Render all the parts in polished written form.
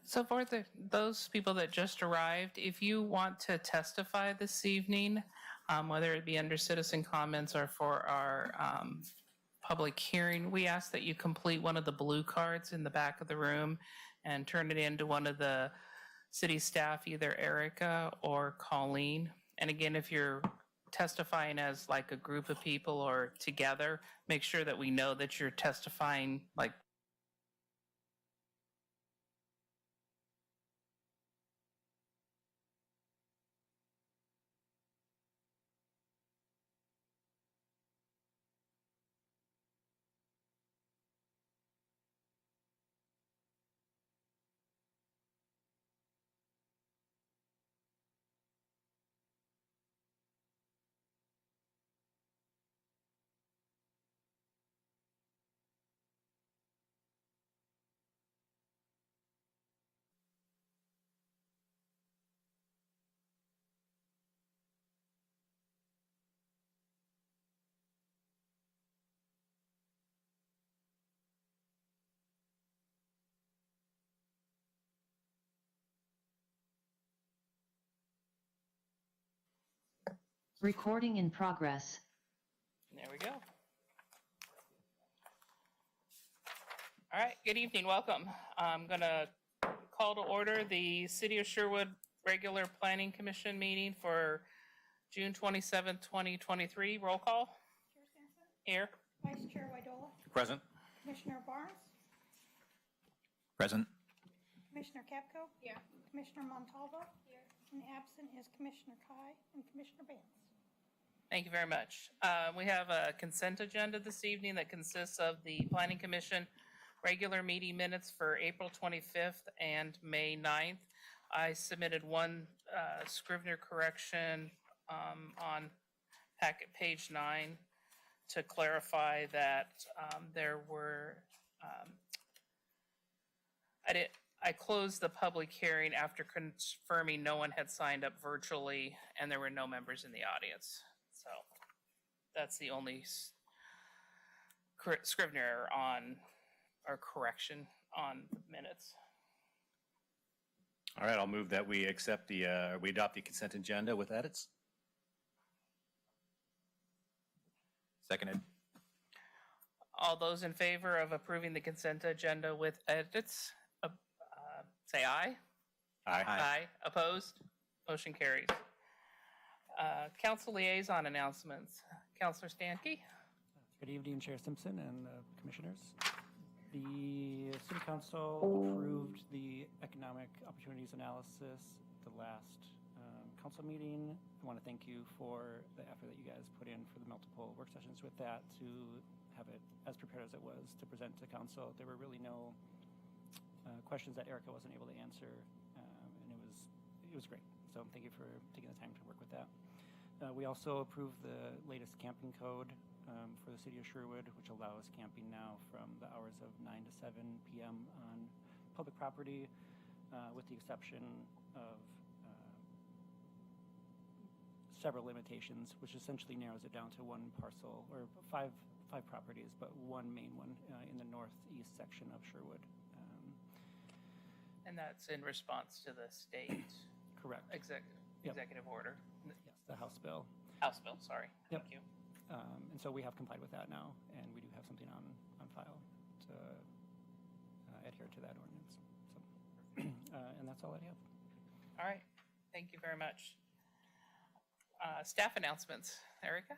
So for those people that just arrived, if you want to testify this evening, whether it be under citizen comments or for our public hearing, we ask that you complete one of the blue cards in the back of the room and turn it into one of the city staff, either Erica or Colleen. And again, if you're testifying as like a group of people or together, make sure that we know that you're testifying like Recording in progress. There we go. All right, good evening, welcome. I'm gonna call to order the City of Sherwood Regular Planning Commission meeting for June 27th, 2023. Roll call. Chair Sampson, Here. Vice Chair Wydola, Present. Commissioner Barnes, Present. Commissioner Capco. Here. Commissioner Montalvo. Here. And absent is Commissioner Kai and Commissioner Vance. Thank you very much. We have a consent agenda this evening that consists of the Planning Commission regular meeting minutes for April 25th and May 9th. I submitted one Scrivener correction on packet page 9 to clarify that there were, I closed the public hearing after confirming no one had signed up virtually and there were no members in the audience. So that's the only Scrivener error on, or correction on the minutes. All right, I'll move that we accept the, we adopt the consent agenda with edits. Seconded. All those in favor of approving the consent agenda with edits, say aye. Aye. Aye. Opposed? Motion carries. Council liaison announcements. Councilor Stankey. Good evening, Chair Simpson and commissioners. The City Council approved the economic opportunities analysis at the last council meeting. I want to thank you for the effort that you guys put in for the multiple work sessions with that to have it as prepared as it was to present to council. There were really no questions that Erica wasn't able to answer, and it was great. So thank you for taking the time to work with that. We also approved the latest camping code for the City of Sherwood, which allows camping now from the hours of 9 to 7 p.m. on public property, with the exception of several limitations, which essentially narrows it down to one parcel, or five properties, but one main one in the northeast section of Sherwood. And that's in response to the state Correct. executive order. Yes, the House bill. House bill, sorry. Yep. Thank you. And so we have complied with that now, and we do have something on file to adhere to that ordinance. So, and that's all I have. All right. Thank you very much. Staff announcements. Erica?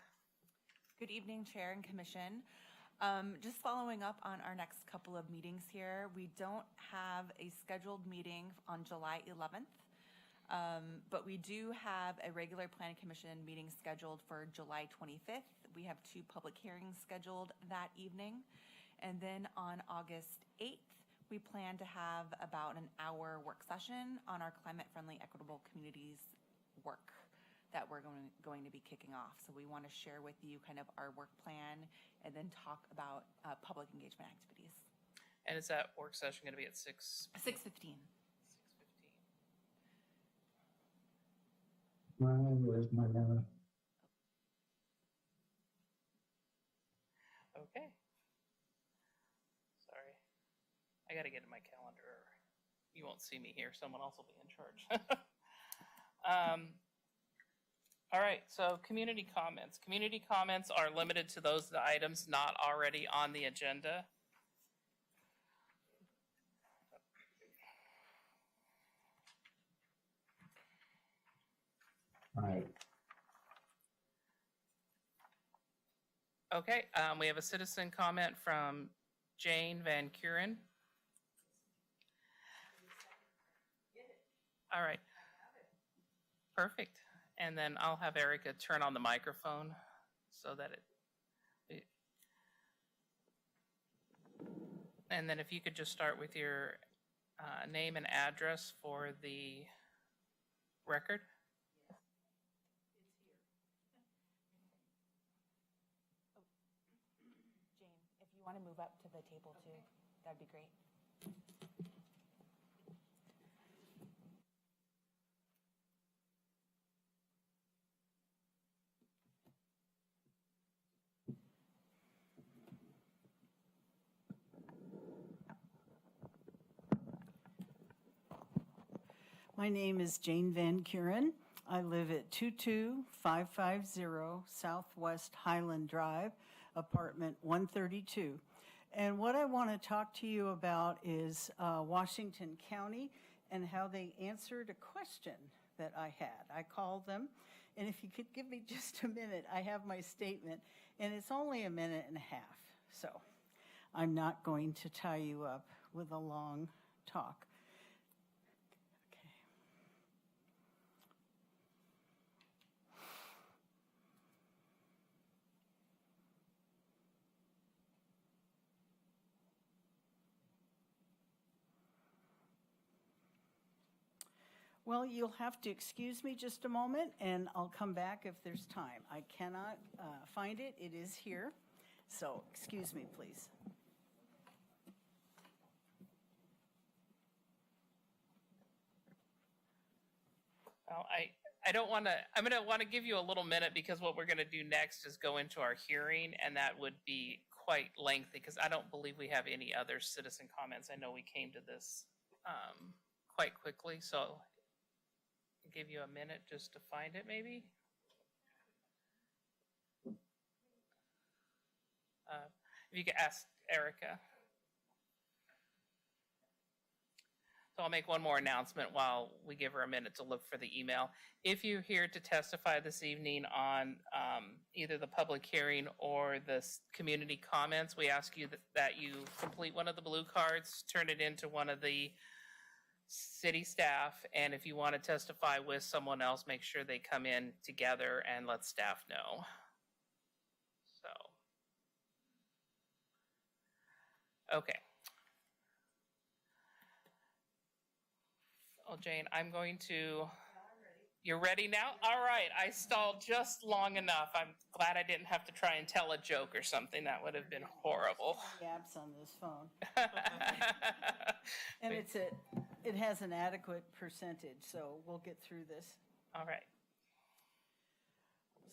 Good evening, Chair and Commission. Just following up on our next couple of meetings here, we don't have a scheduled meeting on July 11th, but we do have a regular Planning Commission meeting scheduled for July 25th. We have 2 public hearings scheduled that evening. And then on August 8th, we plan to have about an hour work session on our climate-friendly equitable communities work that we're going to be kicking off. So we want to share with you kind of our work plan and then talk about public engagement activities. And is that work session going to be at 6? 6:15. 6:15. Where's my Okay. Sorry. I got to get in my calendar. You you won't see me here. Someone else will be in charge. All right, so community comments. Community comments are limited to those items not already on the agenda. Right. Okay, we have a citizen comment from Jane Van Kuren. All right. Perfect. And then I'll have Erica turn on the microphone so that and then if you could just start with your name and address for the record. Jane, if you want to move up to the table too, that'd be great. My name is Jane Van Kuren. I live at 22550 Southwest Highland Drive, apartment 132. And what I want to talk to you about is Washington County and how they answered a question that I had. I called them, and if you could give me just a minute, I have my statement, and it's only a minute and a half. So I'm not going to tie you up with a long talk. Well, you'll have to excuse me just a moment, and I'll come back if there's time. I cannot find it. It is here. So excuse me, please. Well, I don't want to, I'm going to want to give you a little minute because what we're going to do next is go into our hearing, and that would be quite lengthy because I don't believe we have any other citizen comments. I know we came to this quite quickly, so I'll give you a minute just to find it maybe. If you could ask Erica. So I'll make one more announcement while we give her a minute to look for the email. If you're here to testify this evening on either the public hearing or the community comments, we ask you that you complete one of the blue cards, turn it into one of the city staff, and if you want to testify with someone else, make sure they come in together and let staff know. So, okay. Well, Jane, I'm going to, you're ready now? All right, I stalled just long enough. I'm glad I didn't have to try and tell a joke or something. That would have been horrible. Gaps on this phone. And it has an adequate percentage, so we'll get through this. All right.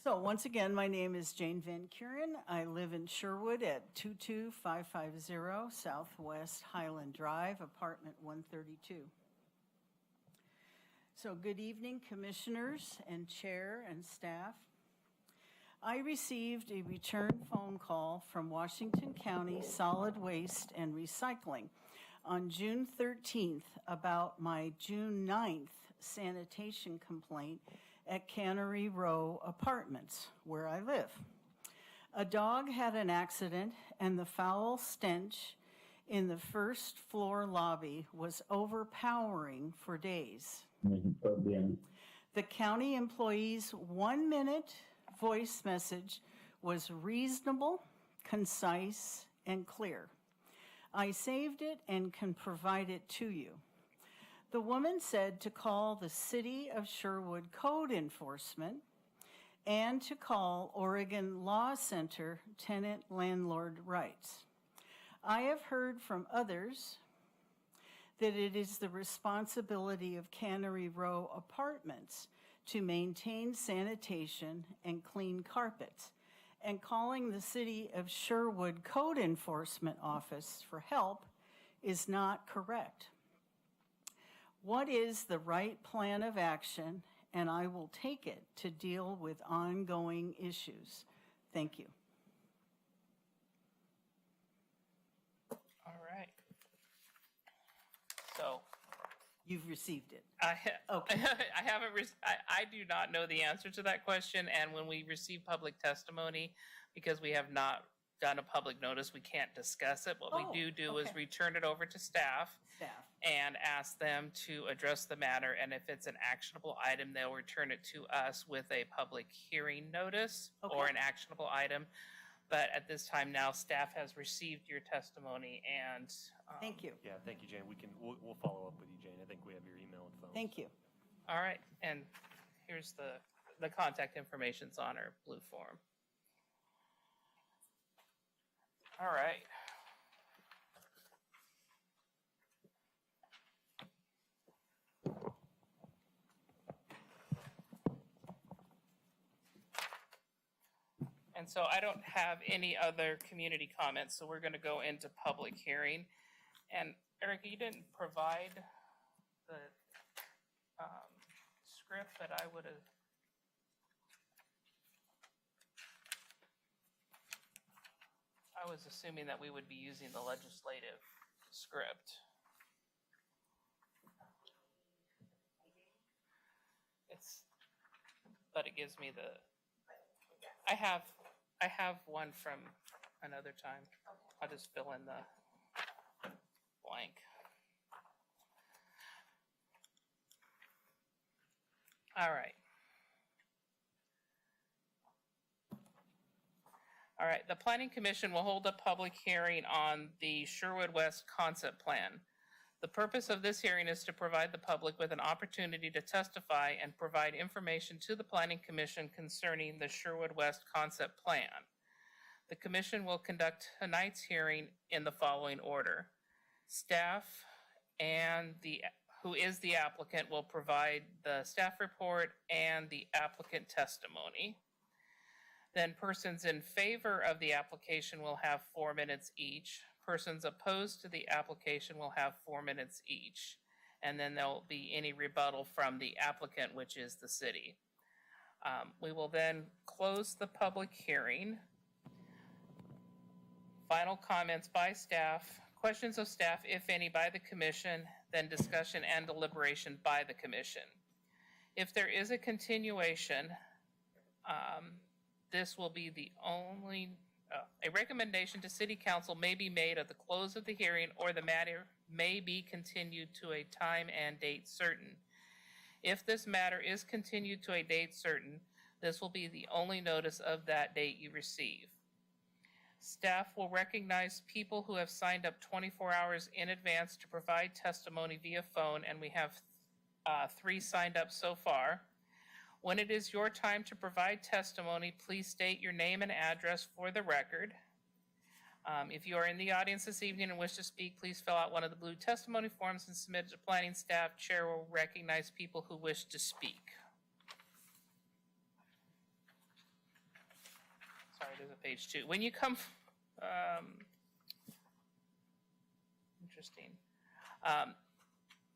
So once again, my name is Jane Van Kuren. I live in Sherwood at 22550 Southwest Highland Drive, apartment 132. So good evening, commissioners and chair and staff. I received a return phone call from Washington County Solid Waste and Recycling on June 13th about my June 9th sanitation complaint at Cannery Row Apartments, where I live. A dog had an accident, and the foul stench in the first floor lobby was overpowering for days. The county employee's 1-minute voice message was reasonable, concise, and clear. I saved it and can provide it to you. The woman said to call the City of Sherwood Code Enforcement and to call Oregon Law Center Tenant Landlord Rights. I have heard from others that it is the responsibility of Cannery Row Apartments to maintain sanitation and clean carpets, and calling the City of Sherwood Code Enforcement Office for help is not correct. What is the right plan of action? And I will take it to deal with ongoing issues. Thank you. All right. So You've received it. Okay. I haven't, I do not know the answer to that question. And when we receive public testimony, because we have not done a public notice, we can't discuss it. What we do is okay. return it over to staff Staff. and ask them to address the matter. And if it's an actionable item, they'll return it to us with a public hearing notice or Okay. an actionable item. But at this time now, staff has received your testimony and. Thank you. Yeah, thank you, Jane. We'll follow up with you, Jane. I think we have your email and phone. Thank you. All right, and here's the contact information's on our blue form. All right. And so I don't have any other community comments, so we're going to go into public hearing. And Erica, you didn't provide the script that I would have. I was assuming that we would be using the legislative script. But it gives me the. I have one from another time. I'll just fill in the blank. All right. All right, the Planning Commission will hold a public hearing on the Sherwood West concept plan. The purpose of this hearing is to provide the public with an opportunity to testify and provide information to the Planning Commission concerning the Sherwood West concept plan. The Commission will conduct tonight's hearing in the following order. Staff and who is the applicant will provide the staff report and the applicant testimony. Then persons in favor of the application will have 4 minutes each. Persons opposed to the application will have 4 minutes each. And then there'll be any rebuttal from the applicant, which is the city. We will then close the public hearing. Final comments by staff, questions of staff, if any, by the commission, then discussion and deliberation by the commission. If there is a continuation, this will be the only, a recommendation to City Council may be made at the close of the hearing, or the matter may be continued to a time and date certain. If this matter is continued to a date certain, this will be the only notice of that date you receive. Staff will recognize people who have signed up 24 hours in advance to provide testimony via phone, and we have 3 signed up so far. When it is your time to provide testimony, please state your name and address for the record. If you are in the audience this evening and wish to speak, please fill out one of the blue testimony forms and submit it to planning staff. Chair will recognize people who wish to speak. Sorry, there's a page 2. When you come, interesting.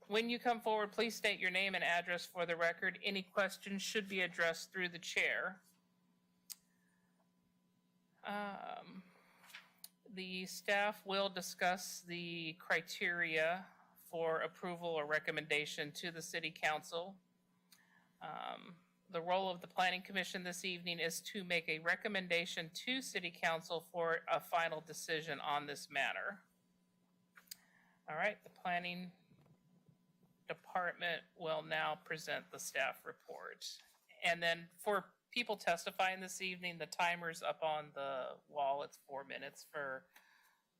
When you come forward, please state your name and address for the record. Any questions should be addressed through the chair. The staff will discuss the criteria for approval or recommendation to the City Council. The role of the Planning Commission this evening is to make a recommendation to City Council for a final decision on this matter. All right, the Planning Department will now present the staff report. And then for people testifying this evening, the timer's up on the wall. It's 4 minutes for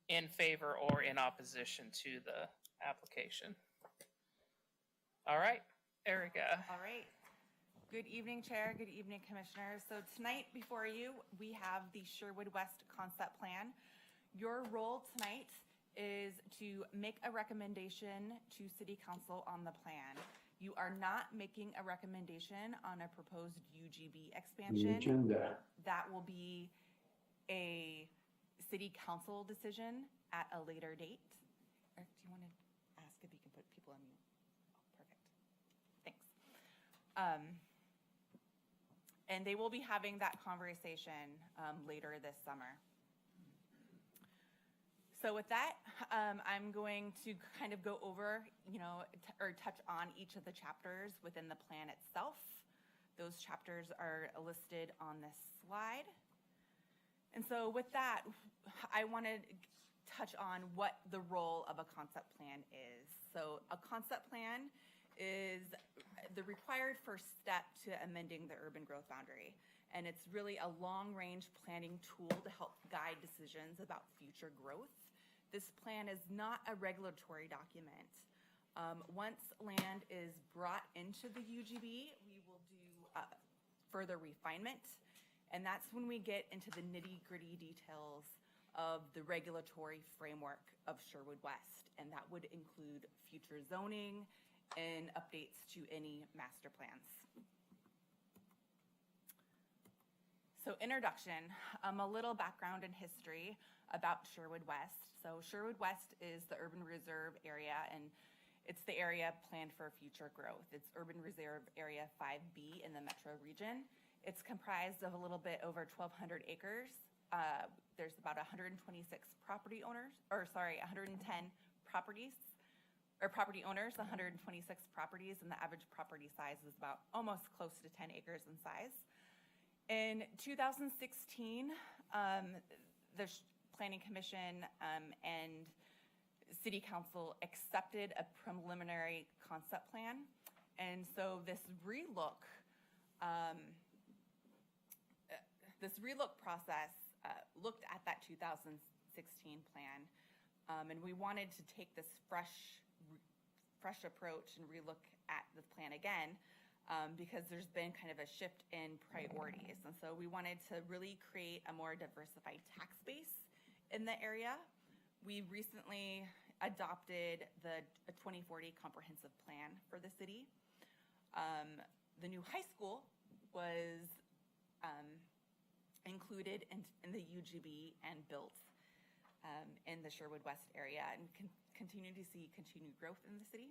in favor or in opposition to the application. All right, Erica. All right. Good evening, Chair. Good evening, Commissioners. So tonight before you, we have the Sherwood West concept plan. Your role tonight is to make a recommendation to City Council on the plan. You are not making a recommendation on a proposed UGB expansion. That will be a City Council decision at a later date. Eric, do you want to ask if you can put people on mute? Oh, And they will be having that conversation later this summer. So with that, I'm going to kind of go over, or touch on each of the chapters within the plan itself. Those chapters are listed on this slide. And so with that, I want to touch on what the role of a concept plan is. So a concept plan is the required first step to amending the urban growth boundary. And it's really a long-range planning tool to help guide decisions about future growth. This plan is not a regulatory document. Once land is brought into the UGB, we will do further refinement. And that's when we get into the nitty-gritty details of the regulatory framework of Sherwood West. And that would include future zoning and updates to any master plans. So introduction, a little background and history about Sherwood West. So Sherwood West is the urban reserve area, and it's the area planned for future growth. It's urban reserve area 5B in the metro region. It's comprised of a little bit over 1,200 acres. There's about 126 property owners, 110 properties, or property owners, 126 properties, and the average property size is about almost close to 10 acres in size. In 2016, the Planning Commission and City Council accepted a preliminary concept plan. And so this relook process looked at that 2016 plan, and we wanted to take this fresh approach and relook at the plan again, because there's been kind of a shift in priorities. And so we wanted to really create a more diversified tax base in the area. We recently adopted the 2040 comprehensive plan for the city. The new high school was included in the UGB and built in the Sherwood West area, and continue to see continued growth in the city.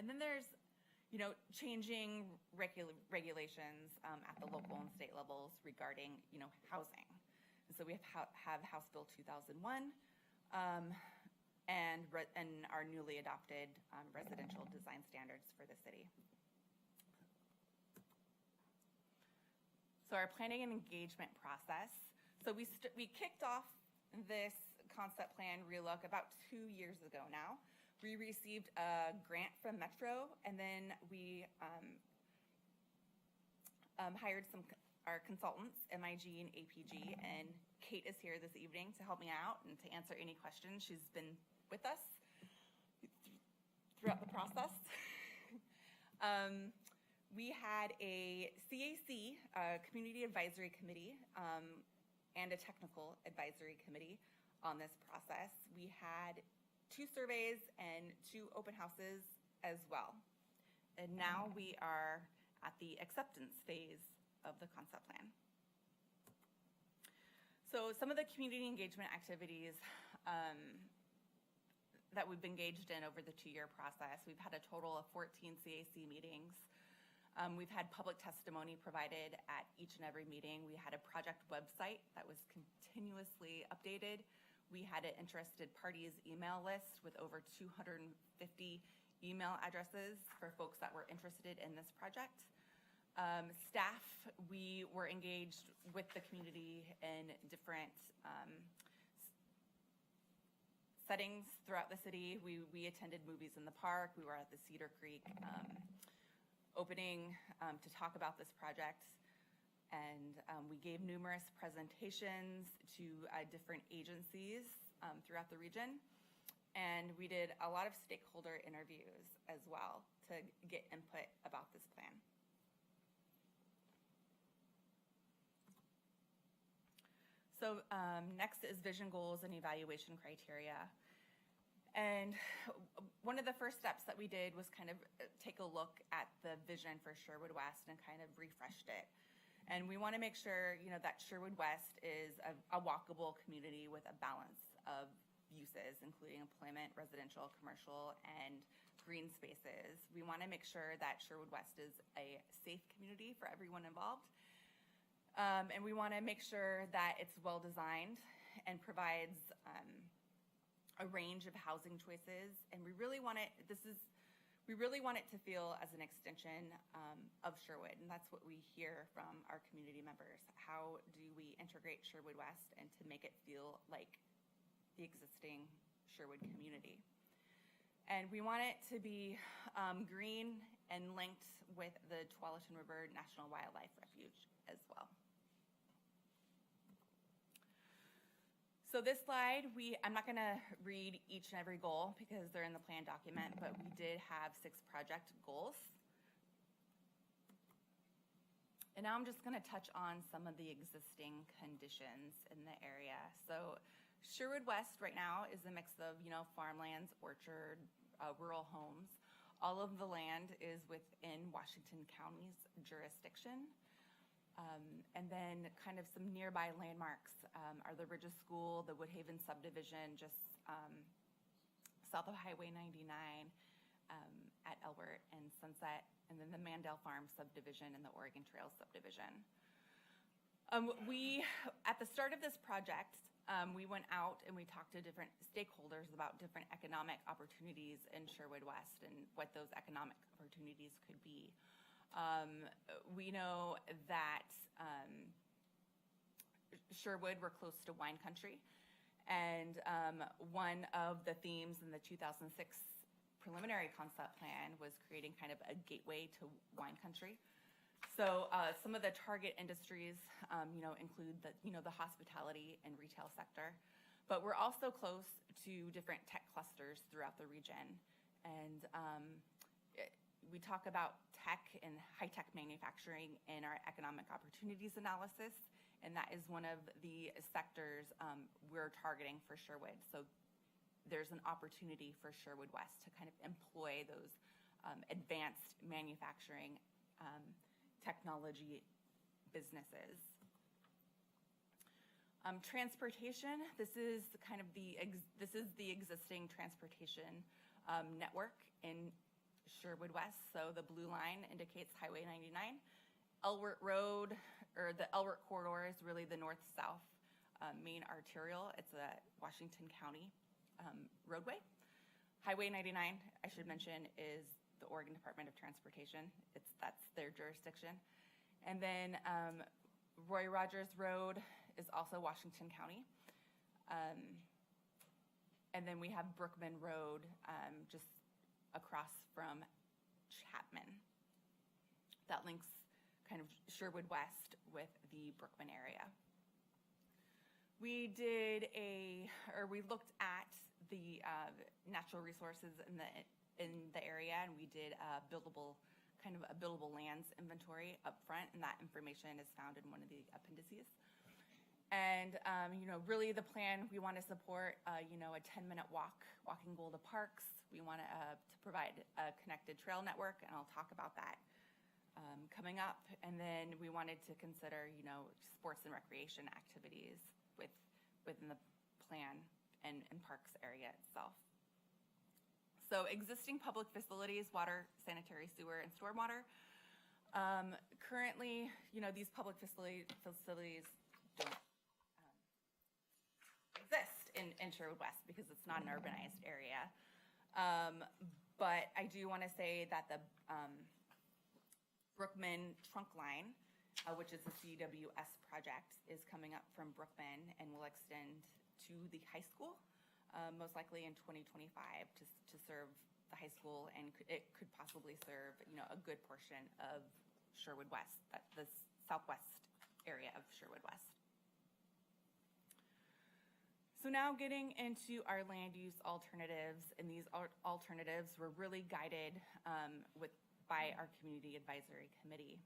And then there's changing regulations at the local and state levels regarding housing. And so we have House Bill 2001 and our newly adopted residential design standards for the city. So our planning and engagement process. So we kicked off this concept plan relook about 2 years ago now. We received a grant from Metro, and then we hired our consultants, MIG and APG, and Kate is here this evening to help me out and to answer any questions. She's been with us throughout the process. We had a CAC, Community Advisory Committee, and a Technical Advisory Committee on this process. We had 2 surveys and 2 open houses as well. And now we are at the acceptance phase of the concept plan. So some of the community engagement activities that we've engaged in over the 2-year process, we've had a total of 14 CAC meetings. We've had public testimony provided at each and every meeting. We had a project website that was continuously updated. We had an interested parties email list with over 250 email addresses for folks that were interested in this project. Staff, we were engaged with the community in different settings throughout the city. We attended movies in the park. We were at the Cedar Creek opening to talk about this project. And we gave numerous presentations to different agencies throughout the region. And we did a lot of stakeholder interviews as well to get input about this plan. So next is vision goals and evaluation criteria. And one of the first steps that we did was kind of take a look at the vision for Sherwood West and kind of refreshed it. And we want to make sure, that Sherwood West is a walkable community with a balance of uses, including employment, residential, commercial, and green spaces. We want to make sure that Sherwood West is a safe community for everyone involved. And we want to make sure that it's well-designed and provides a range of housing choices. And we really want it to feel as an extension of Sherwood, and that's what we hear from our community members. How do we integrate Sherwood West and to make it feel like the existing Sherwood community? And we want it to be green and linked with the Tualatin River National Wildlife Refuge as well. So this slide, I'm not gonna read each and every goal because they're in the plan document, but we did have 6 project goals. And now I'm just gonna touch on some of the existing conditions in the area. So Sherwood West right now is a mix of, farmlands, orchard, rural homes. All of the land is within Washington County's jurisdiction. And then kind of some nearby landmarks are the Ridges School, the Woodhaven subdivision just south of Highway 99 at Elbert and Sunset, and then the Mandel Farm subdivision and the Oregon Trail subdivision. At the start of this project, we went out and we talked to different stakeholders about different economic opportunities in Sherwood West and what those economic opportunities could be. We know that Sherwood, we're close to wine country, and one of the themes in the 2006 preliminary concept plan was creating kind of a gateway to wine country. So some of the target industries, include the hospitality and retail sector, but we're also close to different tech clusters throughout the region, and we talk about tech and high-tech manufacturing in our economic opportunities analysis, and that is one of the sectors we're targeting for Sherwood. So there's an opportunity for Sherwood West to kind of employ those advanced manufacturing technology businesses. Transportation, this is the existing transportation network in Sherwood West. So the blue line indicates Highway 99. Elbert Road, or the Elbert corridor, is really the north-south main arterial. It's a Washington County roadway. Highway 99, I should mention, is the Oregon Department of Transportation. That's their jurisdiction. And then Roy Rogers Road is also Washington County. And then we have Brookman Road just across from Chapman. That links kind of Sherwood West with the Brookman area. We looked at the natural resources in the area, and we did a buildable lands inventory up front, and that information is found in one of the appendices. And really the plan, we want to support a 10-minute walking goal to parks. We want to provide a connected trail network, and I'll talk about that coming up. And then we wanted to consider sports and recreation activities within the plan and parks area itself. So existing public facilities, water, sanitary, sewer, and stormwater. Currently, these public facilities don't exist in Sherwood West because it's not an urbanized area. But I do want to say that the Brookman trunk line, which is the CWS project, is coming up from Brookman and will extend to the high school, most likely in 2025 to serve the high school, and it could possibly serve a good portion of Sherwood West, the southwest area of Sherwood West. So now getting into our land use alternatives, and these alternatives were really guided by our Community Advisory Committee.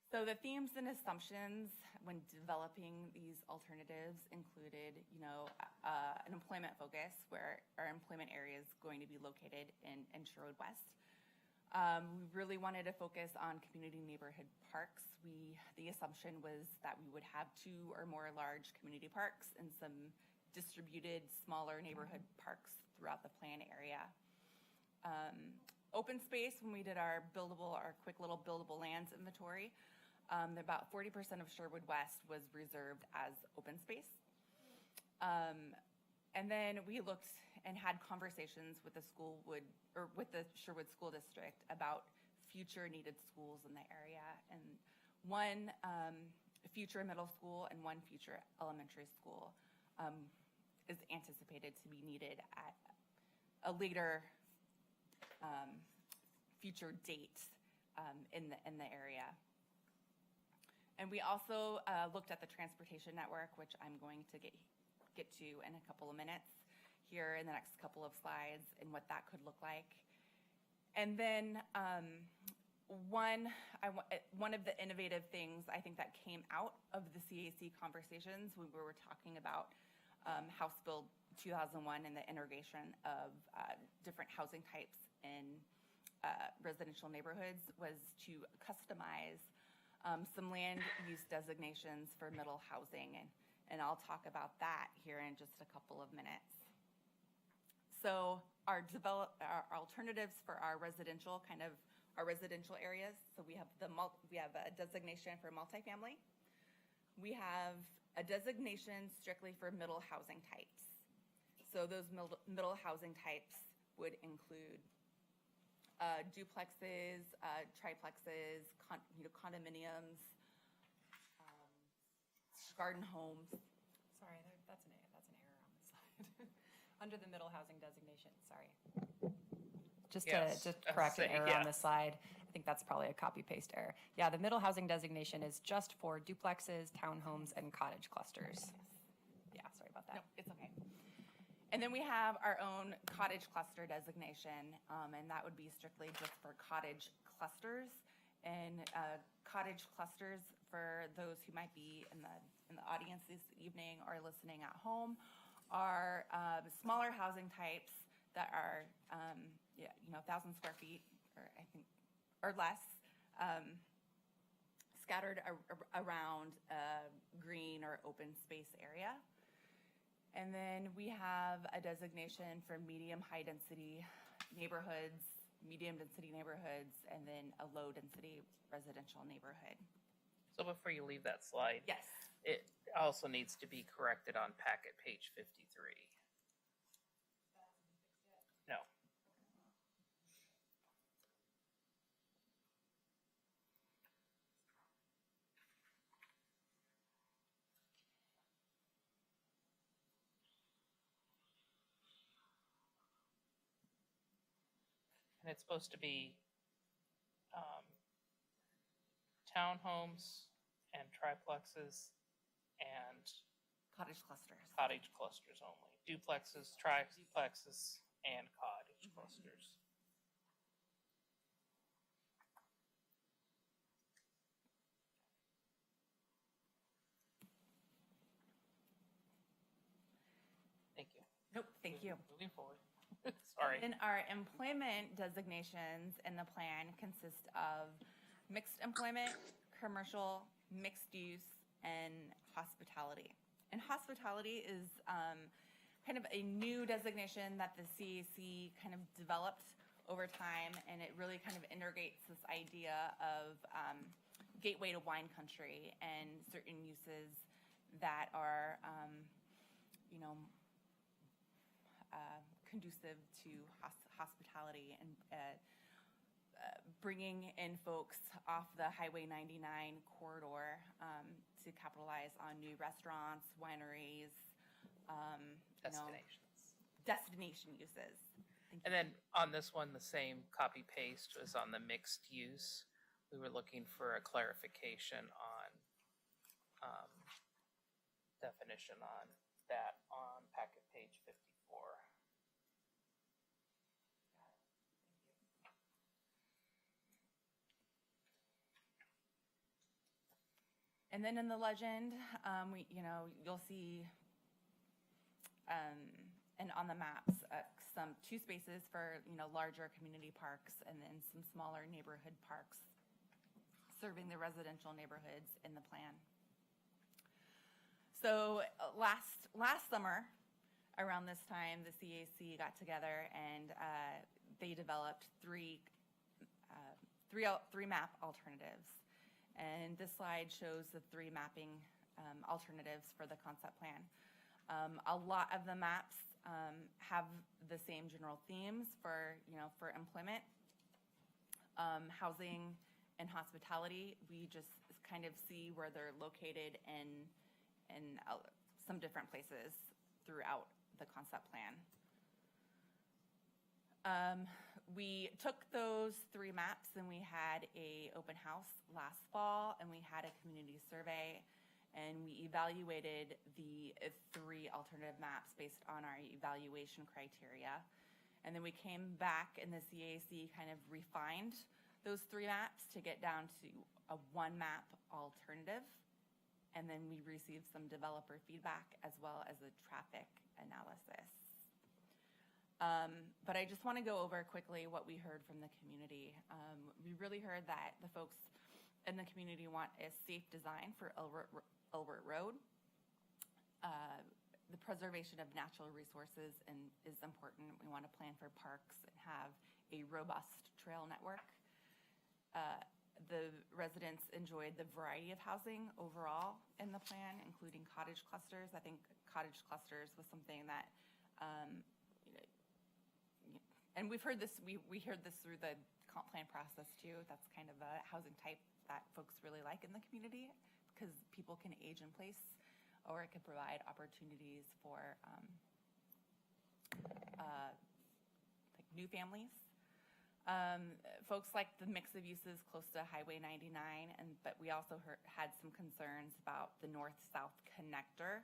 So the themes and assumptions when developing these alternatives included, an employment focus where our employment area is going to be located in Sherwood West. We really wanted to focus on community neighborhood parks. The assumption was that we would have 2 or more large community parks and some distributed smaller neighborhood parks throughout the plan area. Open space, when we did our quick little buildable lands inventory, about 40% of Sherwood West was reserved as open space. And then we looked and had conversations with the Sherwood School District about future needed schools in the area, and one future middle school and one future elementary school is anticipated to be needed at a later future date in the area. And we also looked at the transportation network, which I'm going to get to in a couple of minutes here in the next couple of slides, and what that could look like. And then one of the innovative things I think that came out of the CAC conversations when we were talking about House Bill 2001 and the integration of different housing types in residential neighborhoods was to customize some land use designations for middle housing, and I'll talk about that here in just a couple of minutes. So our alternatives for our residential areas. So we have a designation for multifamily. We have a designation strictly for middle housing types. So those middle housing types would include duplexes, triplexes, condominiums, garden homes. Sorry, that's an error on the slide. Under the middle housing designation, sorry. Just Yes, to correct an error yeah. on the slide, I think that's probably a copy-paste error. Yeah, the middle housing designation is just for duplexes, townhomes, and cottage clusters. Yeah, sorry about that. No, it's okay. And then we have our own cottage cluster designation, and that would be strictly just for cottage clusters. And cottage clusters, for those who might be in the audience this evening or listening at home, are smaller housing types that are 1,000 square feet or less, scattered around a green or open space area. And then we have a designation for medium-high density neighborhoods, medium-density neighborhoods, and then a low-density residential neighborhood. So before you leave that slide, Yes. it also needs to be corrected on packet page 53. No. And it's supposed to be townhomes and triplexes and Cottage clusters. cottage clusters only. Duplexes, triplexes, and cottage clusters. Thank you. Nope, thank you. Moving forward. Sorry. And our employment designations in the plan consist of mixed employment, commercial, mixed use, and hospitality. And hospitality is kind of a new designation that the CAC kind of developed over time, and it really kind of integrates this idea of gateway to wine country and certain uses that are, conducive to hospitality and bringing in folks off the Highway 99 corridor to capitalize on new restaurants, wineries, destination uses. And then on this one, the same copy paste was on the mixed use. We were looking for a clarification on definition on that on packet page 54. And then in the legend, you'll see, and on the maps, some 2 spaces for, larger community parks, and then some smaller neighborhood parks serving the residential neighborhoods in the plan. So last summer, around this time, the CAC got together and they developed three map alternatives. And this slide shows the three mapping alternatives for the concept plan. A lot of the maps have the same general themes for employment, housing, and hospitality. We just kind of see where they're located in some different places throughout the concept plan. We took those three maps and we had a open house last fall and we had a community survey and we evaluated the three alternative maps based on our evaluation criteria. And then we came back and the CAC kind of refined those three maps to get down to a one map alternative. And then we received some developer feedback as well as a traffic analysis. But I just want to go over quickly what we heard from the community. We really heard that the folks in the community want a safe design for Elbert Road. The preservation of natural resources is important. We want to plan for parks and have a robust trail network. The residents enjoyed the variety of housing overall in the plan, including cottage clusters. I think cottage clusters was something that, and we've heard this, we heard this through the comp plan process too. That's kind of a housing type that folks really like in the community because people can age in place, or it could provide opportunities for like new families. Folks like the mix of uses close to Highway 99, but we also had some concerns about the north-south connector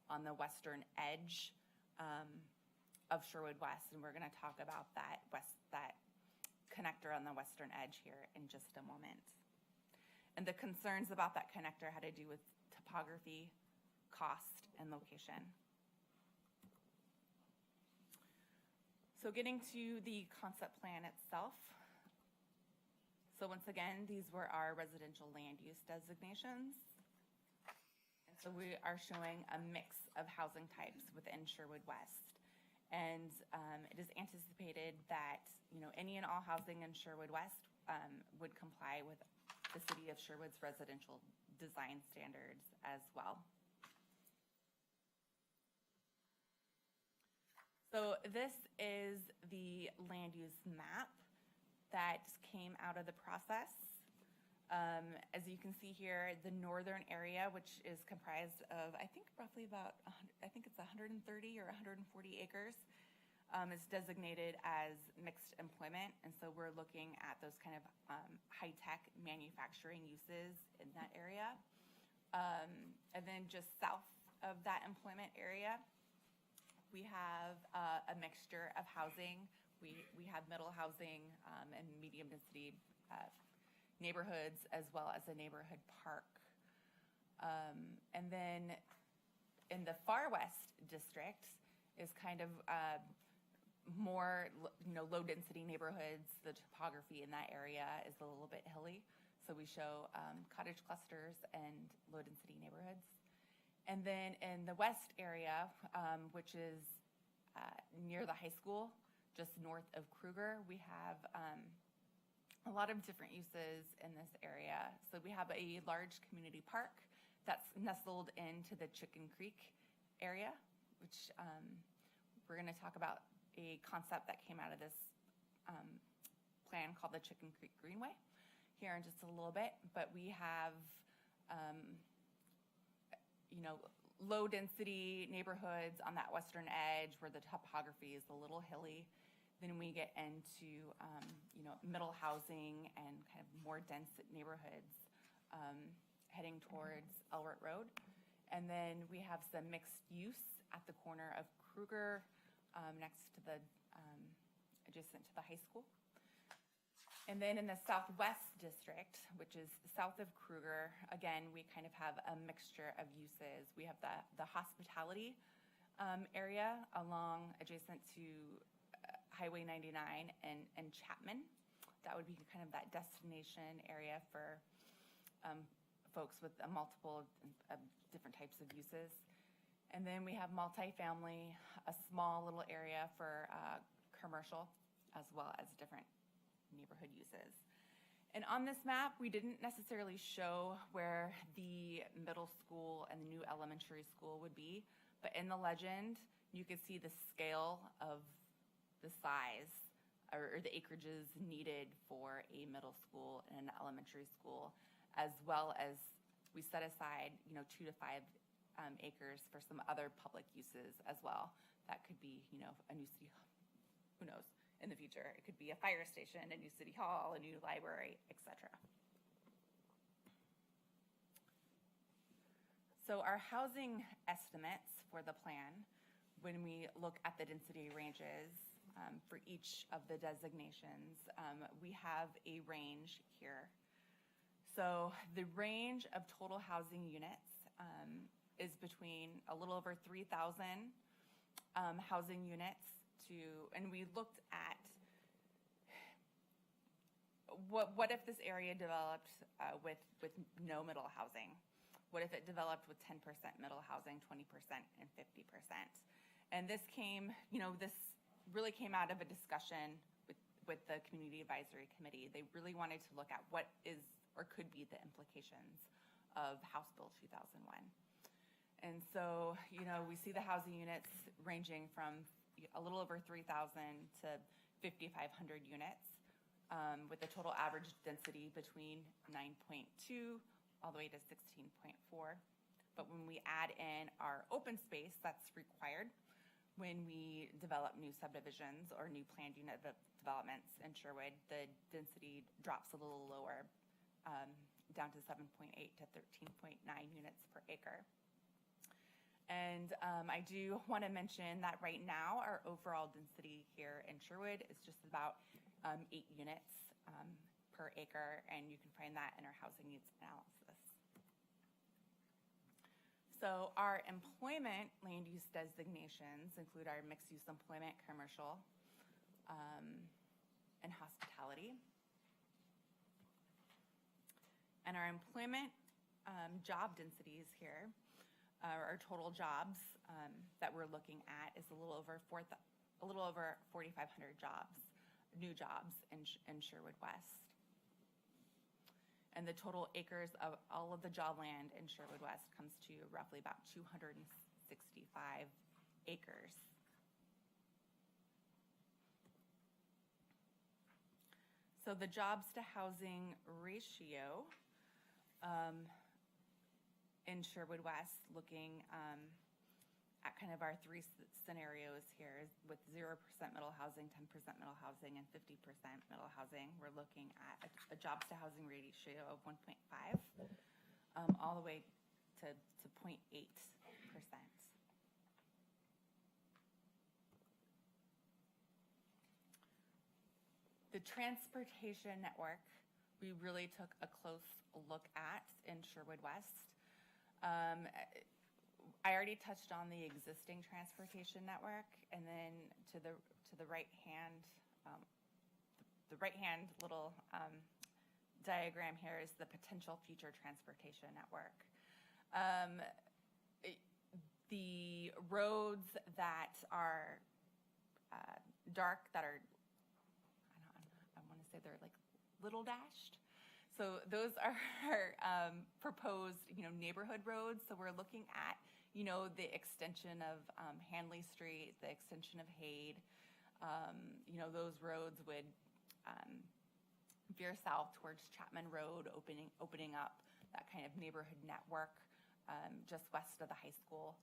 on the western edge of Sherwood West, and we're going to talk about that connector on the western edge here in just a moment. And the concerns about that connector had to do with topography, cost, and location. So getting to the concept plan itself. So once again, these were our residential land use designations. And so we are showing a mix of housing types within Sherwood West. And it is anticipated that any and all housing in Sherwood West would comply with the City of Sherwood's residential design standards as well. So this is the land use map that came out of the process. As you can see here, the northern area, which is comprised of, I think roughly about, I think it's 130 or 140 acres, is designated as mixed employment. And so we're looking at those kind of high-tech manufacturing uses in that area. And then just south of that employment area, we have a mixture of housing. We have middle housing and medium density neighborhoods as well as a neighborhood park. And then in the far west district is kind of more low density neighborhoods. The topography in that area is a little bit hilly. So we show cottage clusters and low density neighborhoods. And then in the west area, which is near the high school, just north of Kruger, we have a lot of different uses in this area. So we have a large community park that's nestled into the Chicken Creek area, which we're going to talk about a concept that came out of this plan called the Chicken Creek Greenway here in just a little bit. But we have low density neighborhoods on that western edge where the topography is a little hilly. Then we get into middle housing and kind of more dense neighborhoods heading towards Elbert Road. And then we have some mixed use at the corner of Kruger next to the adjacent to the high school. And then in the southwest district, which is south of Kruger, again, we kind of have a mixture of uses. We have the hospitality area along adjacent to Highway 99 and Chapman. That would be kind of that destination area for folks with multiple different types of uses. And then we have multifamily, a small little area for commercial, as well as different neighborhood uses. And on this map, we didn't necessarily show where the middle school and the new elementary school would be, but in the legend, you could see the scale of the size or the acreages needed for a middle school and an elementary school, as well as we set aside, 2 to 5 acres for some other public uses as well. That could be, a new city, who knows, in the future. It could be a fire station, a new city hall, a new library, etc. So our housing estimates for the plan, when we look at the density ranges for each of the designations, we have a range here. So the range of total housing units is between a little over 3,000 housing units and we looked at what if this area developed with no middle housing? What if it developed with 10% middle housing, 20%, and 50%? And this this really came out of a discussion with the Community Advisory Committee. They really wanted to look at what is or could be the implications of House Bill 2001. And so, we see the housing units ranging from a little over 3,000 to 5,500 units, with a total average density between 9.2 all the way to 16.4. But when we add in our open space that's required when we develop new subdivisions or new planned unit developments in Sherwood, the density drops a little lower, down to 7.8 to 13.9 units per acre. And I do want to mention that right now our overall density here in Sherwood is just about 8 units per acre, and you can find that in our housing needs analysis. So our employment land use designations include our mixed use employment, commercial, and hospitality. And our employment job densities here, our total jobs that we're looking at is a little over 4,500 jobs, new jobs in Sherwood West. And the total acres of all of the job land in Sherwood West comes to roughly about 265 acres. So the jobs to housing ratio in Sherwood West, looking at kind of our 3 scenarios here with 0% middle housing, 10% middle housing, and 50% middle housing. We're looking at a jobs to housing ratio of 1.5 all the way to 0.8%. The transportation network we really took a close look at in Sherwood West. I already touched on the existing transportation network, and then to the right hand, the right hand little diagram here is the potential future transportation network. The roads that are dark, that are I want to say they're like little dashed. So those are proposed, neighborhood roads. So we're looking at, the extension of Hanley Street, the extension of Hade. Those roads would veer south towards Chapman Road, opening up that kind of neighborhood network just west of the high school.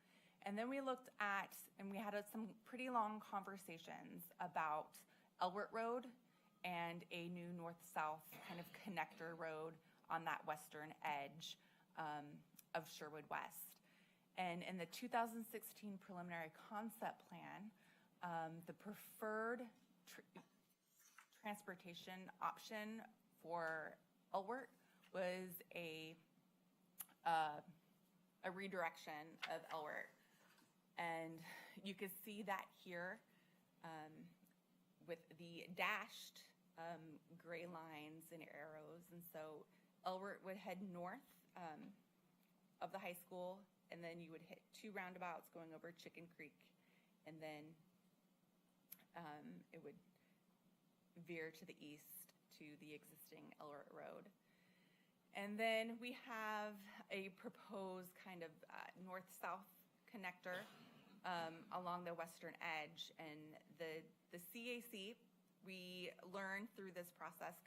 And then we looked at, and we had some pretty long conversations about Elbert Road and a new north-south kind of connector road on that western edge of Sherwood West. And in the 2016 preliminary concept plan, the preferred transportation option for Elbert was a redirection of Elbert. And you can see that here with the dashed gray lines and arrows. And so Elbert would head north of the high school and then you would hit 2 roundabouts going over Chicken Creek, and then it would veer to the east to the existing Elbert Road. And then we have a proposed kind of north-south connector along the western edge. And the CAC, we learned through this process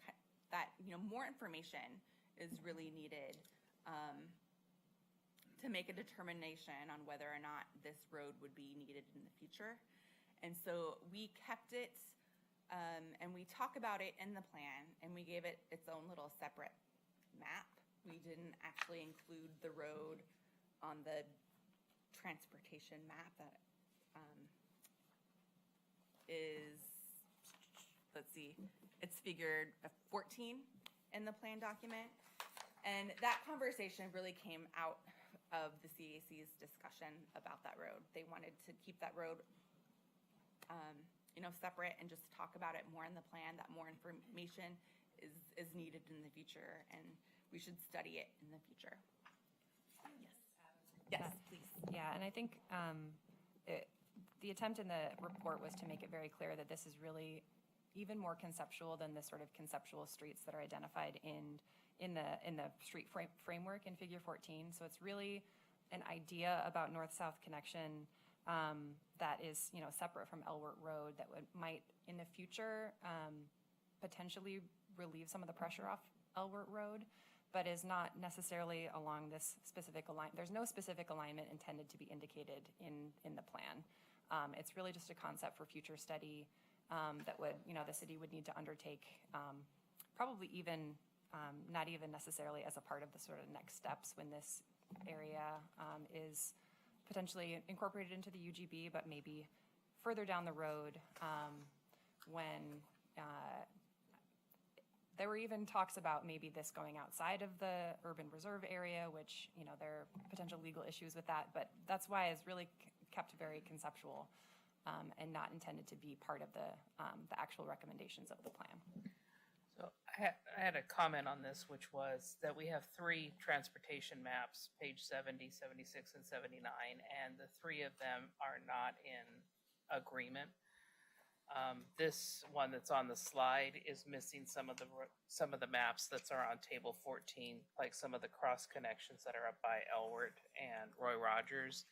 that more information is really needed to make a determination on whether or not this road would be needed in the future. And so we kept it, and we talk about it in the plan, and we gave it its own little separate map. We didn't actually include the road on the transportation map that is, let's see, it's figured 14 in the plan document. And that conversation really came out of the CAC's discussion about that road. They wanted to keep that road separate and just talk about it more in the plan, that more information is needed in the future, and we should study it in the future. Yes, please. Yeah, and I think the attempt in the report was to make it very clear that this is really even more conceptual than the sort of conceptual streets that are identified in the street framework in Figure 14. So it's really an idea about north-south connection that is, separate from Elbert Road that might in the future potentially relieve some of the pressure off Elbert Road, but is not necessarily along this specific line. There's no specific alignment intended to be indicated in the plan. It's really just a concept for future study that would, the city would need to undertake, probably even not even necessarily as a part of the sort of next steps when this area is potentially incorporated into the UGB, but maybe further down the road when there were even talks about maybe this going outside of the urban reserve area, which, there are potential legal issues with that, but that's why it's really kept very conceptual and not intended to be part of the actual recommendations of the plan. So I had a comment on this, which was that we have 3 transportation maps, page 70, 76, and 79, and the 3 of them are not in agreement. This one that's on the slide is missing some of the maps that are on table 14, like some of the cross connections that are up by Elward and Roy Rogers.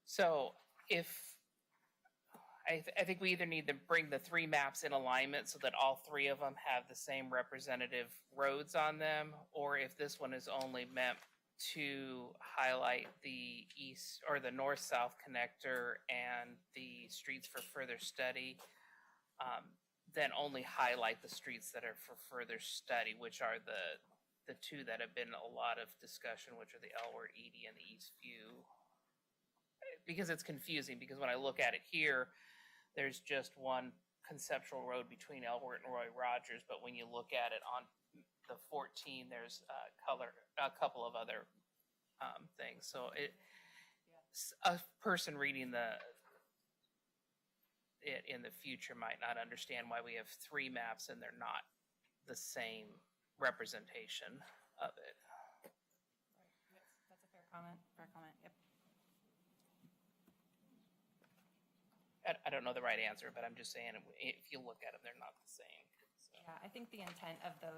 So I think we either need to bring the 3 maps in alignment so that all 3 of them have the same representative roads on them, or if this one is only meant to highlight the east or the north-south connector and the streets for further study, then only highlight the streets that are for further study, which are the 2 that have been a lot of discussion, which are the Elward, Edie, and the East View. Because it's confusing, because when I look at it here, there's just one conceptual road between Elbert and Roy Rogers, but when you look at it on the 14, there's a couple of other things. So a person reading it in the future might not understand why we have 3 maps and they're not the same representation of it. Right. That's a fair comment. Fair comment, yep. I don't know the right answer, but I'm just saying if you look at them, they're not the same. So. Yeah, I think the intent of the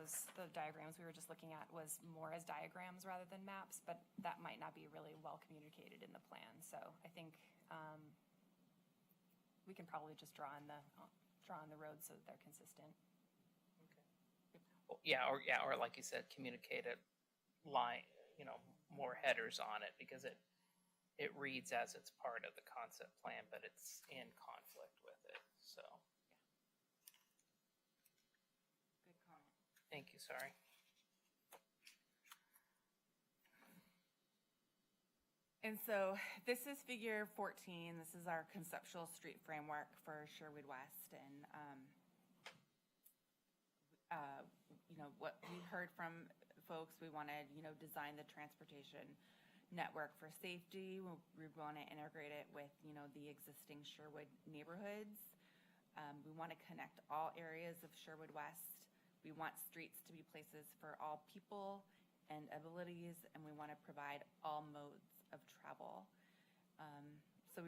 diagrams we were just looking at was more as diagrams rather than maps, but that might not be really well communicated in the plan. So I think we can probably just draw on the roads so that they're consistent. Okay. Or like you said, communicate it line, more headers on it, because it reads as it's part of the concept plan, but it's in conflict with it. So. Good comment. Thank you, sorry. And so this is Figure 14. This is our conceptual street framework for Sherwood West. And, what we heard from folks, we want to, design the transportation network for safety. We want to integrate it with, the existing Sherwood neighborhoods. We want to connect all areas of Sherwood West. We want streets to be places for all people and abilities, and we want to provide all modes of travel. So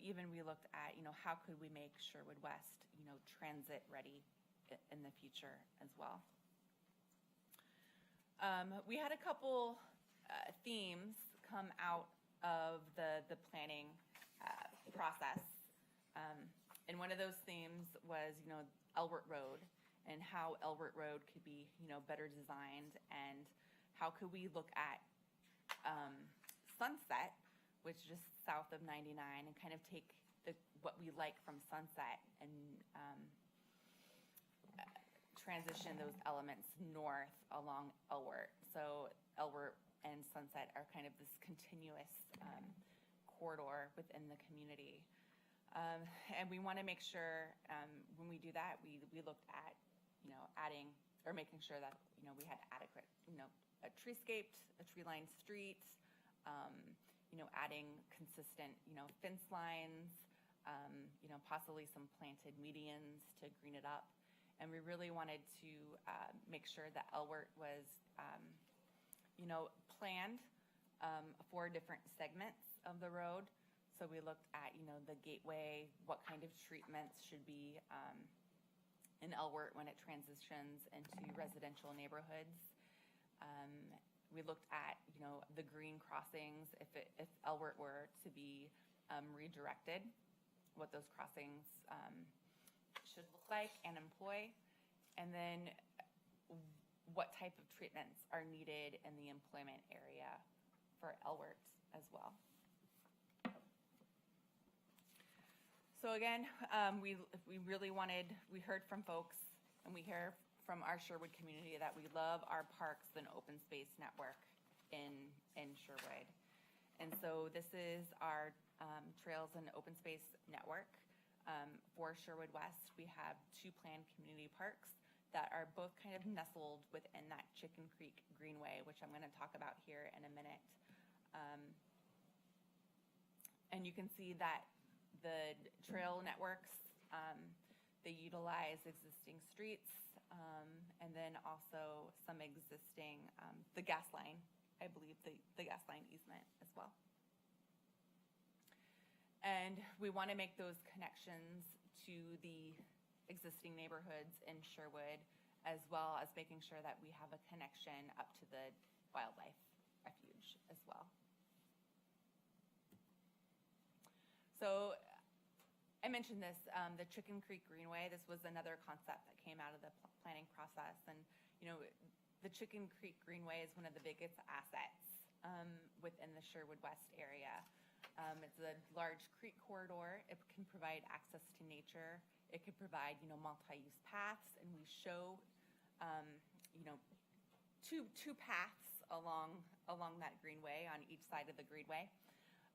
even we looked at, how could we make Sherwood West, transit ready in the future as well. We had a couple themes come out of the planning process. And one of those themes was, Elbert Road and how Elbert Road could be, better designed, and how could we look at Sunset, which is just south of 99, and kind of take what we like from Sunset and transition those elements north along Elbert. So Elbert and Sunset are kind of this continuous corridor within the community. And we want to make sure when we do that, we looked at, adding or making sure that, we had adequate, a treescaped, a tree-lined street, adding consistent, fence lines, possibly some planted medians to green it up. And we really wanted to make sure that Elbert was, planned for different segments of the road. So we looked at, the gateway, what kind of treatments should be in Elbert when it transitions into residential neighborhoods. We looked at, the green crossings, if Elbert were to be redirected, what those crossings should look like and employ, and then what type of treatments are needed in the employment area for Elbert as well. So again, we really wanted, we heard from folks, and we hear from our Sherwood community that we love our parks and open space network in Sherwood. And so this is our Trails and Open Space Network. For Sherwood West, we have 2 planned community parks that are both kind of nestled within that Chicken Creek Greenway, which I'm going to talk about here in a minute. And you can see that the trail networks, they utilize existing streets, and then also some existing, the gas line, I believe the gas line easement as well. And we want to make those connections to the existing neighborhoods in Sherwood, as well as making sure that we have a connection up to the wildlife refuge as well. So I mentioned this, the Chicken Creek Greenway. This was another concept that came out of the planning process. And, the Chicken Creek Greenway is one of the biggest assets within the Sherwood West area. It's a large creek corridor. It can provide access to nature. It could provide, multi-use paths. And we show, two paths along that greenway on each side of the greenway.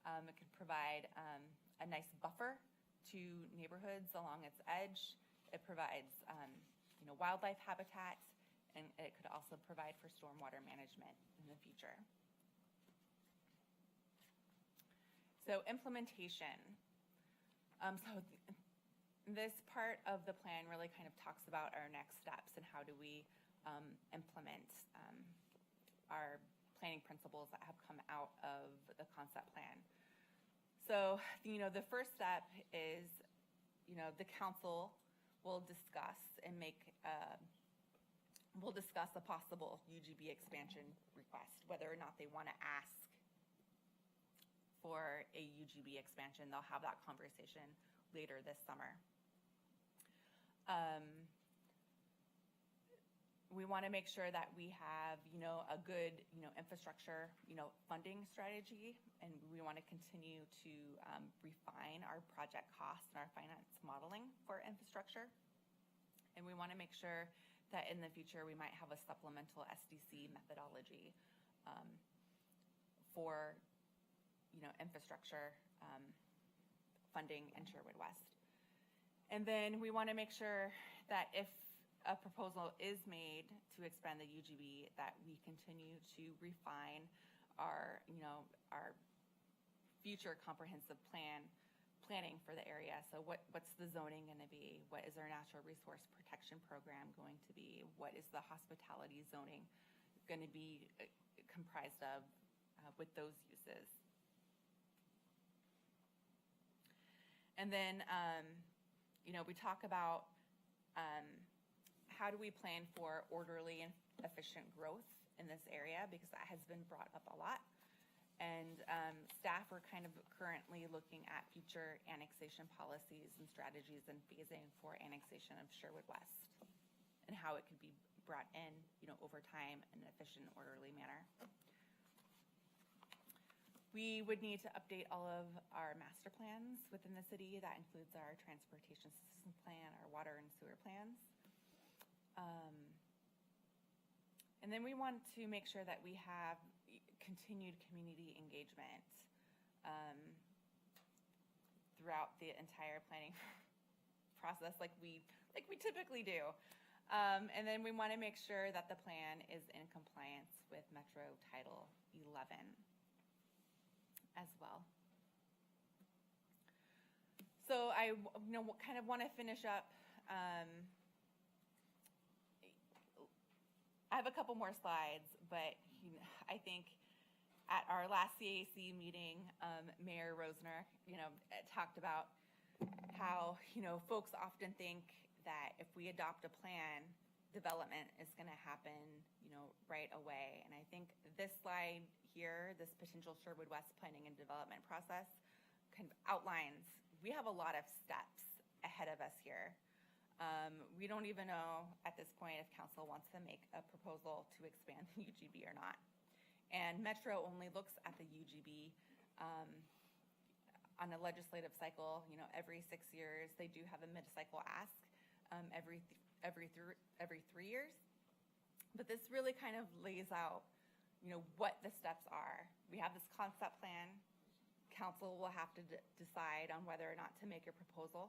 It could provide a nice buffer to neighborhoods along its edge. It provides, wildlife habitat, and it could also provide for stormwater management in the future. So implementation. This part of the plan really kind of talks about our next steps and how do we implement our planning principles that have come out of the concept plan. So, the first step is, the council will discuss and we'll discuss a possible UGB expansion request, whether or not they want to ask for a UGB expansion. They'll have that conversation later this summer. We want to make sure that we have, a good, infrastructure, funding strategy, and we want to continue to refine our project costs and our finance modeling for infrastructure. And we want to make sure that in the future we might have a supplemental SDC methodology for, infrastructure funding in Sherwood West. And then we want to make sure that if a proposal is made to expand the UGB, that we continue to refine our, our future comprehensive planning for the area. So what's the zoning going to be? What is our natural resource protection program going to be? What is the hospitality zoning going to be comprised of with those uses. And then, we talk about how do we plan for orderly and efficient growth in this area, because that has been brought up a lot. And staff are kind of currently looking at future annexation policies and strategies and phasing for annexation of Sherwood West and how it could be brought in, over time in an efficient, orderly manner. We would need to update all of our master plans within the city. That includes our transportation system plan, our water and sewer plans. And then we want to make sure that we have continued community engagement throughout the entire planning process, like we typically do. And then we want to make sure that the plan is in compliance with Metro Title 11 as well. So I kind of want to finish up. I have a couple more slides, but I think at our last CAC meeting, Mayor Rosner, talked about how, folks often think that if we adopt a plan, development is going to happen, right away. And I think this slide here, this potential Sherwood West planning and development process, kind of outlines, we have a lot of steps ahead of us here. We don't even know at this point if council wants to make a proposal to expand the UGB or not. And Metro only looks at the UGB on a legislative cycle, every 6 years. They do have a mid-cycle ask every 3 years. But this really kind of lays out, what the steps are. We have this concept plan. Council will have to decide on whether or not to make a proposal.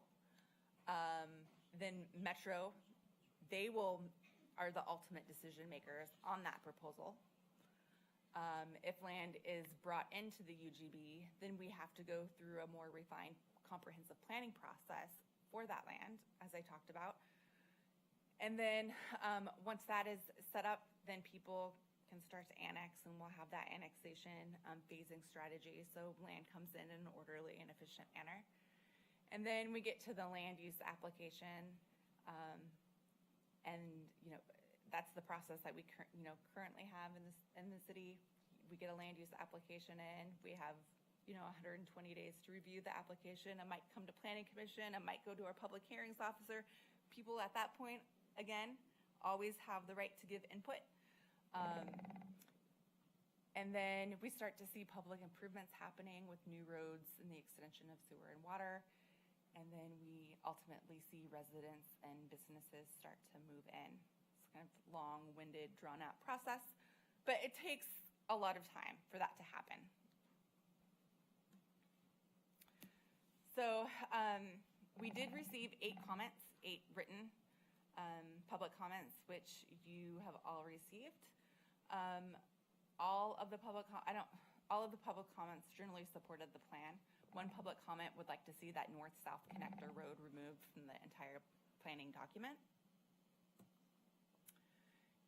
Then Metro, they are the ultimate decision makers on that proposal. If land is brought into the UGB, then we have to go through a more refined comprehensive planning process for that land, as I talked about. And then once that is set up, then people can start to annex, and we'll have that annexation phasing strategy, so land comes in an orderly and efficient manner. And then we get to the land use application, and that's the process that we currently have in the city. We get a land use application in. We have 120 days to review the application. It might come to Planning Commission. It might go to our public hearings officer. People at that point, again, always have the right to give input. And then we start to see public improvements happening with new roads and the extension of sewer and water. And then we ultimately see residents and businesses start to move in. It's kind of long-winded, drawn-out process, but it takes a lot of time for that to happen. So we did receive 8 comments, 8 written public comments, which you have all received. All of the public comments generally supported the plan. One public comment would like to see that north-south connector road removed from the entire planning document.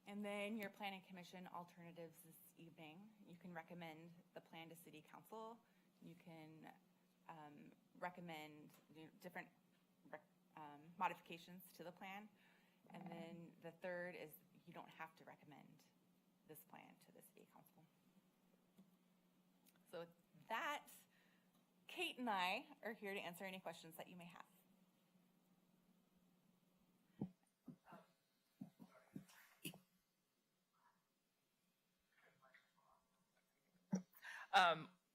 And then your Planning Commission alternatives this evening. You can recommend the plan to City Council. You can recommend different modifications to the plan. And then the third is you don't have to recommend this plan to the City Council. So with that, Kate and I are here to answer any questions that you may have.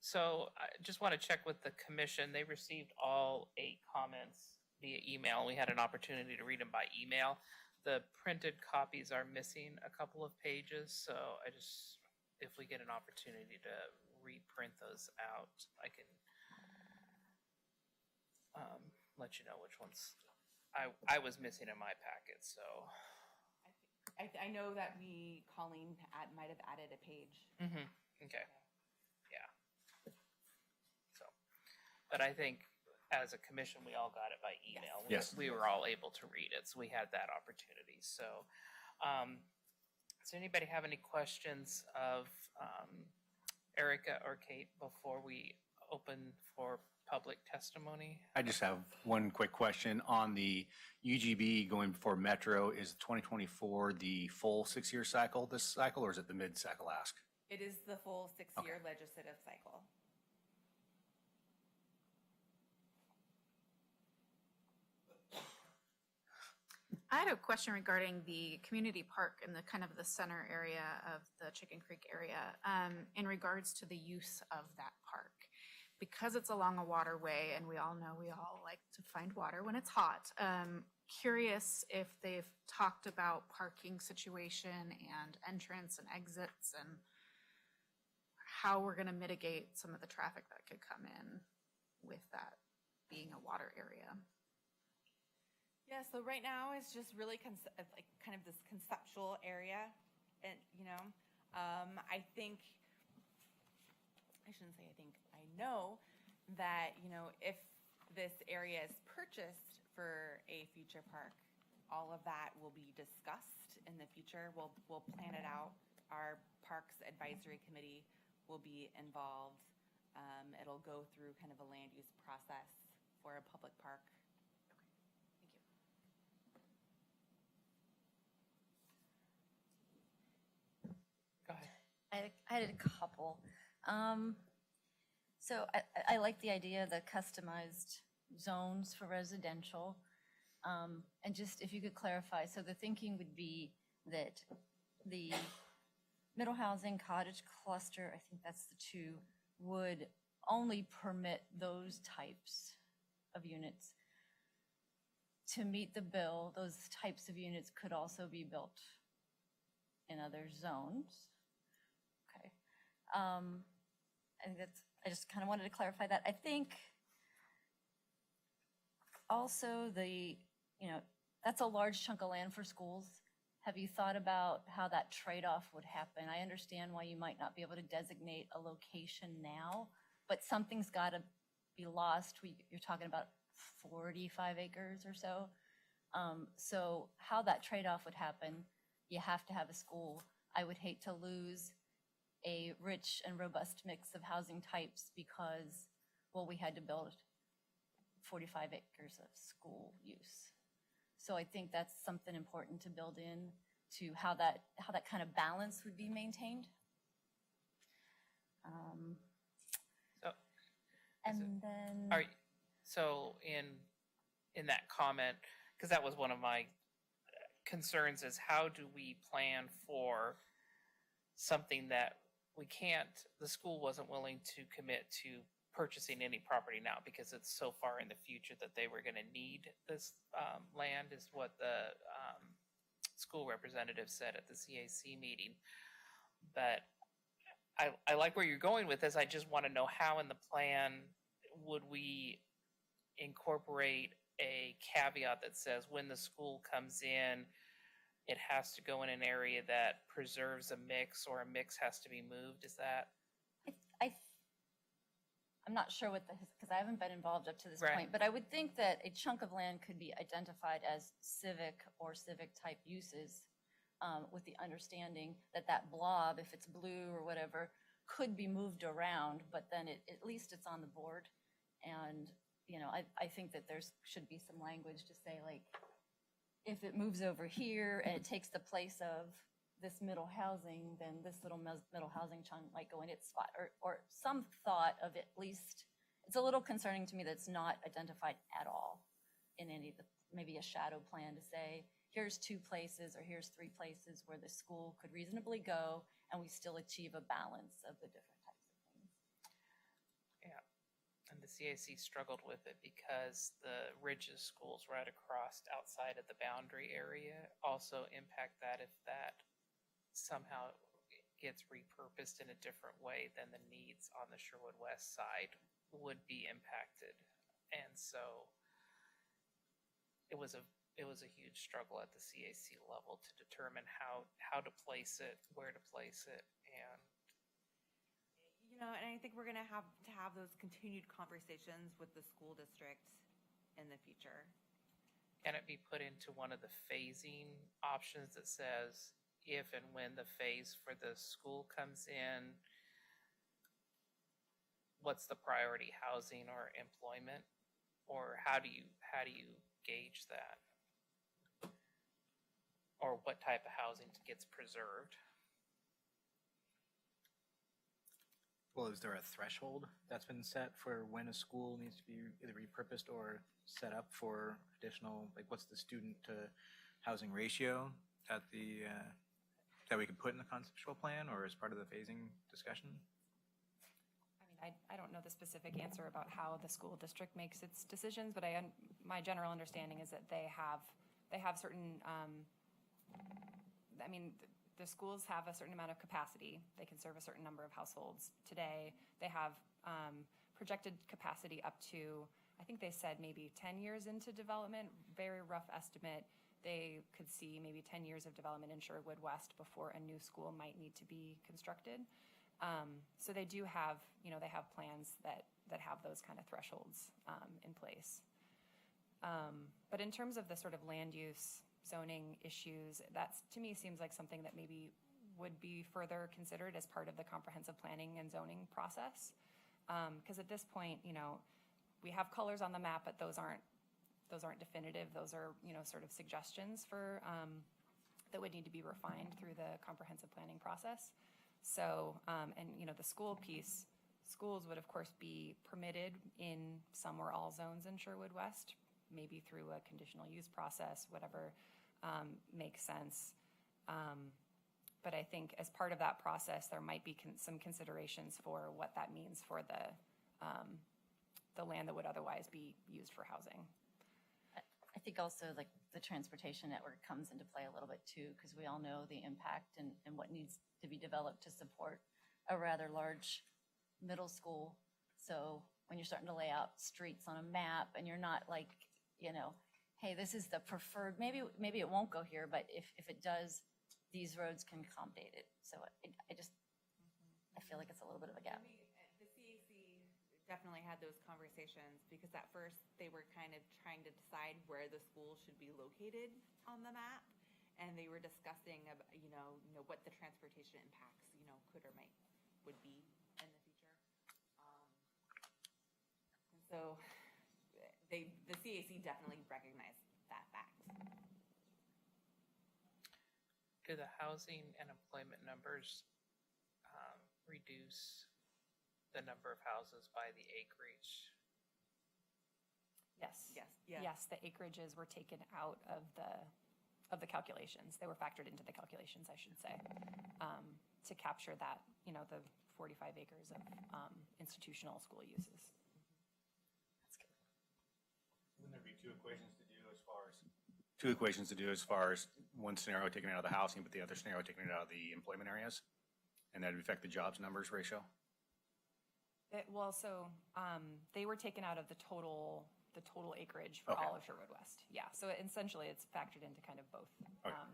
So I just want to check with the commission. They received all 8 comments via email. We had an opportunity to read them by email. The printed copies are missing a couple of pages, so if we get an opportunity to reprint those out, I can let you know which ones I was missing in my packet. So I know that Colleen might have added a page. Mm-hmm. Okay. Yeah. So, but I think as a commission, we all got it by email. Yes. We were all able to read it, so we had that opportunity. So Does anybody have any questions of Erica or Kate before we open for public testimony? I just have one quick question on the UGB going before Metro. Is 2024 the full 6-year cycle, this cycle, or is it the mid-cycle ask? It is the full 6-year legislative cycle. I had a question regarding the community park in the kind of the center area of the Chicken Creek area, in regards to the use of that park. Because it's along a waterway, and we all know we all like to find water when it's hot. Curious if they've talked about parking situation and entrance and exits and how we're going to mitigate some of the traffic that could come in with that being a water area. Yeah, so right now it's just really like kind of this conceptual area, and I think I shouldn't say I think I know that if this area is purchased for a future park, all of that will be discussed in the future. We'll plan it out. Our Parks Advisory Committee will be involved. It'll go through kind of a land use process for a public park. Go ahead. I had a couple. So I like the idea of the customized zones for residential. And just if you could clarify, so the thinking would be that the middle housing cottage cluster, I think that's the two, would only permit those types of units. To meet the bill, those types of units could also be built in other zones. Okay. And I just kind of wanted to clarify that. I think also that's a large chunk of land for schools. Have you thought about how that trade-off would happen? I understand why you might not be able to designate a location now, but something's got to be lost. You're talking about 45 acres or so. So how that trade-off would happen, you have to have a school. I would hate to lose a rich and robust mix of housing types because, well, we had to build 45 acres of school use. So I think that's something important to build in to how that kind of balance would be maintained. So in that comment, because that was one of my concerns, is how do we plan for something that the school wasn't willing to commit to purchasing any property now because it's so far in the future that they were going to need this land, is what the school representative said at the CAC meeting. But I like where you're going with this. I just want to know how in the plan would we incorporate a caveat that says when the school comes in, it has to go in an area that preserves a mix, or a mix has to be moved. Is that? I'm not sure because I haven't been involved up to this Right. point, but I would think that a chunk of land could be identified as civic or civic type uses, with the understanding that that blob, if it's blue or whatever, could be moved around, but then at least it's on the board. And, I think that there should be some language to say, like, if it moves over here and it takes the place of this middle housing, then this little middle housing chunk might go in its spot, or some thought of at least. It's a little concerning to me that it's not identified at all in any of maybe a shadow plan to say, here's 2 places or here's 3 places where the school could reasonably go and we still achieve a balance of the different types of things. Yeah, and the CAC struggled with it because the Ridges schools right across outside of the boundary area also impact that if that somehow gets repurposed in a different way, then the needs on the Sherwood West side would be impacted. And so it was a huge struggle at the CAC level to determine how to place it, where to place it, and and I think we're going to have those continued conversations with the school district in the future. can it be put into one of the phasing options that says if and when the phase for the school comes in, what's the priority, housing or employment? Or how do you gauge that? Or what type of housing gets preserved? Well, is there a threshold that's been set for when a school needs to be either repurposed or set up for additional, like what's the student to housing ratio at the, that we could put in the conceptual plan or as part of the phasing discussion? I mean, I don't know the specific answer about how the school district makes its decisions, but my general understanding is that they have certain, I mean, the schools have a certain amount of capacity. They can serve a certain number of households. Today, they have projected capacity up to, I think they said maybe 10 years into development, very rough estimate. They could see maybe 10 years of development in Sherwood West before a new school might need to be constructed. So they do have, they have plans that have those kind of thresholds in place. But in terms of the sort of land use zoning issues, that's, to me, seems like something that maybe would be further considered as part of the comprehensive planning and zoning process. Because at this point, we have colors on the map, but those aren't definitive. Those are, sort of suggestions for, that would need to be refined through the comprehensive planning process. So, and, the school piece, schools would, of course, be permitted in some or all zones in Sherwood West, maybe through a conditional use process, whatever makes sense. But I think as part of that process, there might be some considerations for what that means for the land that would otherwise be used for housing. I think also like the transportation network comes into play a little bit too, because we all know the impact and what needs to be developed to support a rather large middle school. So when you're starting to lay out streets on a map and you're not like, hey, this is the preferred, maybe it won't go here, but if it does, these roads can accommodate it. So I feel like it's a little bit of a gap. The CAC definitely had those conversations because at first they were kind of trying to decide where the school should be located on the map, and they were discussing, what the transportation impacts, could or would be in the future. And so the CAC definitely recognized that fact. Do the housing and employment numbers reduce the number of houses by the acreage? Yes. Yes. Yes, the acreages were taken out of the calculations. They were factored into the calculations, I should say, to capture that, the 45 acres of institutional school uses. That's good. Wouldn't there be two equations to do as far as one scenario taking it out of the housing, but the other scenario taking it out of the employment areas? And that would affect the jobs numbers ratio? They were taken out of the total acreage for all of Sherwood West. Yeah, so essentially it's factored into kind of both,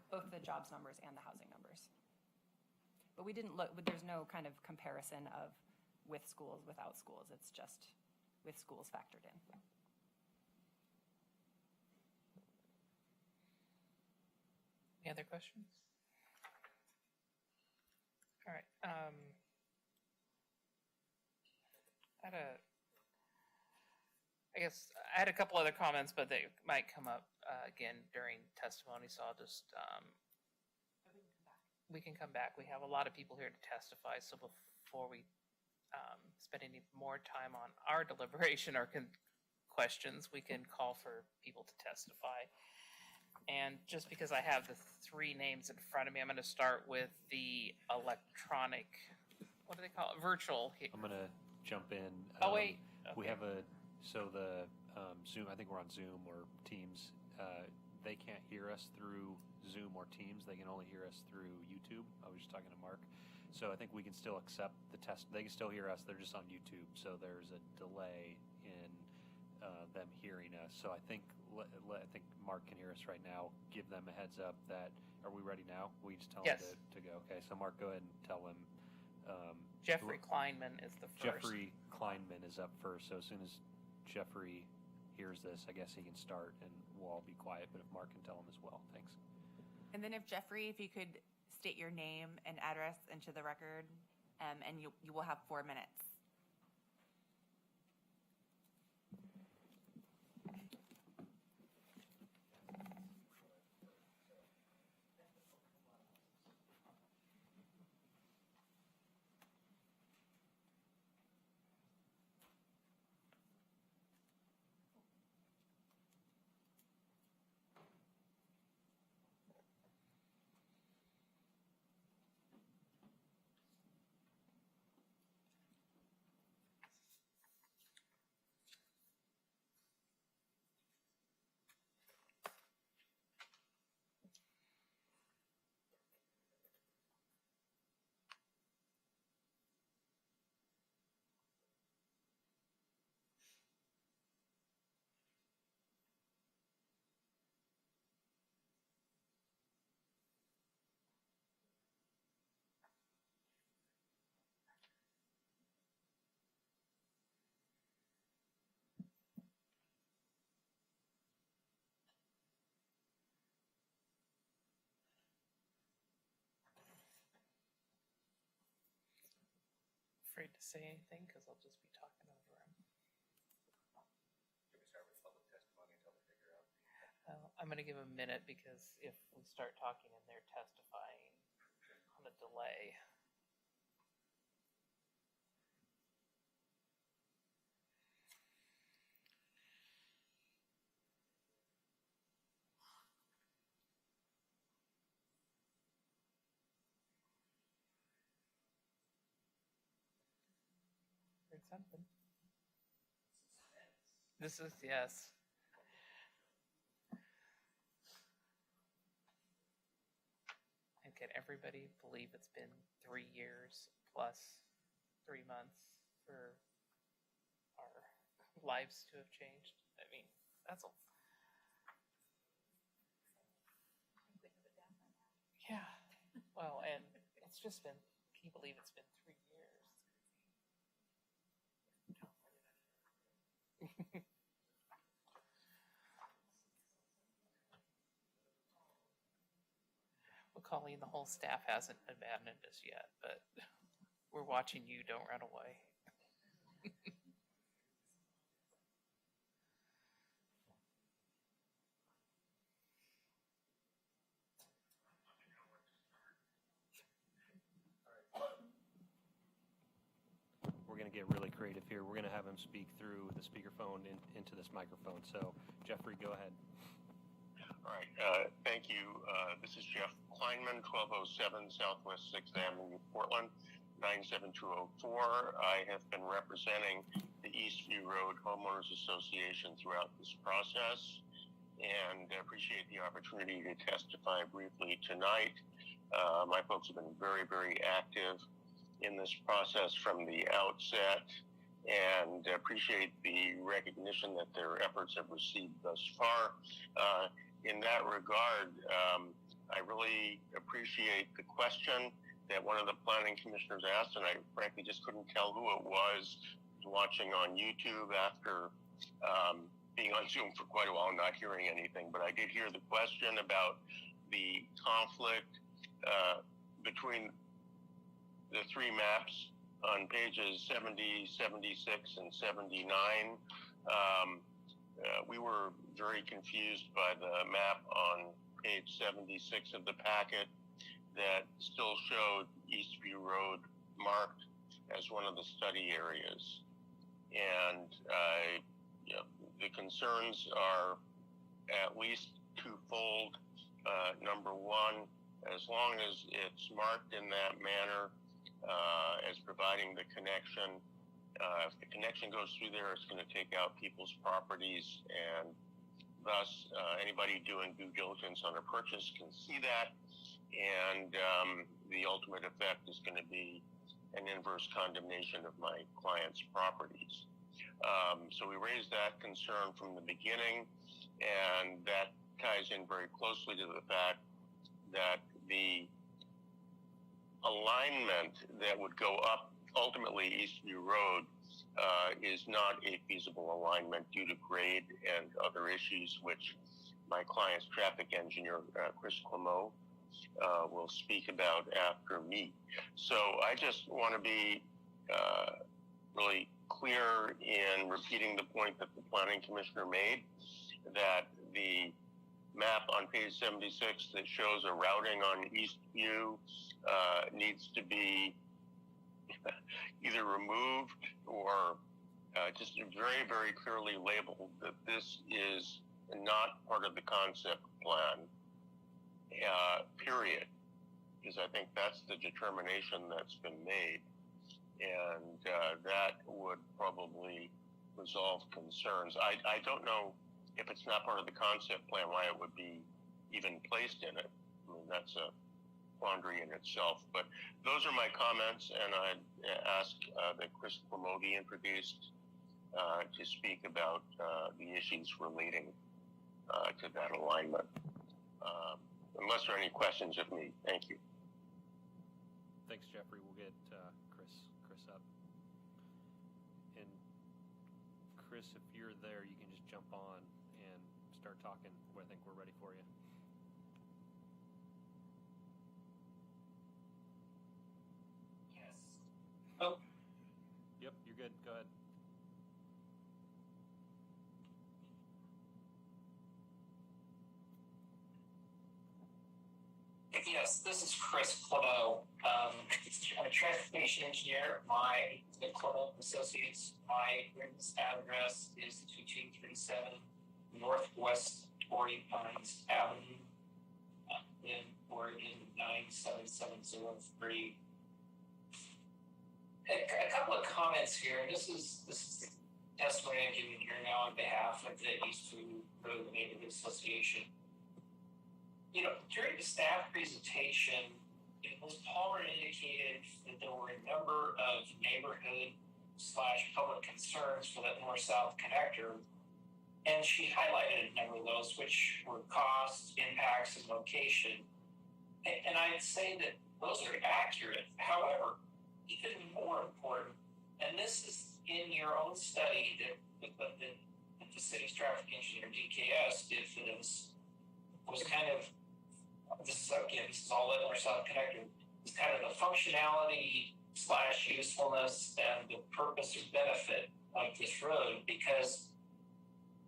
both the jobs numbers and the housing numbers. But we didn't look, there's no kind of comparison of with schools, without schools. It's just with schools factored in. Any other questions? All right. I had a couple other comments, but they might come up again during testimony, so I'll just, we can come back. We have a lot of people here to testify, so before we spend any more time on our deliberation or questions, we can call for people to testify. And just because I have the three names in front of me, I'm going to start with the electronic, what do they call it, virtual. I'm going to jump in. Oh, wait. We Okay. have the Zoom, I think we're on Zoom or Teams. They can't hear us through Zoom or Teams. They can only hear us through YouTube. I was just talking to Mark. So I think we can still accept the test. They can still hear us. They're just on YouTube. So there's a delay in them hearing us. So I think Mark can hear us right now. Give them a heads up that, are we ready now? We just tell Yes. them to go. Okay, so Mark, go ahead and tell them. Jeffrey Kleinman is the first. Jeffrey Kleinman is up first. So as soon as Jeffrey hears this, I guess he can start and we'll all be quiet. But if Mark can tell him as well, thanks. And then if Jeffrey, if you could state your name and address into the record, and you will have 4 minutes. Afraid to say anything because I'll just be talking over him. Should we start with public testimony until we figure out? I'm going to give a minute because if we start talking and they're testifying on a delay. Heard something. This is, yes. And can everybody believe it's been 3 years plus 3 months for our lives to have changed? I mean, that's a... Yeah. Well, and it's just been, can you believe it's been 3 years? Well, Colleen, the whole staff hasn't abandoned us yet, but we're watching you. Don't run away. We're going to get really creative here. We're going to have him speak through the speakerphone into this microphone. So, Jeffrey, go ahead. All right. Thank you. This is Jeff Kleinman, 1207 Southwest 6th Avenue, Portland, 97204. I have been representing the Eastview Road Homeowners Association throughout this process and appreciate the opportunity to testify briefly tonight. My folks have been very, very active in this process from the outset and appreciate the recognition that their efforts have received thus far. In that regard, I really appreciate the question that one of the planning commissioners asked, and I frankly just couldn't tell who it was watching on YouTube after being on Zoom for quite a while, not hearing anything. But I did hear the question about the conflict between the 3 maps on pages 70, 76, and 79. We were very confused by the map on page 76 of the packet that still showed Eastview Road marked as one of the study areas. And the concerns are at least twofold. Number one, as long as it's marked in that manner as providing the connection, if the connection goes through there, it's going to take out people's properties, and thus anybody doing due diligence on a purchase can see that, and the ultimate effect is going to be an inverse condemnation of my client's properties. So we raised that concern from the beginning, and that ties in very closely to the fact that the alignment that would go up ultimately Eastview Road is not a feasible alignment due to grade and other issues, which my client's traffic engineer, Chris Clemo, will speak about after me. So I just want to be really clear in repeating the point that the Planning Commissioner made, that the map on page 76 that shows a routing on Eastview needs to be either removed or just very, very clearly labeled that this is not part of the concept plan, period. Because I think that's the determination that's been made. And that would probably resolve concerns. I don't know if it's not part of the concept plan why it would be even placed in it. I mean, that's a quandary in itself. But those are my comments, and I'd ask that Chris Clemo be introduced to speak about the issues relating to that alignment. Unless there are any questions of me, thank you. Thanks, Jeffrey. We'll get Chris up. And Chris, if you're there, you can just jump on and start talking. I think we're ready for you. Yes. Oh. Yep, you're good. Go ahead. Yes, this is Chris Clemo. I'm a transportation engineer. My Clemo Associates. My business address is 2237 Northwest Torrey Pines Avenue in Oregon 97703. A couple of comments here. This is testimony I'm giving here now on behalf of the Eastview Road Neighborhood Association. You know, during the staff presentation, Ms. Palmer indicated that there were a number of neighborhood/public concerns for that north-south connector, and she highlighted a number of those, which were costs, impacts, and location. And I'd say that those are accurate. However, even more important, and this is in your own study that the city's traffic engineer, DKS, did for this, was kind of, this is all that north-south connector, is kind of the functionality/usefulness and the purpose or benefit of this road, because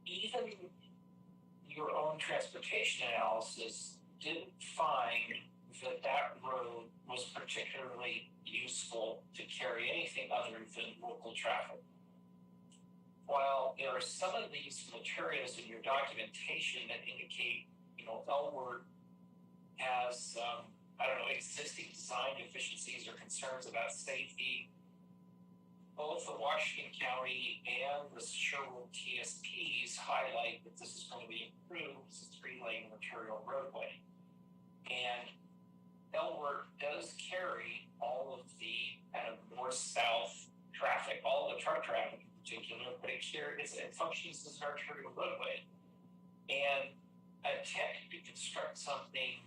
even your own transportation analysis didn't find that road was particularly useful to carry anything other than local traffic. While there are some of these materials in your documentation that indicate, Elwood has, existing design deficiencies or concerns about safety, both the Washington County and the Sherwood TSPs highlight that this is going to be improved as a 3-lane arterial roadway. And Elwood does carry all of the kind of north-south traffic, all the truck traffic in particular, but it functions as an arterial roadway. And attempt to construct something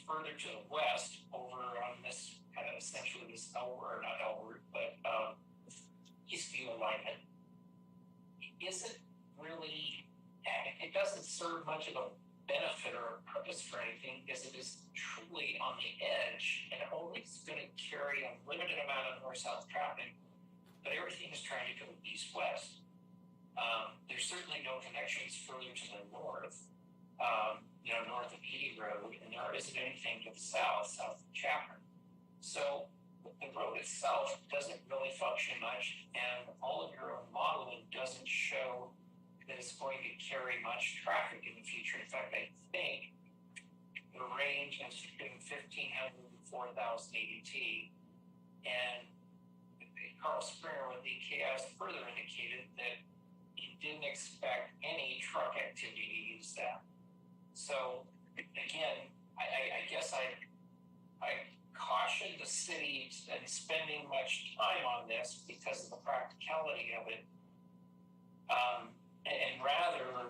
further to the west over on this kind of essentially this Elwood, not Elwood, but Eastview alignment isn't really, it doesn't serve much of a benefit or a purpose for anything, because it is truly on the edge and only is going to carry a limited amount of north-south traffic, but everything is trying to go east-west. There's certainly no connections further to the north, north of Edie Road, and there isn't anything to the south of Chapman. So the road itself doesn't really function much, and all of your own modeling doesn't show that it's going to carry much traffic in the future. In fact, I think the range is between 1,500 and 4,000 ADT, and Carl Springer with DKS further indicated that he didn't expect any truck activity to use that. So again, I guess I caution the city in spending much time on this because of the practicality of it, and rather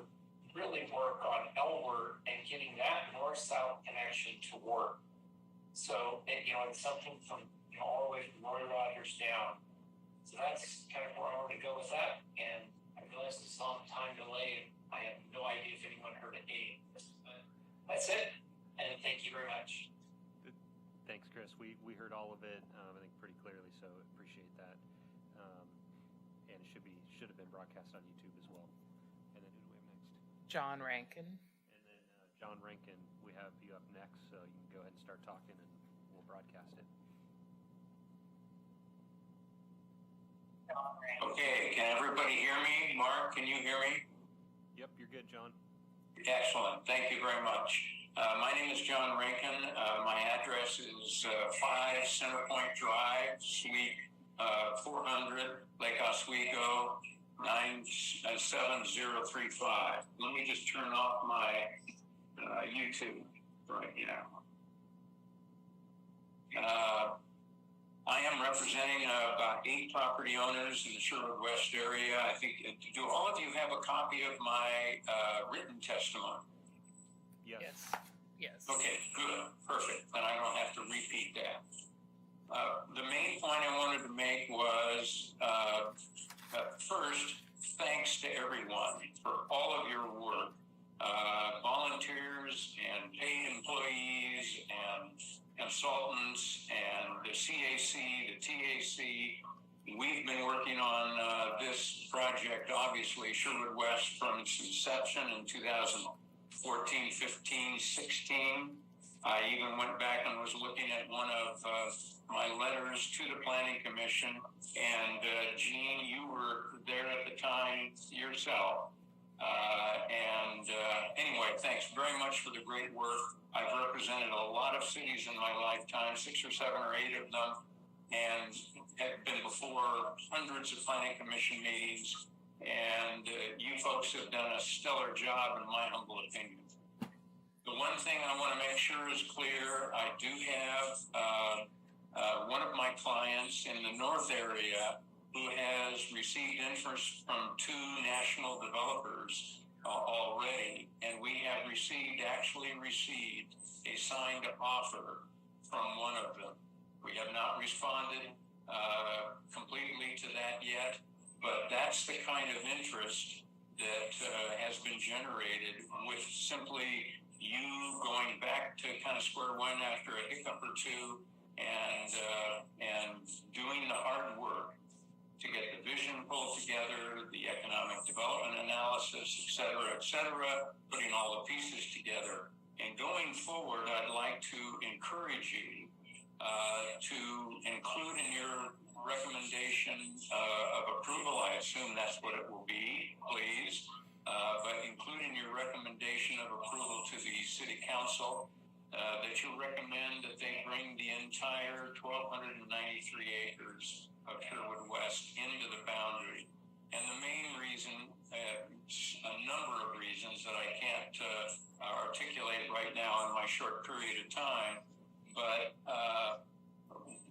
really work on Elwood and getting that north-south connection to work. So it's something from all the way from Roy Rogers down. So that's kind of where I want to go with that. And I realize it's on time delay. I have no idea if anyone heard it. That's it, and thank you very much. Chris. We heard all of it, I think pretty clearly, so appreciate that. And it should have been broadcast on YouTube as well. And then who do we have next? John Rankin. And then John Rankin, we have you up next, so you can go ahead and start talking, and we'll broadcast it. Okay, can everybody hear me? Mark, can you hear me? Yep, you're good, John. Excellent. Thank you very much. My name is John Rankin. My address is 5 Centerpoint Drive, Suite 400, Lake Oswego, 97035. Let me just turn off my YouTube right now. I am representing about 8 property owners in the Sherwood West area. I think, do all of you have a copy of my written testimony? Yes. Yes. Okay, good, perfect. Then I don't have to repeat that. The main point I wanted to make was, first, thanks to everyone for all of your work. Volunteers and paid employees and consultants and the CAC, the TAC. We've been working on this project, obviously, Sherwood West, from its inception in 2014, 15, 16. I even went back and was looking at one of my letters to the Planning Commission. And Jean, you were there at the time yourself. Anyway, thanks very much for the great work. I've represented a lot of cities in my lifetime, 6 or 7 or 8 of them, and have been before hundreds of Planning Commission meetings. And you folks have done a stellar job, in my humble opinion. The one thing I want to make sure is clear, I do have one of my clients in the north area who has received interest from 2 national developers already, and we have actually received a signed offer from one of them. We have not responded completely to that yet, but that's the kind of interest that has been generated with simply you going back to kind of square one after a hiccup or two and doing the hard work to get the vision pulled together, the economic development analysis, et cetera, putting all the pieces together. And going forward, I'd like to encourage you to include in your recommendation of approval, I assume that's what it will be, please, but include in your recommendation of approval to the City Council that you recommend that they bring the entire 1,293 acres of Sherwood West into the boundary. And the main reason, a number of reasons that I can't articulate right now in my short period of time, but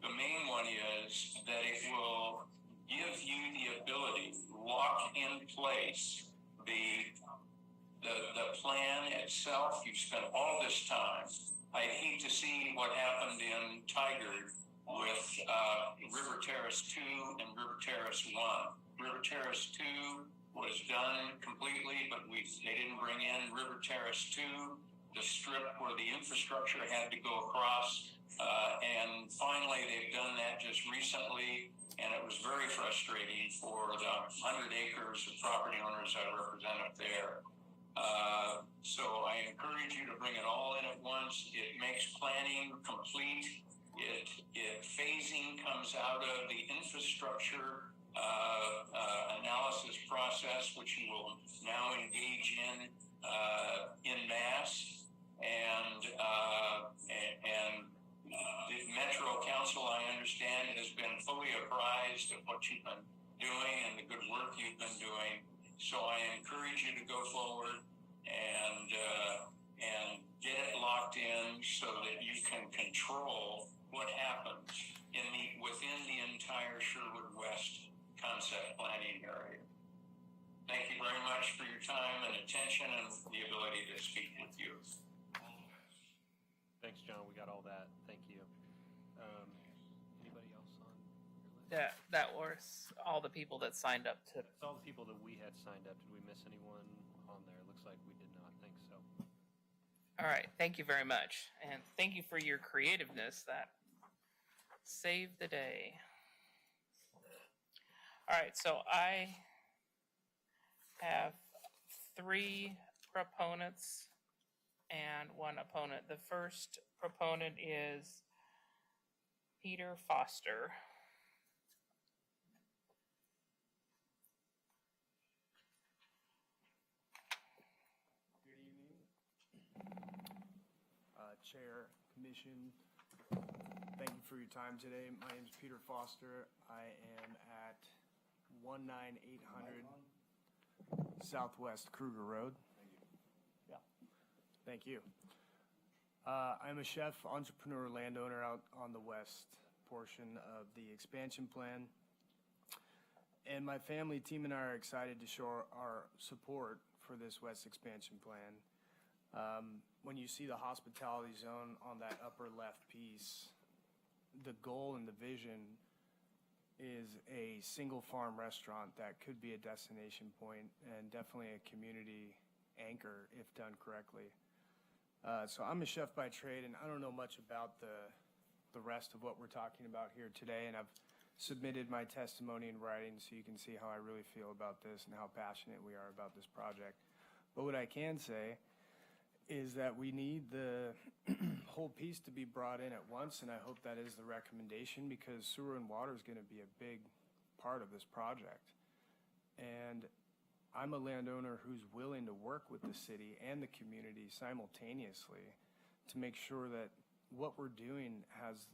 the main one is that it will give you the ability to lock in place the plan itself. You spent all this time. I hate to see what happened in Tigard with River Terrace 2 and River Terrace 1. River Terrace 2 was done completely, but they didn't bring in River Terrace 2, the strip where the infrastructure had to go across. And finally, they've done that just recently, and it was very frustrating for the 100 acres of property owners I represent up there. So I encourage you to bring it all in at once. It makes planning complete. Phasing comes out of the infrastructure analysis process, which you will now engage in mass, and the Metro Council, I understand, has been fully apprised of what you've been doing and the good work you've been doing. So I encourage you to go forward and get it locked in so that you can control what happens within the entire Sherwood West concept planning area. Thank you very much for your time and attention and the ability to speak with you. Thanks, John. We got all that. Thank you. Anybody else on your list? That was all the people that signed up to. It's all the people that we had signed up. Did we miss anyone on there? Looks like we did not think so. All right. Thank you very much. And thank you for your creativeness. That save the day. All right, so I have 3 proponents and 1 opponent. The first proponent is Peter Foster. Good evening. Chair, Commission, thank you for your time today. My name is Peter Foster. I am at 19800 Southwest Kruger Road. Thank you. Yeah. Thank you. I'm a chef, entrepreneur, landowner out on the west portion of the expansion plan. And my family, team, and I are excited to show our support for this west expansion plan. When you see the hospitality zone on that upper left piece, the goal and the vision is a single farm restaurant that could be a destination point and definitely a community anchor if done correctly. So I'm a chef by trade, and I don't know much about the rest of what we're talking about here today, and I've submitted my testimony in writing so you can see how I really feel about this and how passionate we are about this project. But what I can say is that we need the whole piece to be brought in at once, and I hope that is the recommendation, because sewer and water is going to be a big part of this project. And I'm a landowner who's willing to work with the city and the community simultaneously to make sure that what we're doing has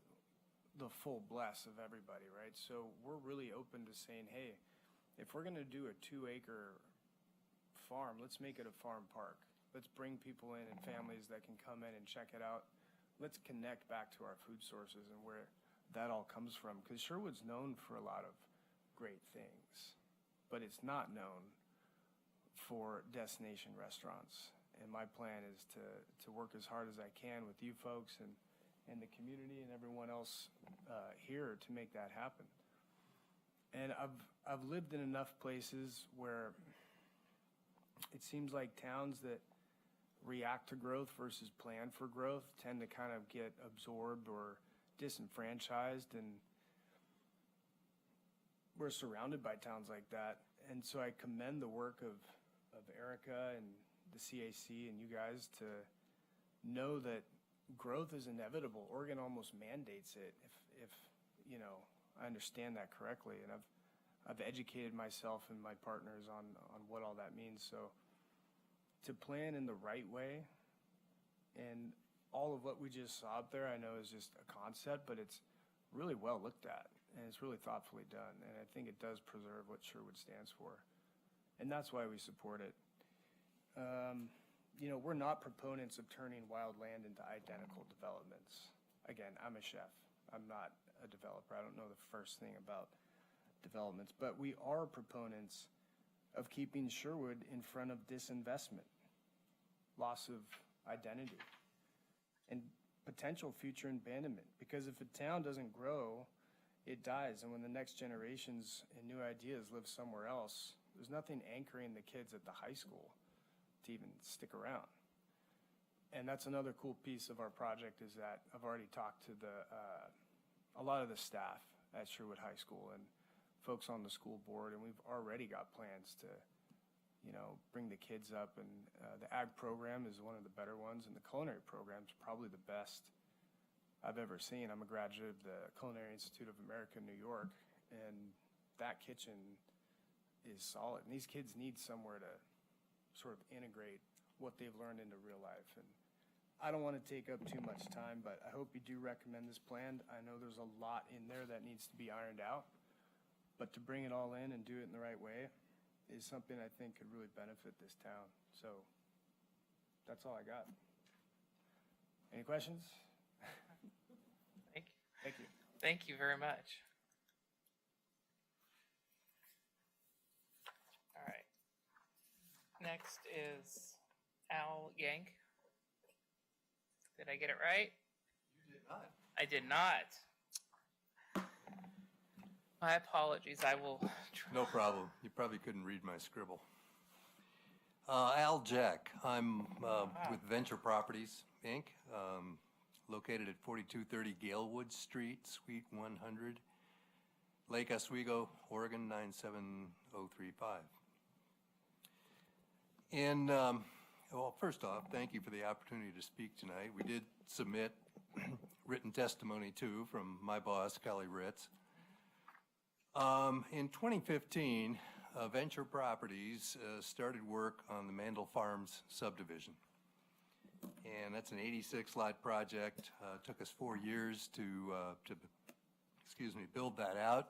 the full bless of everybody, right? So we're really open to saying, hey, if we're going to do a 2-acre farm, let's make it a farm park. Let's bring people in and families that can come in and check it out. Let's connect back to our food sources and where that all comes from. Because Sherwood's known for a lot of great things, but it's not known for destination restaurants. And my plan is to work as hard as I can with you folks and the community and everyone else here to make that happen. And I've lived in enough places where it seems like towns that react to growth versus plan for growth tend to kind of get absorbed or disenfranchised, and we're surrounded by towns like that. And so I commend the work of Erica and the CAC and you guys to know that growth is inevitable. Oregon almost mandates it, if you know, I understand that correctly, and I've educated myself and my partners on what all that means. So to plan in the right way, and all of what we just saw up there, I know is just a concept, but it's really well looked at, and it's really thoughtfully done, and I think it does preserve what Sherwood stands for, and that's why we support it. You know, we're not proponents of turning wild land into identical developments. Again, I'm a chef. I'm not a developer. I don't know the first thing about developments, but we are proponents of keeping Sherwood in front of disinvestment, loss of identity, and potential future abandonment. Because if a town doesn't grow, it dies. And when the next generations and new ideas live somewhere else, there's nothing anchoring the kids at the high school to even stick around. And that's another cool piece of our project, is that I've already talked to a lot of the staff at Sherwood High School and folks on the school board, and we've already got plans to, you know, bring the kids up. And the ag program is one of the better ones, and the culinary program is probably the best I've ever seen. I'm a graduate of the Culinary Institute of America in New York, and that kitchen is solid. And these kids need somewhere to sort of integrate what they've learned into real life. And I don't want to take up too much time, but I hope you do recommend this plan. I know there's a lot in there that needs to be ironed out, but to bring it all in and do it in the right way is something I think could really benefit this town. So that's all I got. Any questions? Thank you. Thank you. Thank you very much. All right. Next is Al Yank. Did I get it right? You did not. I did not. My apologies. I will try. No problem. You probably couldn't read my scribble. Al Jack. I'm with Venture Properties, Inc. located at 4230 Galewood Street, Suite 100, Lake Oswego, Oregon 97035. And, well, first off, thank you for the opportunity to speak tonight. We did submit written testimony, too, from my boss, Kelly Ritz. In 2015, Venture Properties started work on the Mandel Farms subdivision. And that's an 86-lot project. Took us 4 years to build that out.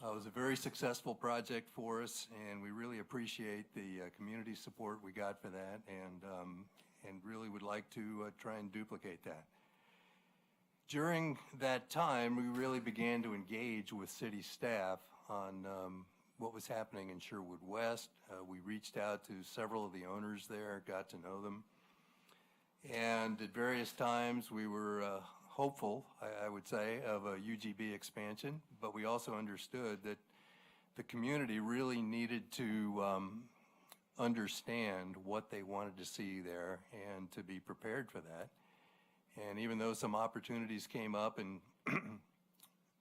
It was a very successful project for us, and we really appreciate the community support we got for that, and really would like to try and duplicate that. During that time, we really began to engage with city staff on what was happening in Sherwood West. We reached out to several of the owners there, got to know them. And at various times, we were hopeful, I would say, of a UGB expansion, but we also understood that the community really needed to understand what they wanted to see there and to be prepared for that. And even though some opportunities came up in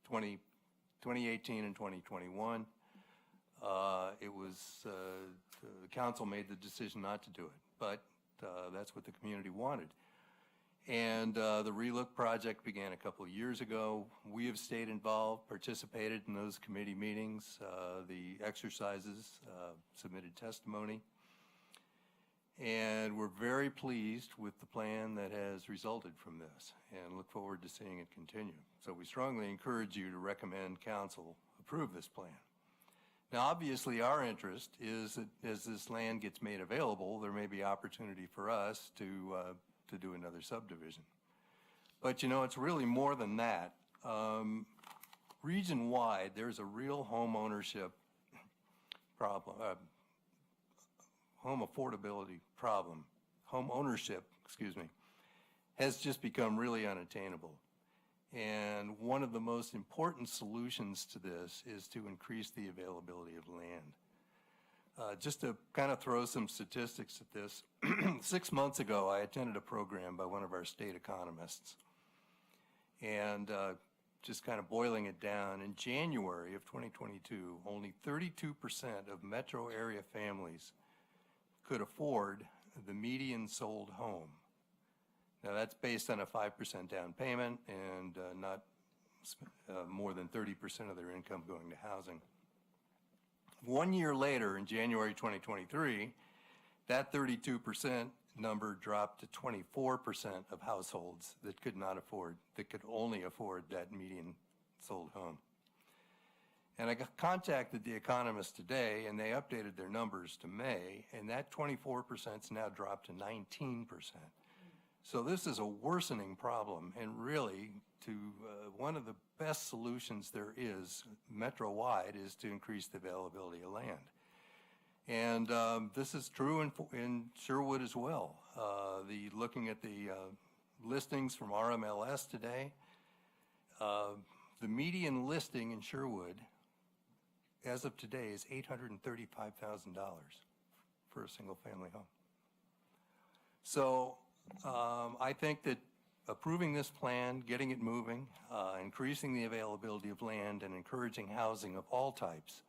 2018 and 2021, it was, the council made the decision not to do it, but that's what the community wanted. And the relook project began a couple of years ago. We have stayed involved, participated in those committee meetings, the exercises, submitted testimony. And we're very pleased with the plan that has resulted from this and look forward to seeing it continue. So we strongly encourage you to recommend council approve this plan. Now, obviously, our interest is that as this land gets made available, there may be opportunity for us to do another subdivision. But, you know, it's really more than that. Region-wide, there's a real home ownership problem, home affordability problem. Home ownership, has just become really unattainable. And one of the most important solutions to this is to increase the availability of land. Just to kind of throw some statistics at this, 6 months ago I attended a program by one of our state economists. And just kind of boiling it down, in January of 2022, only 32% of metro area families could afford the median sold home. Now that's based on a 5% down payment and not more than 30% of their income going to housing. 1 year later, in January 2023, that 32% number dropped to 24% of households that could only afford that median sold home. And I contacted the economists today, and they updated their numbers to May, and that 24%'s now dropped to 19%. So this is a worsening problem, and really, one of the best solutions there is, metro-wide, is to increase the availability of land. And this is true in Sherwood as well. Looking at the listings from RMLS today, the median listing in Sherwood, as of today, is $835,000 for a single-family home. So I think that approving this plan, getting it moving, increasing the availability of land, and encouraging housing of all types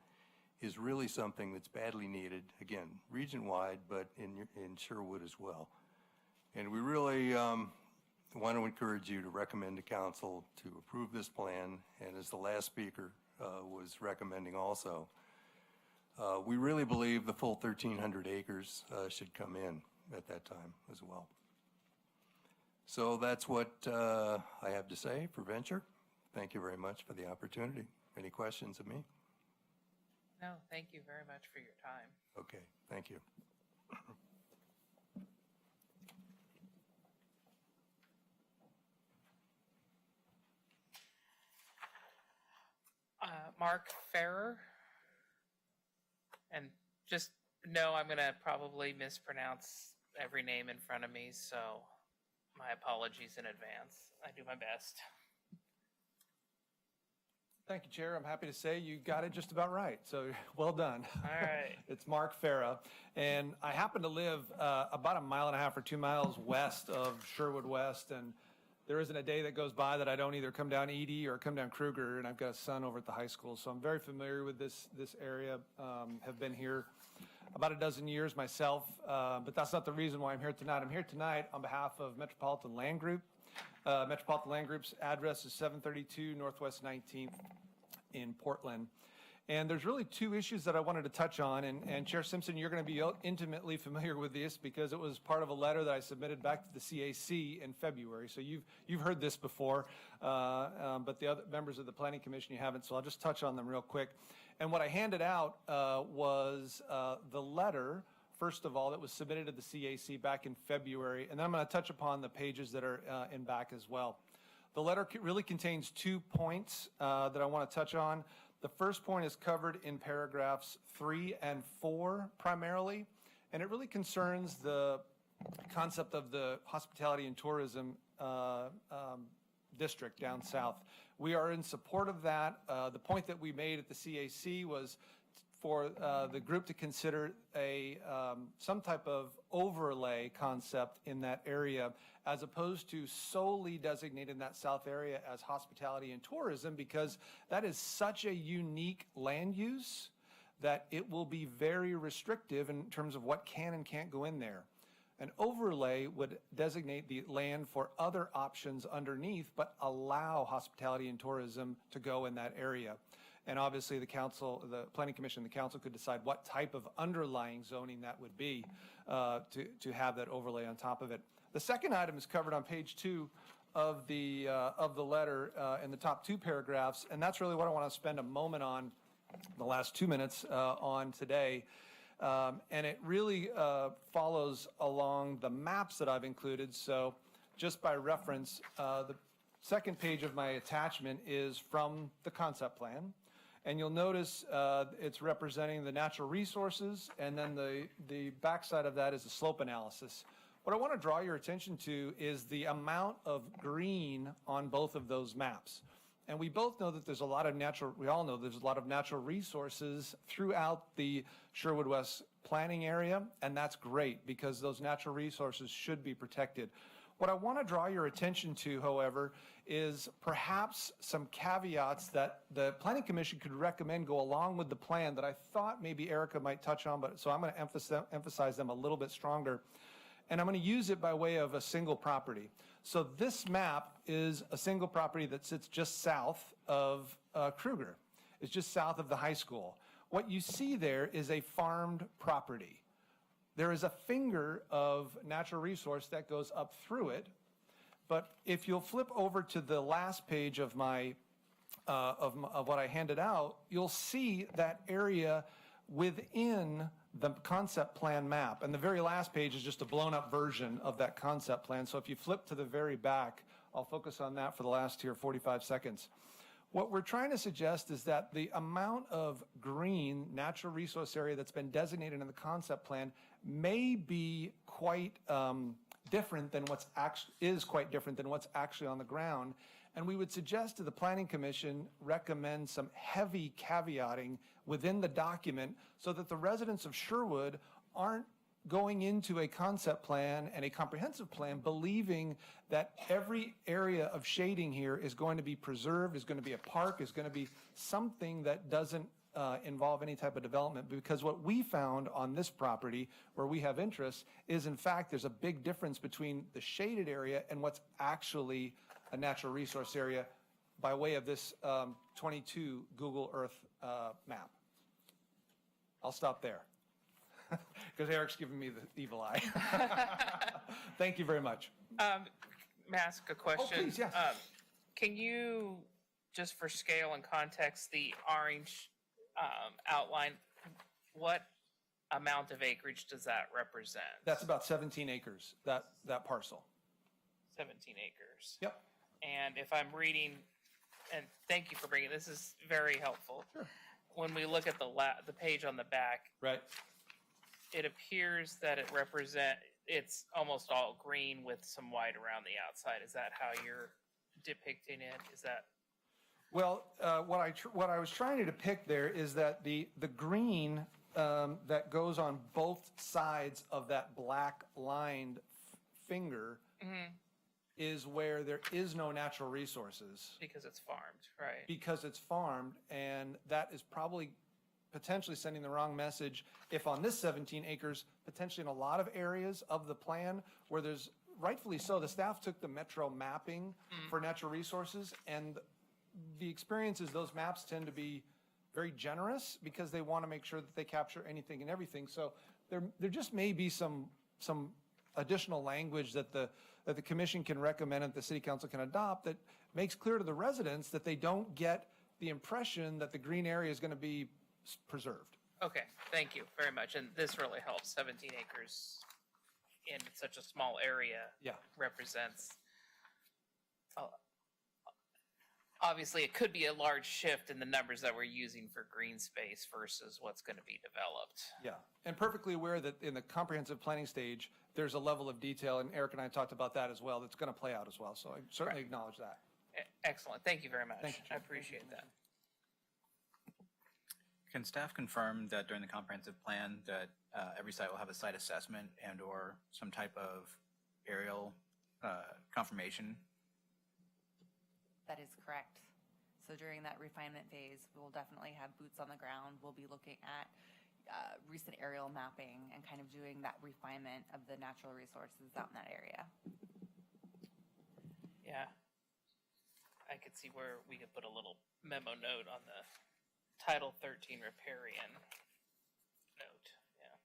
is really something that's badly needed, again, region-wide, but in Sherwood as well. And we really want to encourage you to recommend to council to approve this plan, and as the last speaker was recommending also, we really believe the full 1,300 acres should come in at that time as well. So that's what I have to say for Venture. Thank you very much for the opportunity. Any questions of me? No, thank you very much for your time. Okay, thank you. Mark Ferrer. And just know I'm going to probably mispronounce every name in front of me, so my apologies in advance. I do my best. Thank you, Chair. I'm happy to say you got it just about right, so well done. All right. It's Mark Farah, and I happen to live about 1.5 or 2 miles west of Sherwood West, and there isn't a day that goes by that I don't either come down Edie or come down Kruger, and I've got a son over at the high school. So I'm very familiar with this area, have been here about a dozen years myself, but that's not the reason why I'm here tonight. I'm here tonight on behalf of Metropolitan Land Group. Metropolitan Land Group's address is 732 Northwest 19th in Portland. And there's really two issues that I wanted to touch on, and Chair Simpson, you're going to be intimately familiar with this because it was part of a letter that I submitted back to the CAC in February. So you've heard this before, but the other members of the Planning Commission you haven't, so I'll just touch on them real quick. And what I handed out was the letter, first of all, that was submitted to the CAC back in February, and then I'm going to touch upon the pages that are in back as well. The letter really contains 2 points that I want to touch on. The first point is covered in paragraphs 3 and 4 primarily, and it really concerns the concept of the hospitality and tourism district down south. We are in support of that. The point that we made at the CAC was for the group to consider some type of overlay concept in that area, as opposed to solely designating that south area as hospitality and tourism, because that is such a unique land use that it will be very restrictive in terms of what can and can't go in there. An overlay would designate the land for other options underneath, but allow hospitality and tourism to go in that area. And obviously the council, the Planning Commission, the council could decide what type of underlying zoning that would be to have that overlay on top of it. The second item is covered on page 2 of the letter in the top 2 paragraphs, and that's really what I want to spend a moment on the last 2 minutes on today. And it really follows along the maps that I've included. So just by reference, the second page of my attachment is from the concept plan. And you'll notice it's representing the natural resources, and then the backside of that is the slope analysis. What I want to draw your attention to is the amount of green on both of those maps. And we both know that there's a lot of we all know there's a lot of natural resources throughout the Sherwood West planning area, and that's great because those natural resources should be protected. What I want to draw your attention to, however, is perhaps some caveats that the Planning Commission could recommend go along with the plan that I thought maybe Erica might touch on, but so I'm going to emphasize them a little bit stronger. And I'm going to use it by way of a single property. So this map is a single property that sits just south of Kruger. It's just south of the high school. What you see there is a farmed property. There is a finger of natural resource that goes up through it. But if you'll flip over to the last page of my of what I handed out, you'll see that area within the concept plan map. And the very last page is just a blown up version of that concept plan. So if you flip to the very back, I'll focus on that for the last 45 seconds. What we're trying to suggest is that the amount of green natural resource area that's been designated in the concept plan may be quite different than what's actually on the ground. And we would suggest to the Planning Commission recommend some heavy caveating within the document so that the residents of Sherwood aren't going into a concept plan and a comprehensive plan believing that every area of shading here is going to be preserved, is going to be a park, is going to be something that doesn't involve any type of development. Because what we found on this property where we have interest is, in fact, there's a big difference between the shaded area and what's actually a natural resource area by way of this 22 Google Earth map. I'll stop there because Eric's giving me the evil eye. Thank you very much. May I ask a question? Oh, please, yes. Can you, just for scale and context, the orange outline, what amount of acreage does that represent? That's about 17 acres, that parcel. 17 acres. Yep. And if I'm reading, and thank you for bringing, this is very helpful. Sure. When we look at the page on the back, right, it appears that it's almost all green with some white around the outside. Is that how you're depicting it? Is that? Well, what I was trying to depict there is that the green that goes on both sides of that black lined finger is where there is no natural resources Because it's farmed, right? because it's farmed, and that is probably potentially sending the wrong message if on this 17 acres, potentially in a lot of areas of the plan where there's, rightfully so, the staff took the metro mapping for natural resources, and the experience is those maps tend to be very generous because they want to make sure that they capture anything and everything. So there just may be some additional language that the commission can recommend and the city council can adopt that makes clear to the residents that they don't get the impression that the green area is going to be preserved. Okay, thank you very much. And this really helps. 17 acres in such a small area represents, obviously, it could be a large shift in the numbers that we're using for green space versus what's going to be developed. Yeah, and perfectly aware that in the comprehensive planning stage, there's a level of detail, and Eric and I talked about that as well, that's going to play out as well. So I certainly acknowledge that. Excellent. Thank you very much. Thank you, I appreciate that. Can staff confirm that during the comprehensive plan that every site will have a site assessment and or some type of aerial confirmation? That is correct. So during that refinement phase, we will definitely have boots on the ground. We'll be looking at recent aerial mapping and kind of doing that refinement of the natural resources out in that area. Yeah. I could see where we could put a little memo note on the Title 13 riparian note. Yeah.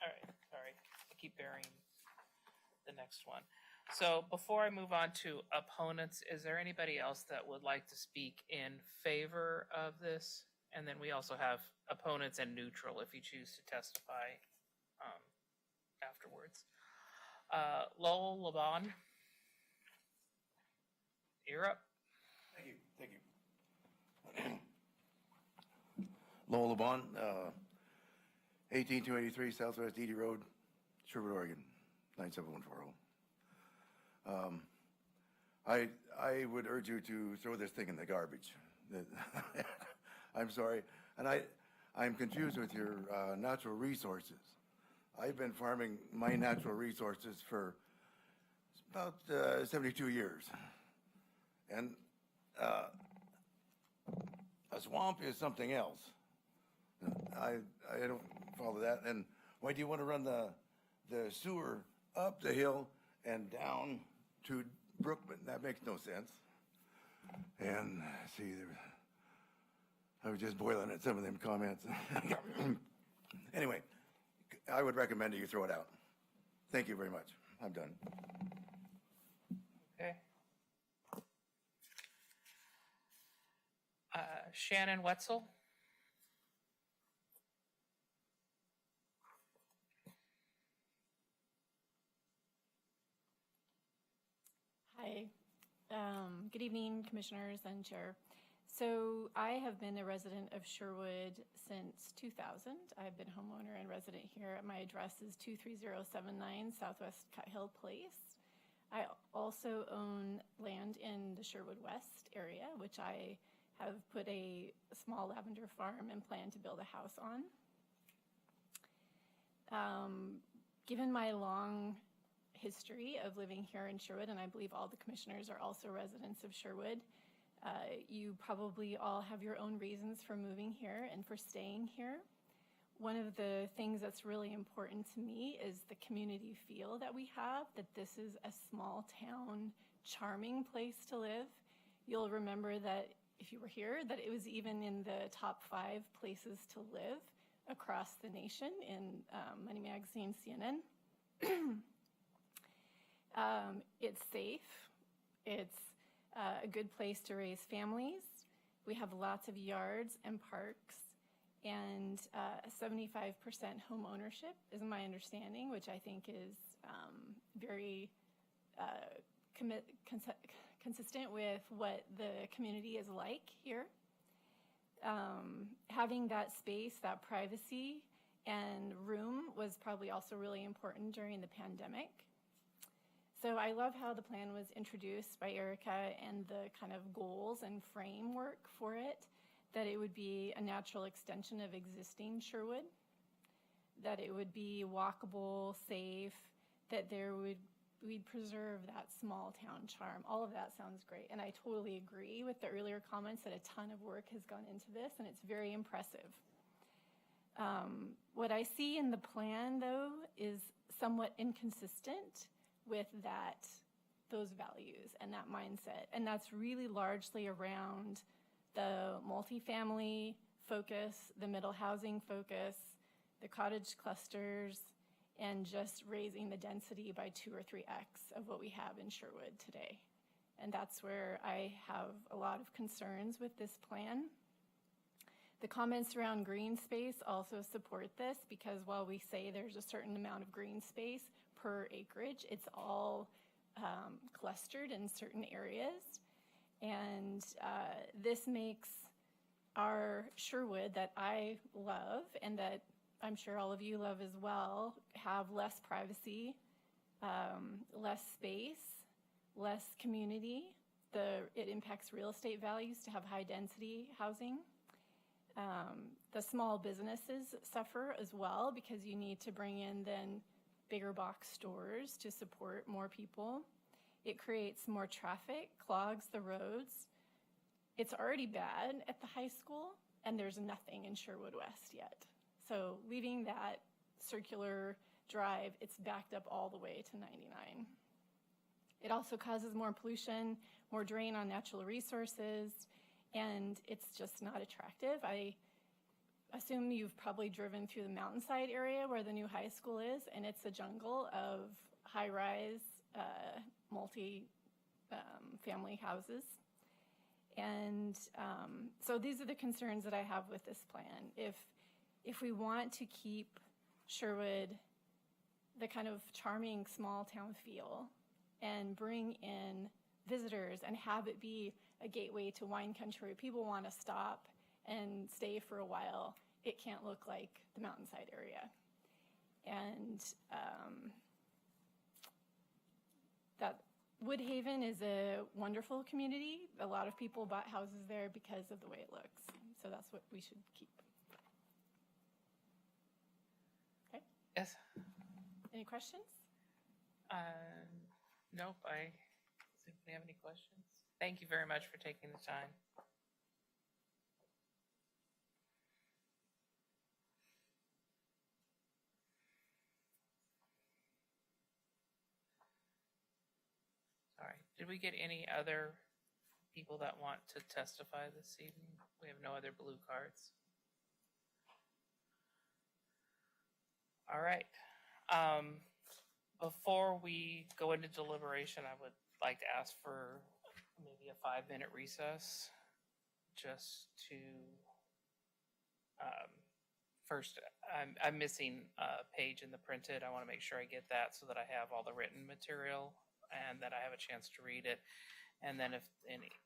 All right. Sorry. I keep burying the next one. So before I move on to opponents, is there anybody else that would like to speak in favor of this? And then we also have opponents and neutral if you choose to testify afterwards. Lowell Laban, you're up. Thank you. Thank you. Lowell Laban, 18283 Southwest Edie Road, Sherwood, Oregon, 97140. I would urge you to throw this thing in the garbage. I'm sorry, and I'm confused with your natural resources. I've been farming my natural resources for about 72 years, and a swamp is something else. I don't follow that. And why do you want to run the sewer up the hill and down to Brookman? That makes no sense. And see, I was just boiling at some of them comments. Anyway, I would recommend that you throw it out. Thank you very much. I'm done. Okay. Shannon Wetzel. Hi. Good evening, commissioners and chair. So I have been a resident of Sherwood since 2000. I've been homeowner and resident here. My address is 23079 Southwest Cut Hill Place. I also own land in the Sherwood West area, which I have put a small lavender farm and plan to build a house on. Given my long history of living here in Sherwood, and I believe all the commissioners are also residents of Sherwood, you probably all have your own reasons for moving here and for staying here. One of the things that's really important to me is the community feel that we have, that this is a small town, charming place to live. You'll remember that if you were here, that it was even in the top 5 places to live across the nation in Money Magazine, CNN. It's safe. It's a good place to raise families. We have lots of yards and parks, and 75% home ownership is my understanding, which I think is very consistent with what the community is like here. Having that space, that privacy and room was probably also really important during the pandemic. So I love how the plan was introduced by Erica and the kind of goals and framework for it, that it would be a natural extension of existing Sherwood, that it would be walkable, safe, that there would we'd preserve that small town charm. All of that sounds great. And I totally agree with the earlier comments that a ton of work has gone into this, and it's very impressive. What I see in the plan, though, is somewhat inconsistent with those values and that mindset. And that's really largely around the multifamily focus, the middle housing focus, the cottage clusters, and just raising the density by 2 or 3x of what we have in Sherwood today. And that's where I have a lot of concerns with this plan. The comments around green space also support this, because while we say there's a certain amount of green space per acreage, it's all clustered in certain areas. And this makes our Sherwood that I love, and that I'm sure all of you love as well, have less privacy, less space, less community. It impacts real estate values to have high density housing. The small businesses suffer as well, because you need to bring in then bigger box stores to support more people. It creates more traffic, clogs the roads. It's already bad at the high school, and there's nothing in Sherwood West yet. So leaving that circular drive, it's backed up all the way to 99. It also causes more pollution, more drain on natural resources, and it's just not attractive. I assume you've probably driven through the mountainside area where the new high school is, and it's a jungle of high-rise, multi-family houses. And so these are the concerns that I have with this plan. If we want to keep Sherwood the kind of charming small town feel and bring in visitors and have it be a gateway to wine country where people want to stop and stay for a while, it can't look like the mountainside area. And that Woodhaven is a wonderful community. A lot of people bought houses there because of the way it looks. So that's what we should keep. Okay. Yes. Any questions? Nope. I don't think we have any questions. Thank you very much for taking the time. All right. Did we get any other people that want to testify this evening? We have no other blue cards. All right. Before we go into deliberation, I would like to ask for maybe a 5-minute recess just to, first, I'm missing a page in the printed. I want to make sure I get that so that I have all the written material and that I have a chance to read it. And then if any,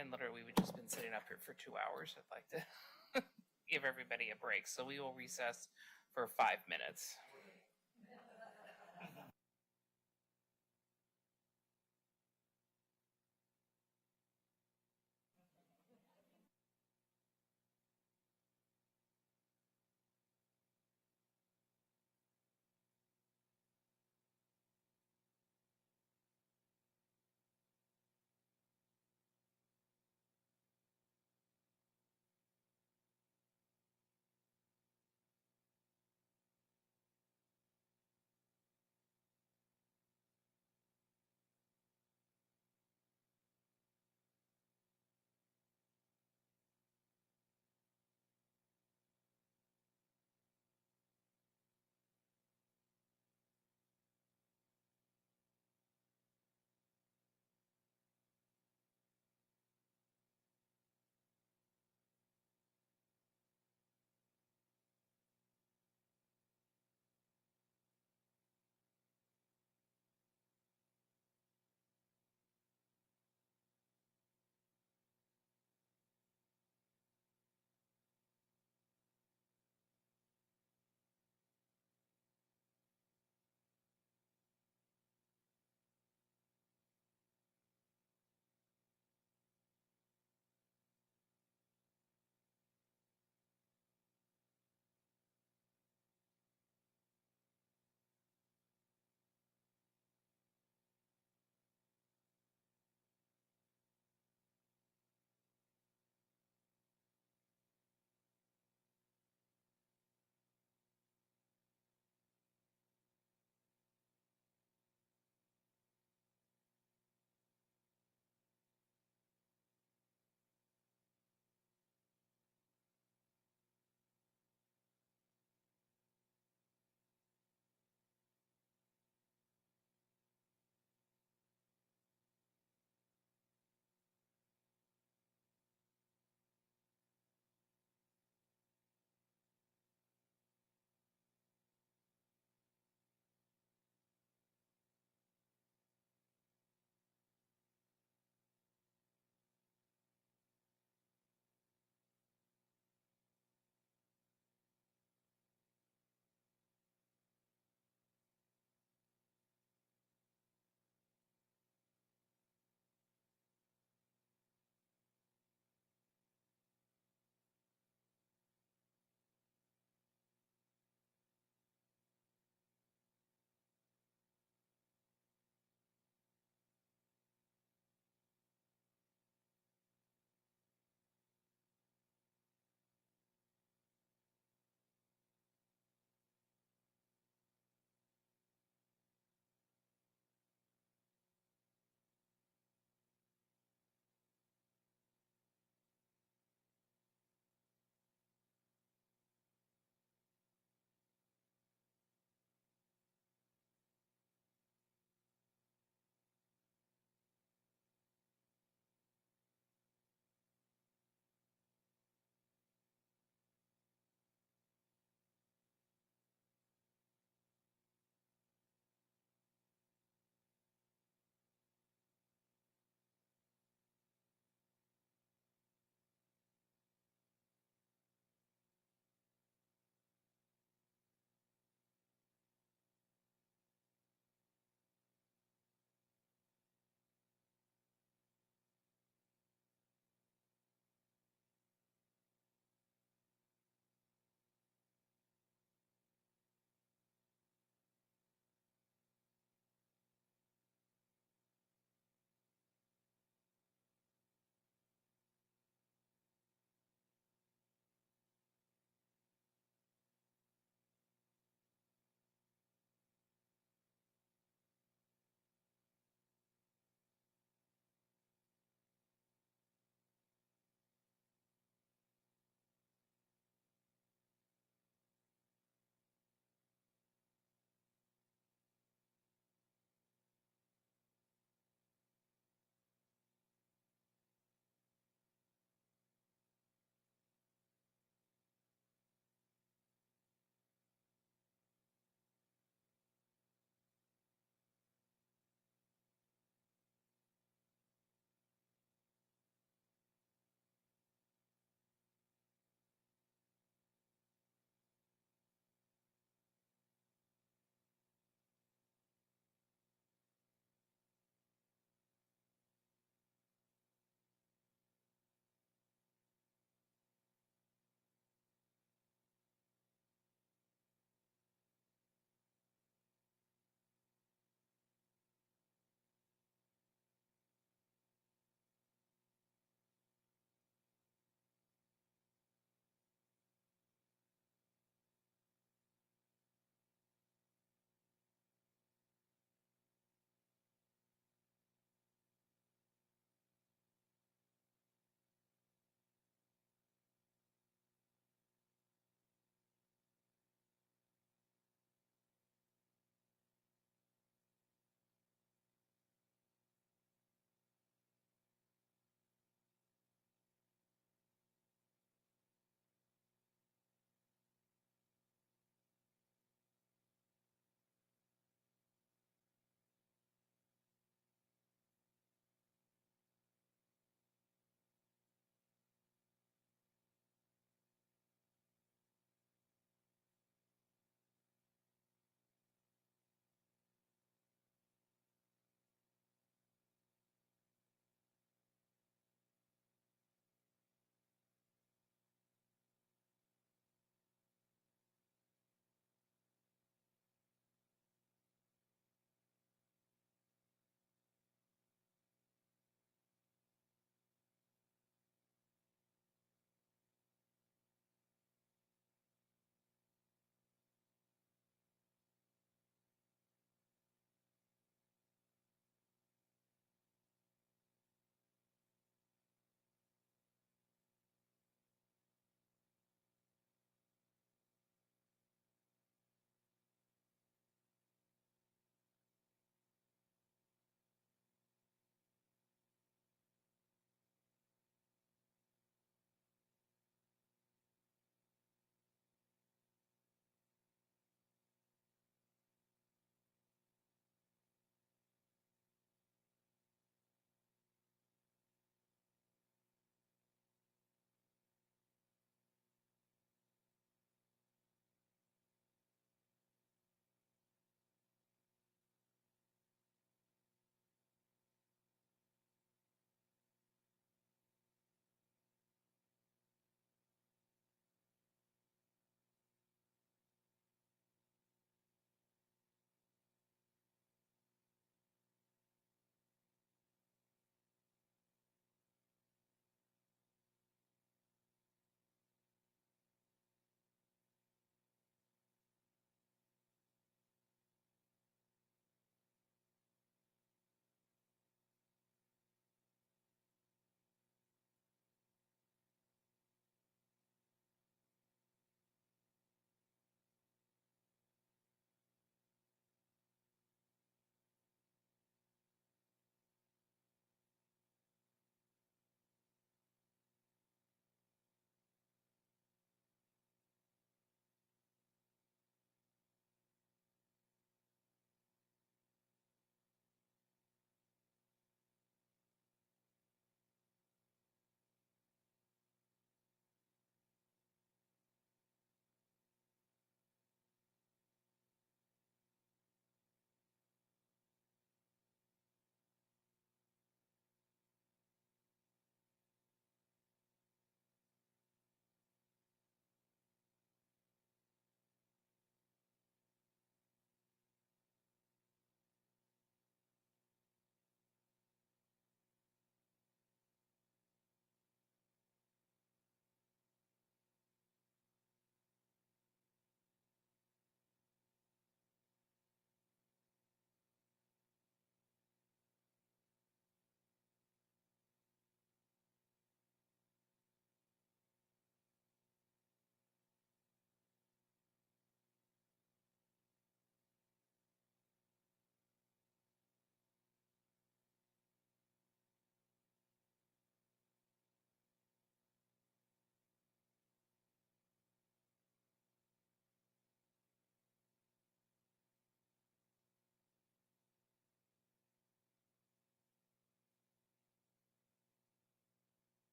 and literally we've just been sitting up here for 2 hours. I'd like to give everybody a break. So we will recess for 5 minutes.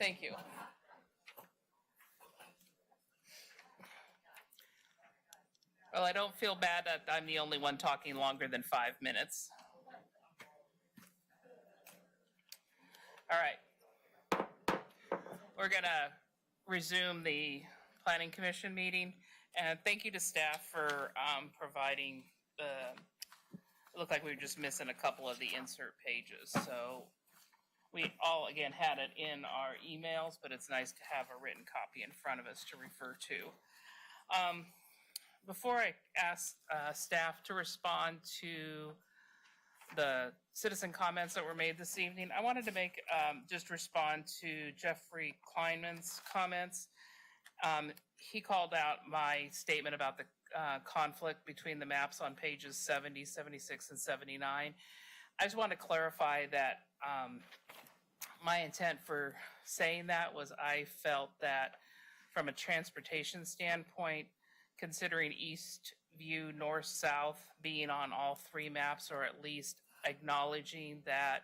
Thank you. Well, I don't feel bad that I'm the only one talking longer than 5 minutes. All right. We're going to resume the Planning Commission meeting. And thank you to staff for providing the, it looked like we were just missing a couple of the insert pages. So we all, again, had it in our emails, but it's nice to have a written copy in front of us to refer to. Before I ask staff to respond to the citizen comments that were made this evening, I wanted to make, just respond to Jeffrey Kleinman's comments. He called out my statement about the conflict between the maps on pages 70, 76, and 79. I just want to clarify that my intent for saying that was I felt that from a transportation standpoint, considering east view, north, south being on all three maps, or at least acknowledging that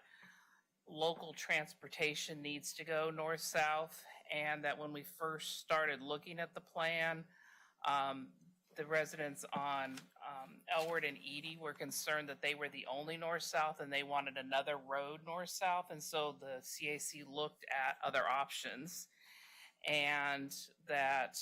local transportation needs to go north, south, and that when we first started looking at the plan, the residents on Elward and Edie were concerned that they were the only north-south and they wanted another road north-south, and so the CAC looked at other options, and that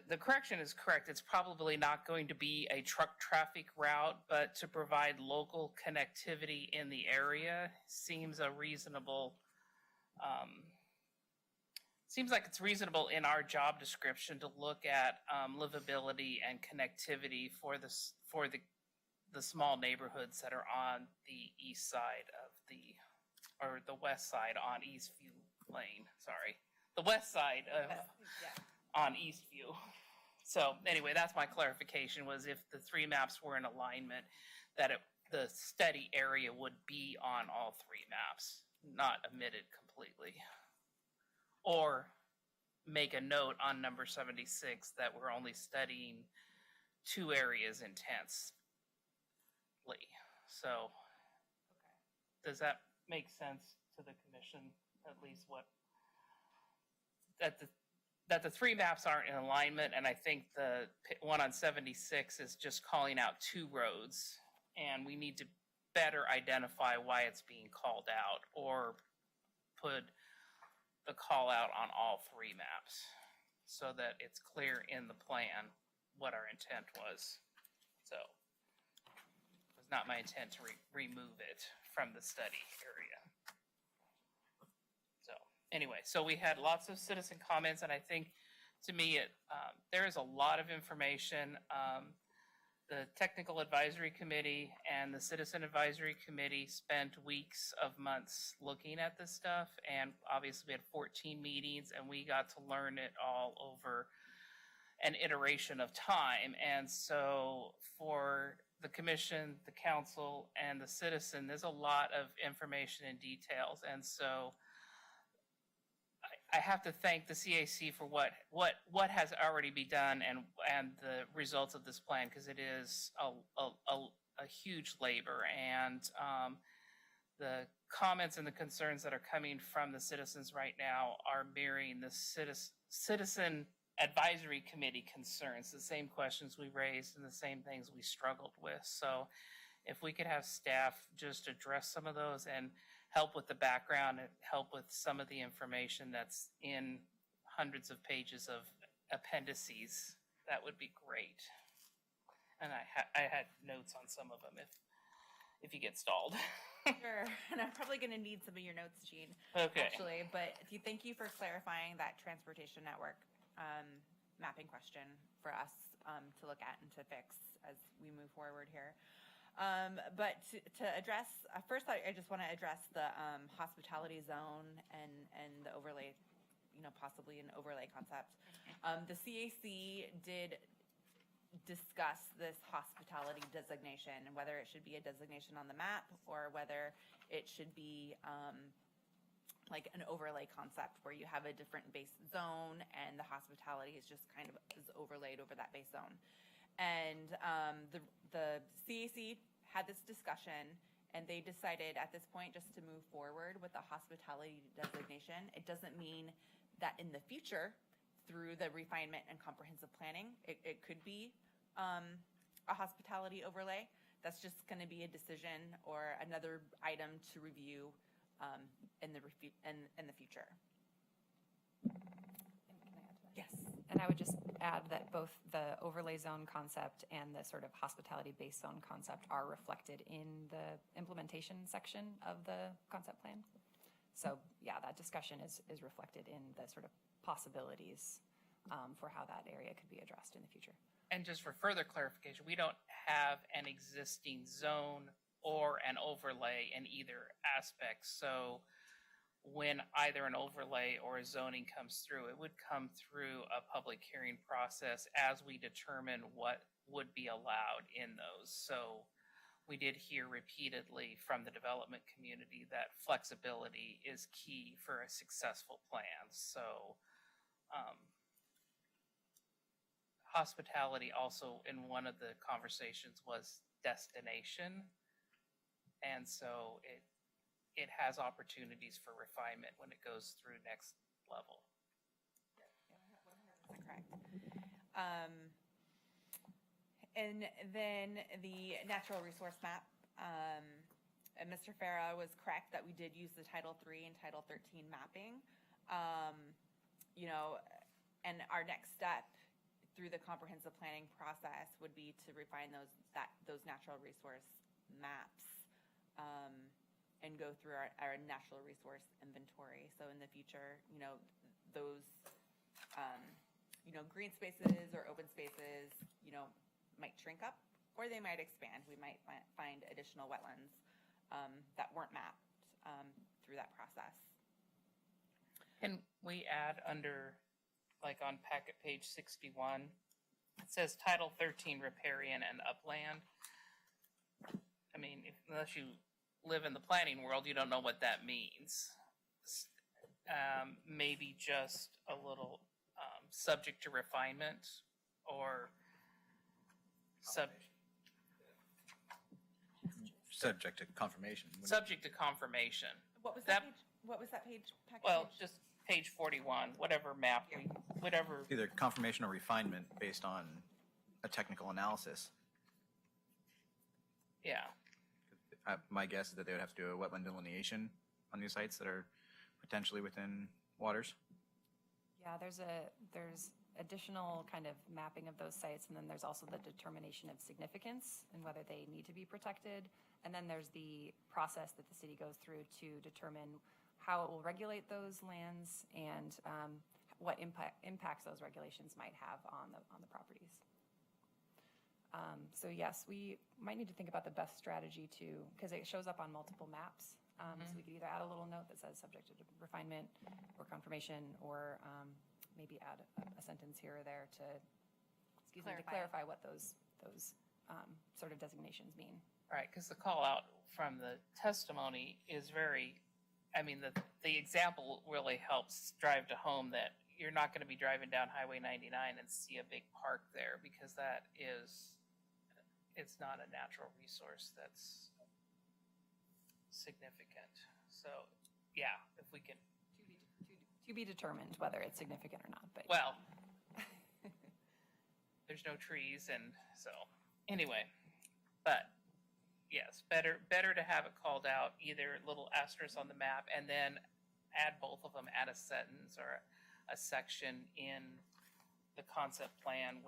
the correction is correct. It's probably not going to be a truck traffic route, but to provide local connectivity in the area seems a reasonable, seems like it's reasonable in our job description to look at livability and connectivity for the small neighborhoods that are on the east side of or the west side on Eastview Lane, sorry. The west side of, on Eastview. So anyway, that's my clarification, was if the three maps were in alignment, that the study area would be on all three maps, not omitted completely. Or make a note on number 76 that we're only studying two areas intensely. So, does that make sense to the commission? At least what, that the three maps aren't in alignment, and I think the one on 76 is just calling out two roads, and we need to better identify why it's being called out, or put the call out on all three maps so that it's clear in the plan what our intent was. So it was not my intent to remove it from the study area. So anyway, so we had lots of citizen comments, and I think to me there is a lot of information. The Technical Advisory Committee and the Citizen Advisory Committee spent weeks of months looking at this stuff, and obviously we had 14 meetings, and we got to learn it all over an iteration of time. And so for the commission, the council, and the citizen, there's a lot of information and details. And so I have to thank the CAC for what has already been done and the results of this plan, because it is a huge labor, and the comments and the concerns that are coming from the citizens right now are mirroring the Citizen Advisory Committee concerns, the same questions we raised and the same things we struggled with. So if we could have staff just address some of those and help with the background and help with some of the information that's in hundreds of pages of appendices, that would be great. And I had notes on some of them if you get stalled. Sure, and I'm probably going to need some of your notes, Jean. Okay. Actually, but thank you for clarifying that transportation network mapping question for us to look at and to fix as we move forward here. But to address, first I just want to address the hospitality zone and the overlay, possibly an overlay concept. The CAC did discuss this hospitality designation and whether it should be a designation on the map or whether it should be like an overlay concept where you have a different base zone and the hospitality is just kind of is overlaid over that base zone. And the CAC had this discussion And they decided at this point just to move forward with the hospitality designation. It doesn't mean that in the future, through the refinement and comprehensive planning, it could be a hospitality overlay. That's just going to be a decision or another item to review in the future. Yes. And I would just add that both the overlay zone concept and the sort of hospitality-based zone concept are reflected in the implementation section of the concept plan. So yeah, that discussion is reflected in the sort of possibilities for how that area could be addressed in the future. And just for further clarification, we don't have an existing zone or an overlay in either aspect. So when either an overlay or a zoning comes through, it would come through a public hearing process as we determine what would be allowed in those. So we did hear repeatedly from the development community that flexibility is key for a successful plan. So hospitality also in one of the conversations was destination. And so it has opportunities for refinement when it goes through next level. Correct. And then the natural resource map. And Mr. Farah was correct that we did use the Title III and Title 13 mapping. And our next step through the comprehensive planning process would be to refine those natural resource maps and go through our natural resource inventory. So in the future, those green spaces or open spaces, might shrink up or they might expand. We might find additional wetlands that weren't mapped through that process. Can we add under, like on packet page 61, it says Title 13 riparian and upland. I mean, unless you live in the planning world, you don't know what that means. Maybe just a little subject to refinement or Subject to confirmation. Subject to confirmation. What was that page? What was that page? Well, just page 41, whatever map, whatever. Either confirmation or refinement based on a technical analysis. Yeah. My guess is that they would have to do a wetland delineation on these sites that are potentially within waters. Yeah, there's additional kind of mapping of those sites, and then there's also the determination of significance and whether they need to be protected. And then there's the process that the city goes through to determine how it will regulate those lands and what impacts those regulations might have on the properties. So yes, we might need to think about the best strategy because it shows up on multiple maps. So we could either add a little note that says subject to refinement or confirmation, or maybe add a sentence here or there to clarify what those sort of designations mean. Right, because the call out from the testimony is very, I mean, the example really helps drive to home that you're not going to be driving down Highway 99 and see a big park there, because it's not a natural resource that's significant. So, yeah, if we can. To be determined whether it's significant or not. But well, there's no trees, and so anyway, but yes, better to have it called out, either little asterisk on the map, and then add both of them, add a sentence or a section in the concept plan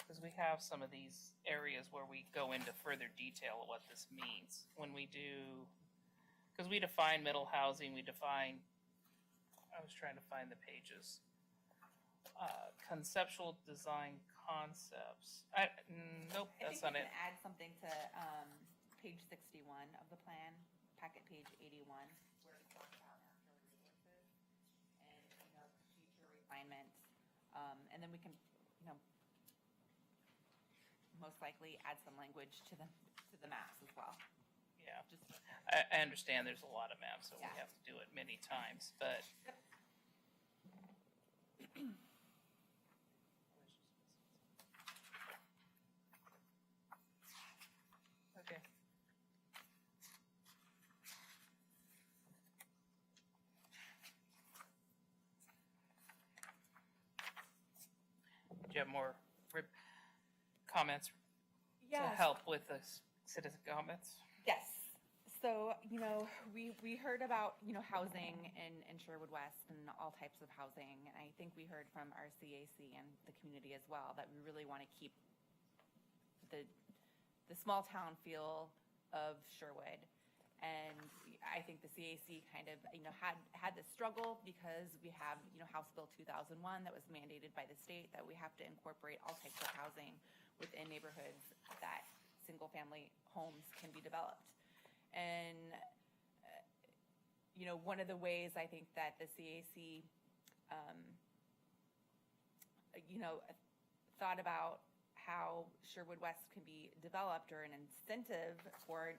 because we have some of these areas where we go into further detail of what this means when we do, because we define middle housing, I was trying to find the pages. Conceptual design concepts. Nope, that's not it. I think you can add something to page 61 of the plan, packet page 81, where it talks about natural resources and future refinement, and then we can most likely add some language to the maps as well. Yeah, I understand there's a lot of maps, so we have to do it many times, but. Okay. you have more comments to Yes. help with the citizen comments? Yes. So, we heard about, housing in Sherwood West and all types of housing. And I think we heard from our CAC and the community as well that we really want to keep the small town feel of Sherwood. And I think the CAC kind of, had this struggle because we have, House Bill 2001 that was mandated by the state that we have to incorporate all types of housing within neighborhoods that single-family homes can be developed. And, one of the ways I think that the CAC, thought about how Sherwood West can be developed or an incentive for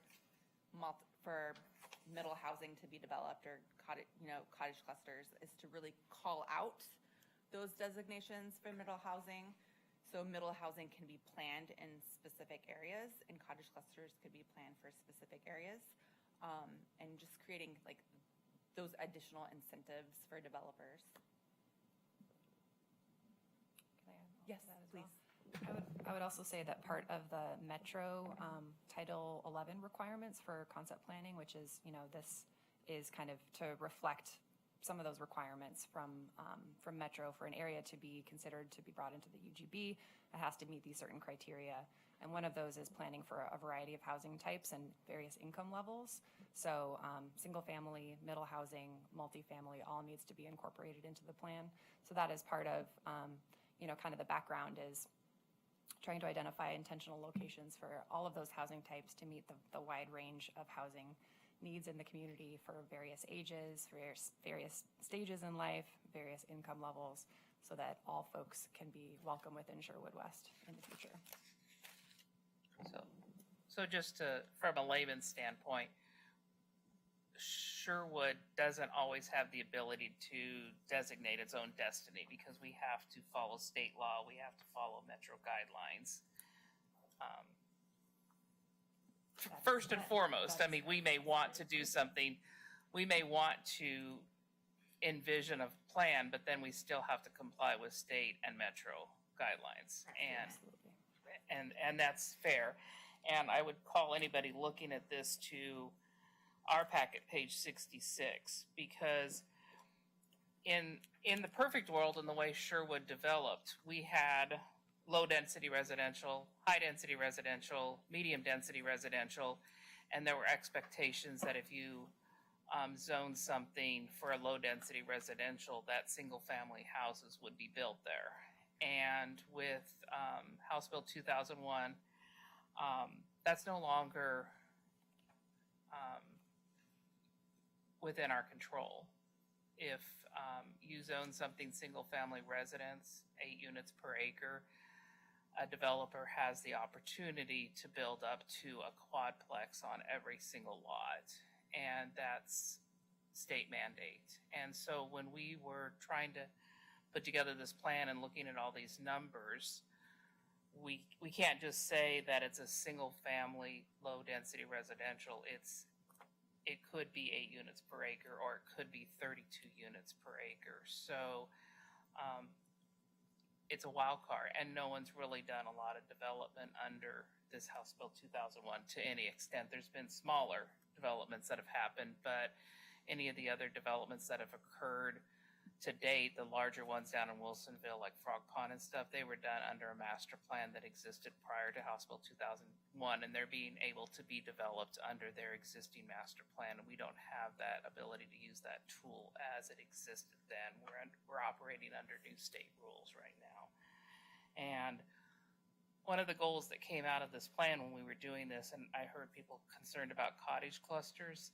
middle housing to be developed or cottage clusters is to really call out those designations for middle housing. So middle housing can be planned in specific areas and cottage clusters could be planned for specific areas. And just creating like those additional incentives for developers. Can I add Yes, to that as please. well? I would also say that part of the Metro Title 11 requirements for concept planning, which is, this is kind of to reflect some of those requirements from Metro for an area to be considered to be brought into the UGB. It has to meet these certain criteria. And one of those is planning for a variety of housing types and various income levels. So single family, middle housing, multifamily, all needs to be incorporated into the plan. So that is part of, kind of the background is trying to identify intentional locations for all of those housing types to meet the wide range of housing needs in the community for various ages, various stages in life, various income levels, so that all folks can be welcome within Sherwood West in the future. So just from a layman's standpoint, Sherwood doesn't always have the ability to designate its own destiny because we have to follow state law, we have to follow Metro guidelines. First and foremost, I mean, we may want to do something, we may want to envision a plan, but then we still have to comply with state and Metro guidelines. And that's fair. And I would call anybody looking at this to our packet, page 66, because in the perfect world, in the way Sherwood developed, we had low-density residential, high-density residential, medium-density residential, and there were expectations that if you zone something for a low-density residential, that single-family houses would be built there. And with House Bill 2001, that's no longer within our control. If you zone something single-family residence, 8 units per acre, a developer has the opportunity to build up to a quadplex on every single lot, and that's state mandate. And so when we were trying to put together this plan and looking at all these numbers, we can't just say that it's a single-family, low-density residential. It could be 8 units per acre, or it could be 32 units per acre. So it's a wild card, and no one's really done a lot of development under this House Bill 2001 to any extent. There's been smaller developments that have happened, but any of the other developments that have occurred to date, the larger ones down in Wilsonville, like Frog Pond and stuff, they were done under a master plan that existed prior to House Bill 2001, and they're being able to be developed under their existing master plan. And we don't have that ability to use that tool as it existed then. We're operating under new state rules right now. And one of the goals that came out of this plan when we were doing this, and I heard people concerned about cottage clusters,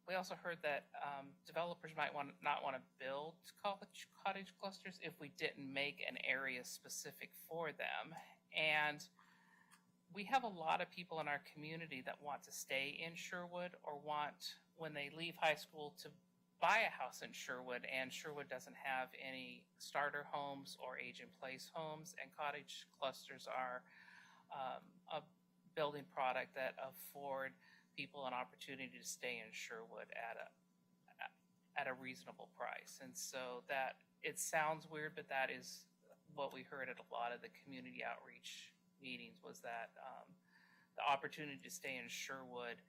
we also heard that developers might not want to build cottage clusters if we didn't make an area specific for them. And we have a lot of people in our community that want to stay in Sherwood or want, when they leave high school, to buy a house in Sherwood, and Sherwood doesn't have any starter homes or age-in-place homes, and cottage clusters are a building product that afford people an opportunity to stay in Sherwood at a reasonable price. And so that, it sounds weird, but that is what we heard at a lot of the community outreach meetings was that the opportunity to stay in Sherwood,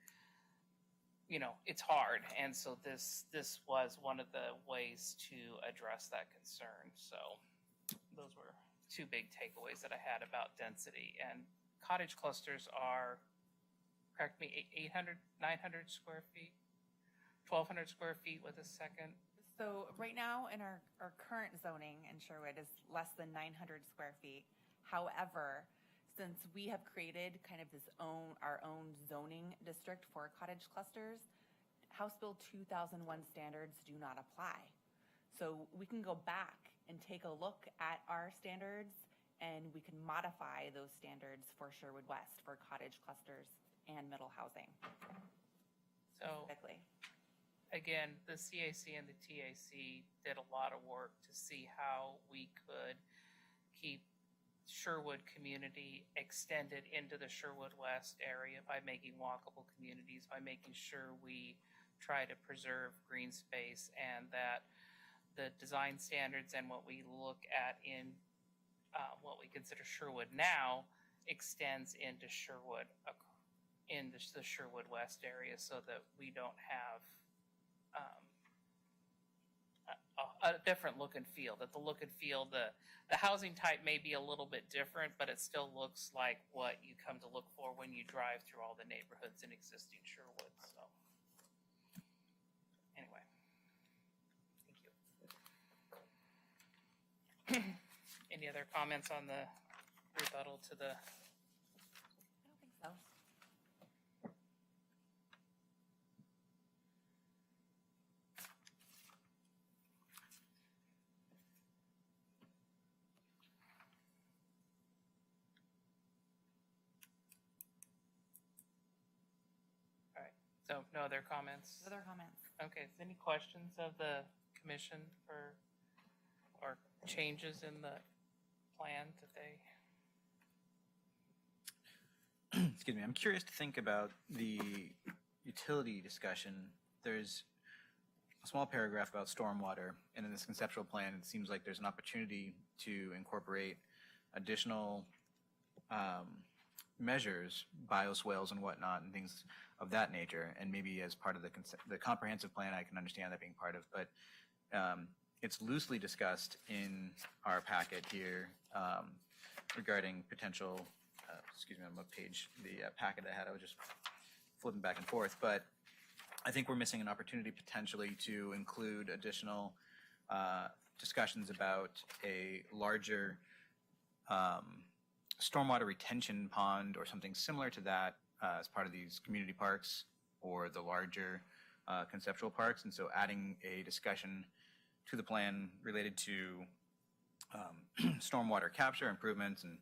it's hard. And so this was one of the ways to address that concern. So those were two big takeaways that I had about density. And cottage clusters are, correct me, 800, 900 square feet, 1,200 square feet with a second. So right now in our current zoning in Sherwood is less than 900 square feet. However, since we have created kind of our own zoning district for cottage clusters, House Bill 2001 standards do not apply. So we can go back and take a look at our standards, and we can modify those standards for Sherwood West for cottage clusters and middle housing. So specifically. Again, the CAC and the TAC did a lot of work to see how we could keep Sherwood community extended into the Sherwood West area by making walkable communities, by making sure we try to preserve green space, and that the design standards and what we look at in what we consider Sherwood now extends into Sherwood, in the Sherwood West area, so that we don't have a different look and feel, that the look and feel, the housing type may be a little bit different, but it still looks like what you come to look for when you drive through all the neighborhoods in existing Sherwood. So anyway, thank you. Any other comments on the rebuttal to the? I don't think so. So no other comments? Other comments? Okay, any questions of the commission or changes in the plan that they? Excuse me, I'm curious to think about the utility discussion. There's a small paragraph about stormwater, and in this conceptual plan, it seems like there's an opportunity to incorporate additional measures, bioswales and whatnot, and things of that nature. And maybe as part of the comprehensive plan, I can understand that being part of. But it's loosely discussed in our packet here regarding potential. Excuse me, I'm on page the packet I had. I was just flipping back and forth, but I think we're missing an opportunity potentially to include additional discussions about a larger stormwater retention pond or something similar to that as part of these community parks or the larger conceptual parks. And so adding a discussion to the plan related to stormwater capture improvements, and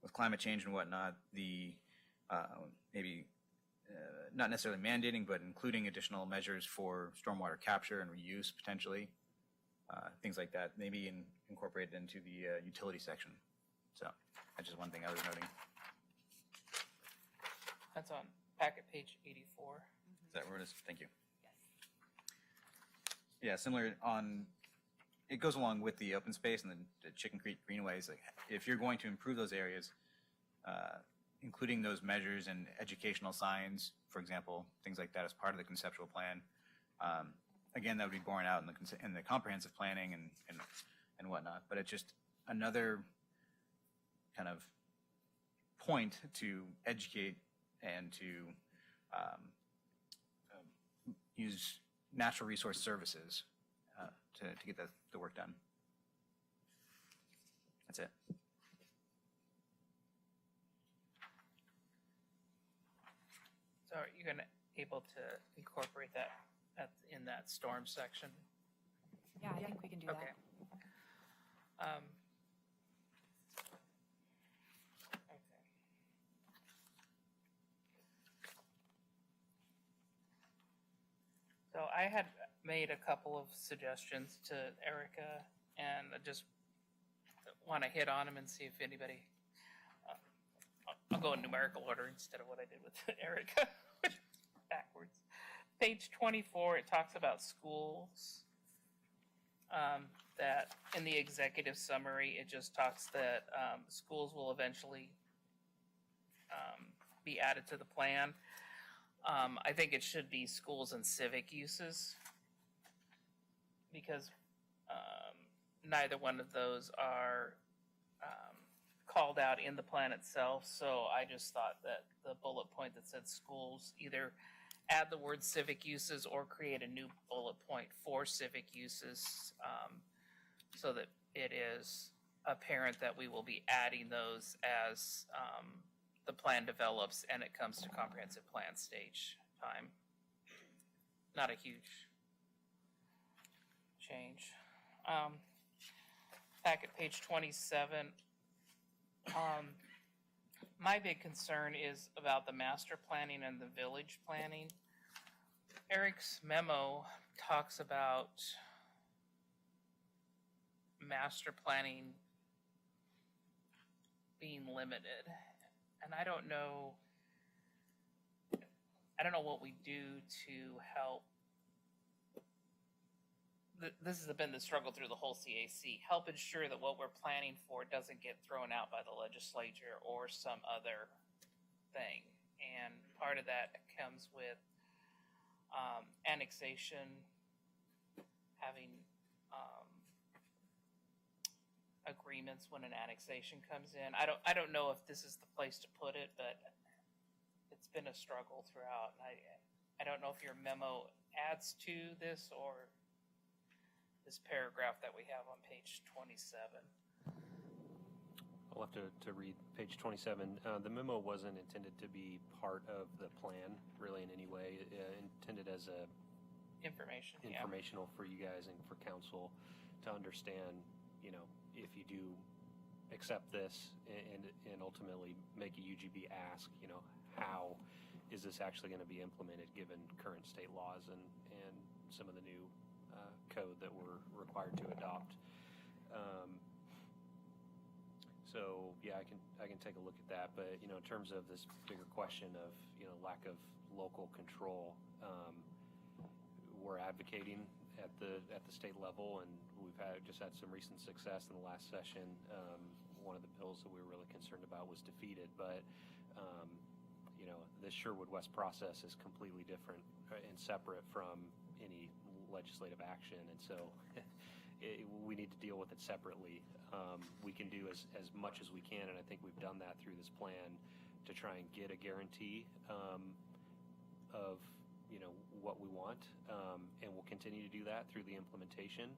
with climate change and whatnot, the maybe not necessarily mandating, but including additional measures for stormwater capture and reuse potentially, things like that, maybe incorporated into the utility section. So that's just one thing I was noting. That's on packet page 84. Is that where it is? Thank you. Yes. Yeah, similar on, it goes along with the open space and the Chicken Creek greenways. Like, if you're going to improve those areas, including those measures and educational signs, for example, things like that as part of the conceptual plan. Again, that would be borne out in the comprehensive planning and whatnot. But it's just another kind of point to educate and to use natural resource services to get the work done. That's it. So are you able to incorporate that in that storm section? Yeah, I think we can do Okay. that. Okay. So I had made a couple of suggestions to Erica, and I just want to hit on them and see if anybody. I'll go in numerical order instead of what I did with Erica. Backwards. Page 24, it talks about schools. that in the executive summary, it just talks that schools will eventually be added to the plan. I think it should be schools and civic uses because neither one of those are called out in the plan itself. So I just thought that the bullet point that said schools either add the word civic uses or create a new bullet point for civic uses so that it is apparent that we will be adding those as the plan develops and it comes to comprehensive plan stage time. Not a huge change. Packet page 27. My big concern is about the master planning and the village planning. Eric's memo talks about master planning being limited. And I don't know what we do to help. This has been the struggle through the whole CAC. Help ensure that what we're planning for doesn't get thrown out by the legislature or some other thing. And part of that comes with annexation, having agreements when an annexation comes in. I don't know if this is the place to put it, but it's been a struggle throughout. And I don't know if your memo adds to this or this paragraph that we have on page 27. I'll have to read page 27. The memo wasn't intended to be part of the plan, really, in any way. Intended as a informational for you guys and for council to understand, you know, if you do accept this and ultimately make a UGB ask, you know, how is this actually going to be implemented given current state laws and some of the new code that we're required to adopt. So yeah, I can take a look at that. But you know, in terms of this bigger question of lack of local control, we're advocating at the state level, and we've just had some recent success in the last session. One of the bills that we were really concerned about was defeated, but the Sherwood West process is completely different and separate from any legislative action, and so we need to deal with it separately. We can do as much as we can, and I think we've done that through this plan to try and get a guarantee of what we want, and we'll continue to do that through the implementation.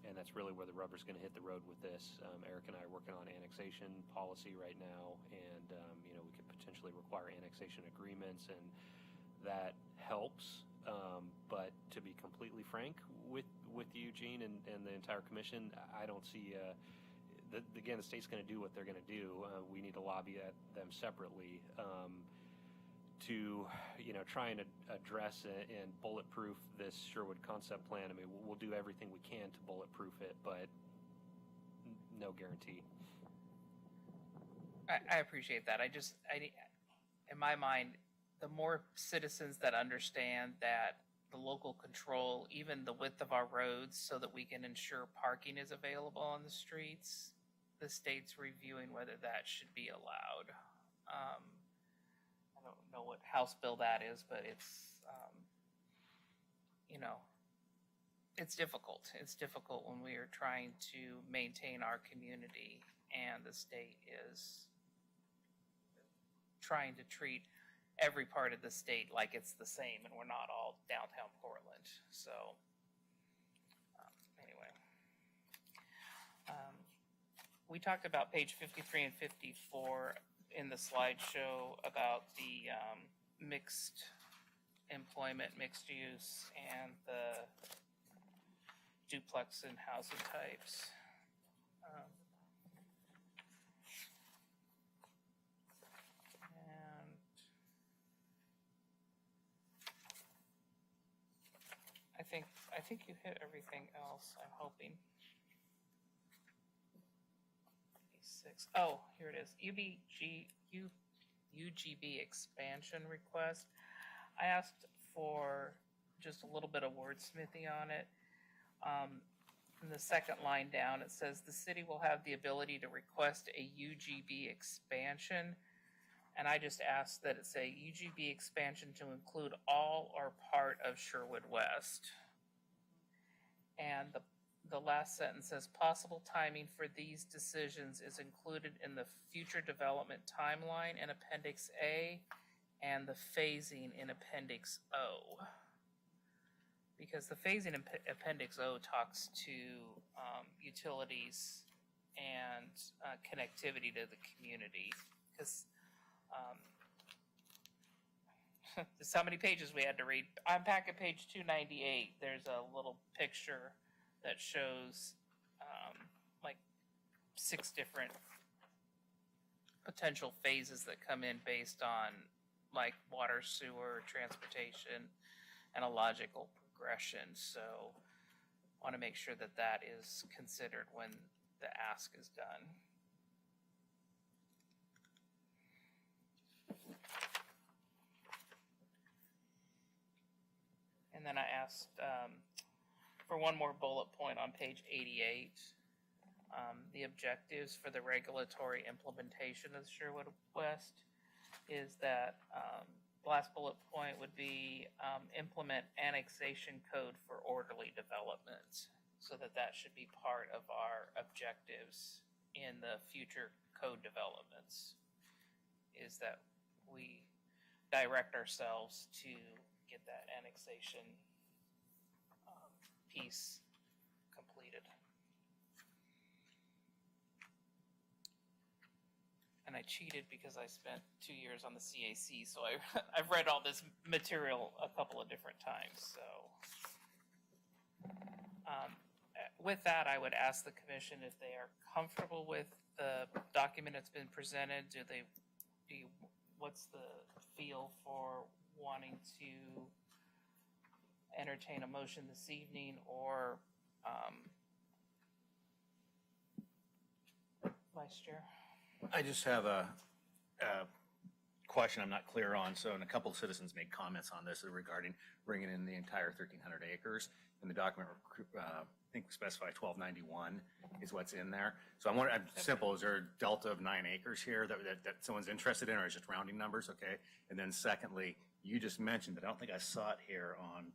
And that's really where the rubber's going to hit the road with this. Eric and I are working on annexation policy right now, and we could potentially require annexation agreements, and that helps. But to be completely frank with you, Eugene, and the entire commission, I don't see. Again, the state's going to do what they're going to do. We need to lobby at them separately to try and address and bulletproof this Sherwood concept plan. I mean, we'll do everything we can to bulletproof it, but no guarantee. I appreciate that. In my mind, the more citizens that understand that the local control, even the width of our roads, so that we can ensure parking is available on the streets, the state's reviewing whether that should be allowed. I don't know what House bill that is, but it's, it's difficult. It's difficult when we are trying to maintain our community and the state is trying to treat every part of the state like it's the same, and we're not all downtown Portland. So anyway, we talked about page 53 and 54 in the slideshow about the mixed employment, mixed use, and the duplex and housing types. I think you hit everything else, I'm hoping. Oh, here it is. UGB expansion request. I asked for just a little bit of wordsmithing on it. In the second line down, it says the city will have the ability to request a UGB expansion. And I just asked that it say UGB expansion to include all or part of Sherwood West. And the last sentence says possible timing for these decisions is included in the future development timeline in Appendix A and the phasing in Appendix O. Because the phasing in Appendix O talks to utilities and connectivity to the community. Because this is how many pages we had to read. On packet page 298, there's a little picture that shows like 6 different potential phases that come in based on like water, sewer, transportation, and a logical progression. So I want to make sure that that is considered when the ask is done. And then I asked for one more bullet point on page 88. The objectives for the regulatory implementation of Sherwood West is that last bullet point would be implement annexation code for orderly development, so that should be part of our objectives in the future code developments, is that we direct ourselves to get that annexation piece completed. And I cheated because I spent 2 years on the CAC, so I've read all this material a couple of different times. So with that, I would ask the commission if they are comfortable with the document that's been presented. What's the feel for wanting to entertain a motion this evening, or Vice Chair? I just have a question I'm not clear on. So, and a couple of citizens made comments on this regarding bringing in the entire 1,300 acres. In the document, I think specify 1291 is what's in there. So I'm wondering, simple, is there a delta of 9 acres here that someone's interested in, or is it just rounding numbers? Okay. And then secondly, you just mentioned, but I don't think I saw it here on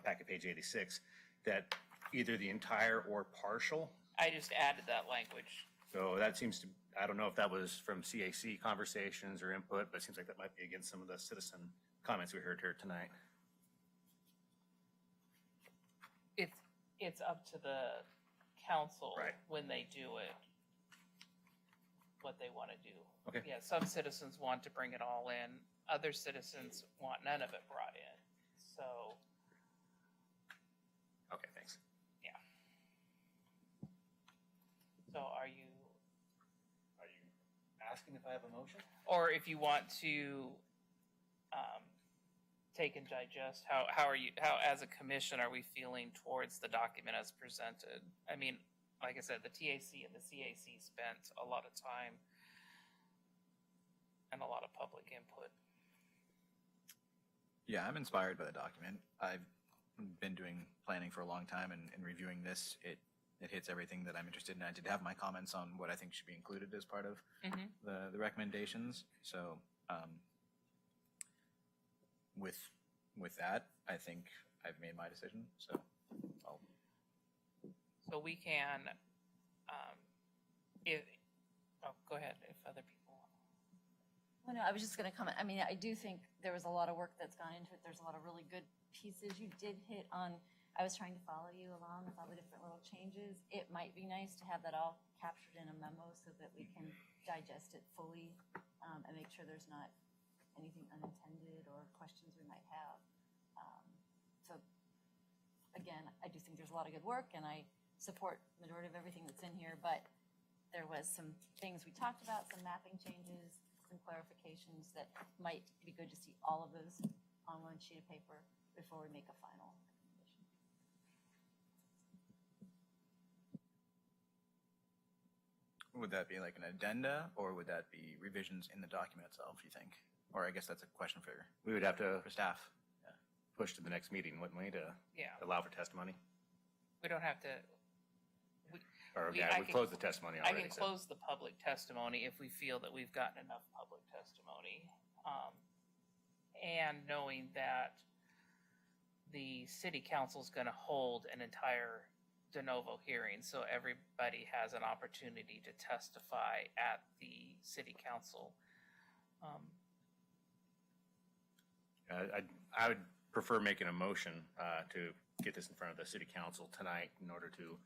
packet page 86, that either the entire or partial. I just added that language. So that seems to, I don't know if that was from CAC conversations or input, but it seems like that might be against some of the citizen comments we heard here tonight. It's up to the council when they do it, what they want to do. Okay. Yeah, some citizens want to bring it all in. Other citizens want none of it brought in. So. Okay, thanks. Yeah. So are you asking if I have a motion? Or if you want to take and digest, how as a commission are we feeling towards the document as presented? I mean, like I said, the TAC and the CAC spent a lot of time and a lot of public input. Yeah, I'm inspired by the document. I've been doing planning for a long time, and reviewing this, it hits everything that I'm interested in. I did have my comments on what I think should be included as part of the recommendations. So with that, I think I've made my decision. So we can, go ahead if other people. Well, no, I was just going to comment. I mean, I do think there was a lot of work that's gone into it. There's a lot of really good pieces. You did hit on, I was trying to follow you along with all the different little changes. It might be nice to have that all captured in a memo so that we can digest it fully and make sure there's not anything unintended or questions we might have. So again, I do think there's a lot of good work, and I support the majority of everything that's in here, but there was some things we talked about, some mapping changes, some clarifications that might be good to see all of those on one sheet of paper before we make a final recommendation. would that be like an addenda, or would that be revisions in the document itself, you think? Or I guess that's a question for We would have to staff. push to the next meeting, wouldn't we, to allow for testimony? We don't have to, Or, We- yeah, I we can- closed the testimony I already. can so- close the public testimony if we feel that we've gotten enough public testimony. And knowing that the city council's gonna hold an entire de novo hearing, so everybody has an opportunity to testify at the city council. I would prefer making a motion to get this in front of the city council tonight in order to,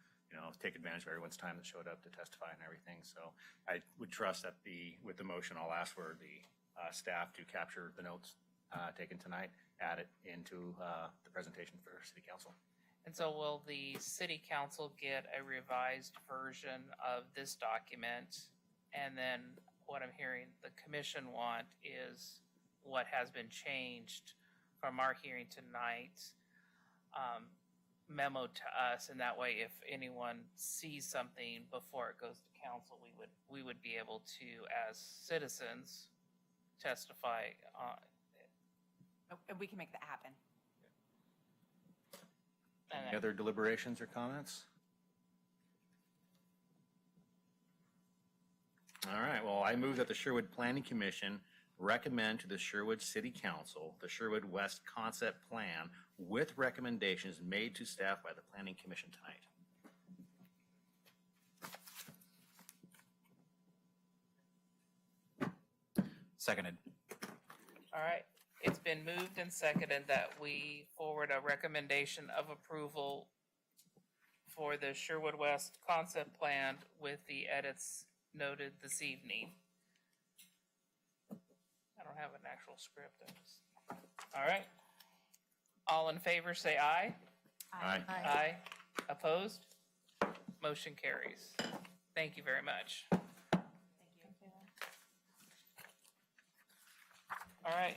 take advantage of everyone's time that showed up to testify and everything. So I would trust that with the motion, I'll ask for the staff to capture the notes taken tonight, add it into the presentation for city council. And so will the city council get a revised version of this document? And then what I'm hearing the commission want is what has been changed from our hearing tonight, memo to us, and that way if anyone sees something before it goes to council, we would be able to, as citizens, testify on. And we can make that happen. Any other deliberations or comments? All right, well, I move that the Sherwood Planning Commission recommend to the Sherwood City Council the Sherwood West Concept Plan with recommendations made to staff by the Planning Commission tonight. Seconded. All right, it's been moved and seconded that we forward a recommendation of approval for the Sherwood West concept plan with the edits noted this evening. I don't have an actual script. All right. All in favor, say aye. Aye. Aye. Opposed? Motion carries. Thank you very much. All right.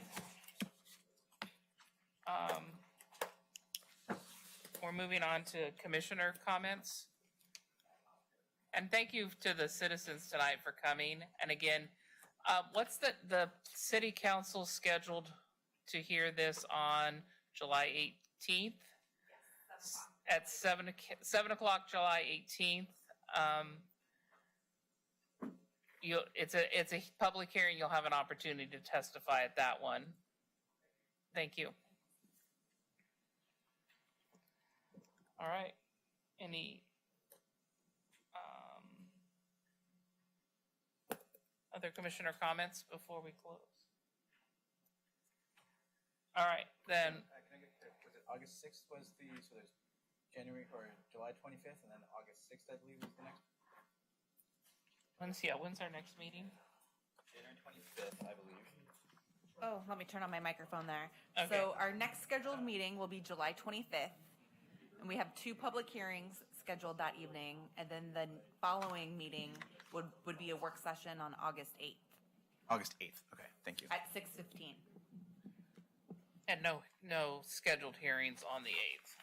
We're moving on to commissioner comments. And thank you to the citizens tonight for coming. And again, what's the city council scheduled to hear this on July 18th? At 7 o'clock, July 18th. It's a public hearing. You'll have an opportunity to testify at that one. Thank you. All right. Any other commissioner comments before we close? All right, then. Can I get clear? Was it August 6th was so there's January or July 25th, and then August 6th, I believe, is the next? When's our next meeting? January 25th, I believe. Oh, let me turn on my microphone there. Okay. So our next scheduled meeting will be July 25th. And we have 2 public hearings scheduled that evening. And then the following meeting would be a work session on August 8th August 8th. Okay, thank you. at 6:15. And no scheduled hearings on the 8th.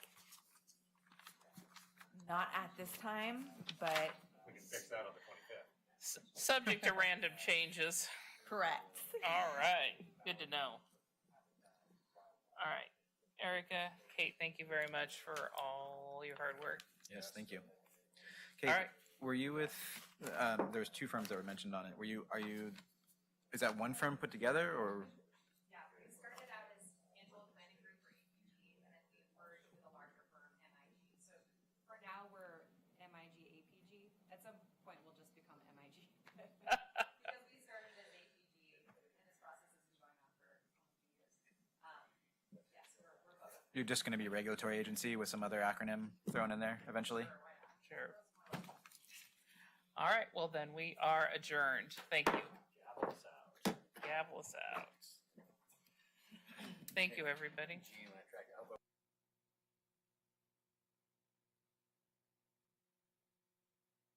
Not at this time, but We can fix that on the 25th. Subject to random changes. correct. All right, good to know. All right, Erica, Kate, thank you very much for all your hard work. Yes, thank you. Kate, All right. were you with, there was 2 firms that were mentioned on it. Is that one firm put together, or? Yeah, we started out as Angelo Planning Group or APG, and then we merged with a larger firm, MIG. So for now, we're MIG APG. At some point, we'll just become MIG. Because we started as APG, and this process has been going on for almost 2 years. Yeah, so we're both. You're just going to be regulatory agency with some other acronym thrown in there eventually? Sure. All right, well then we are adjourned. Thank you. Gavel us out. Thank you, everybody.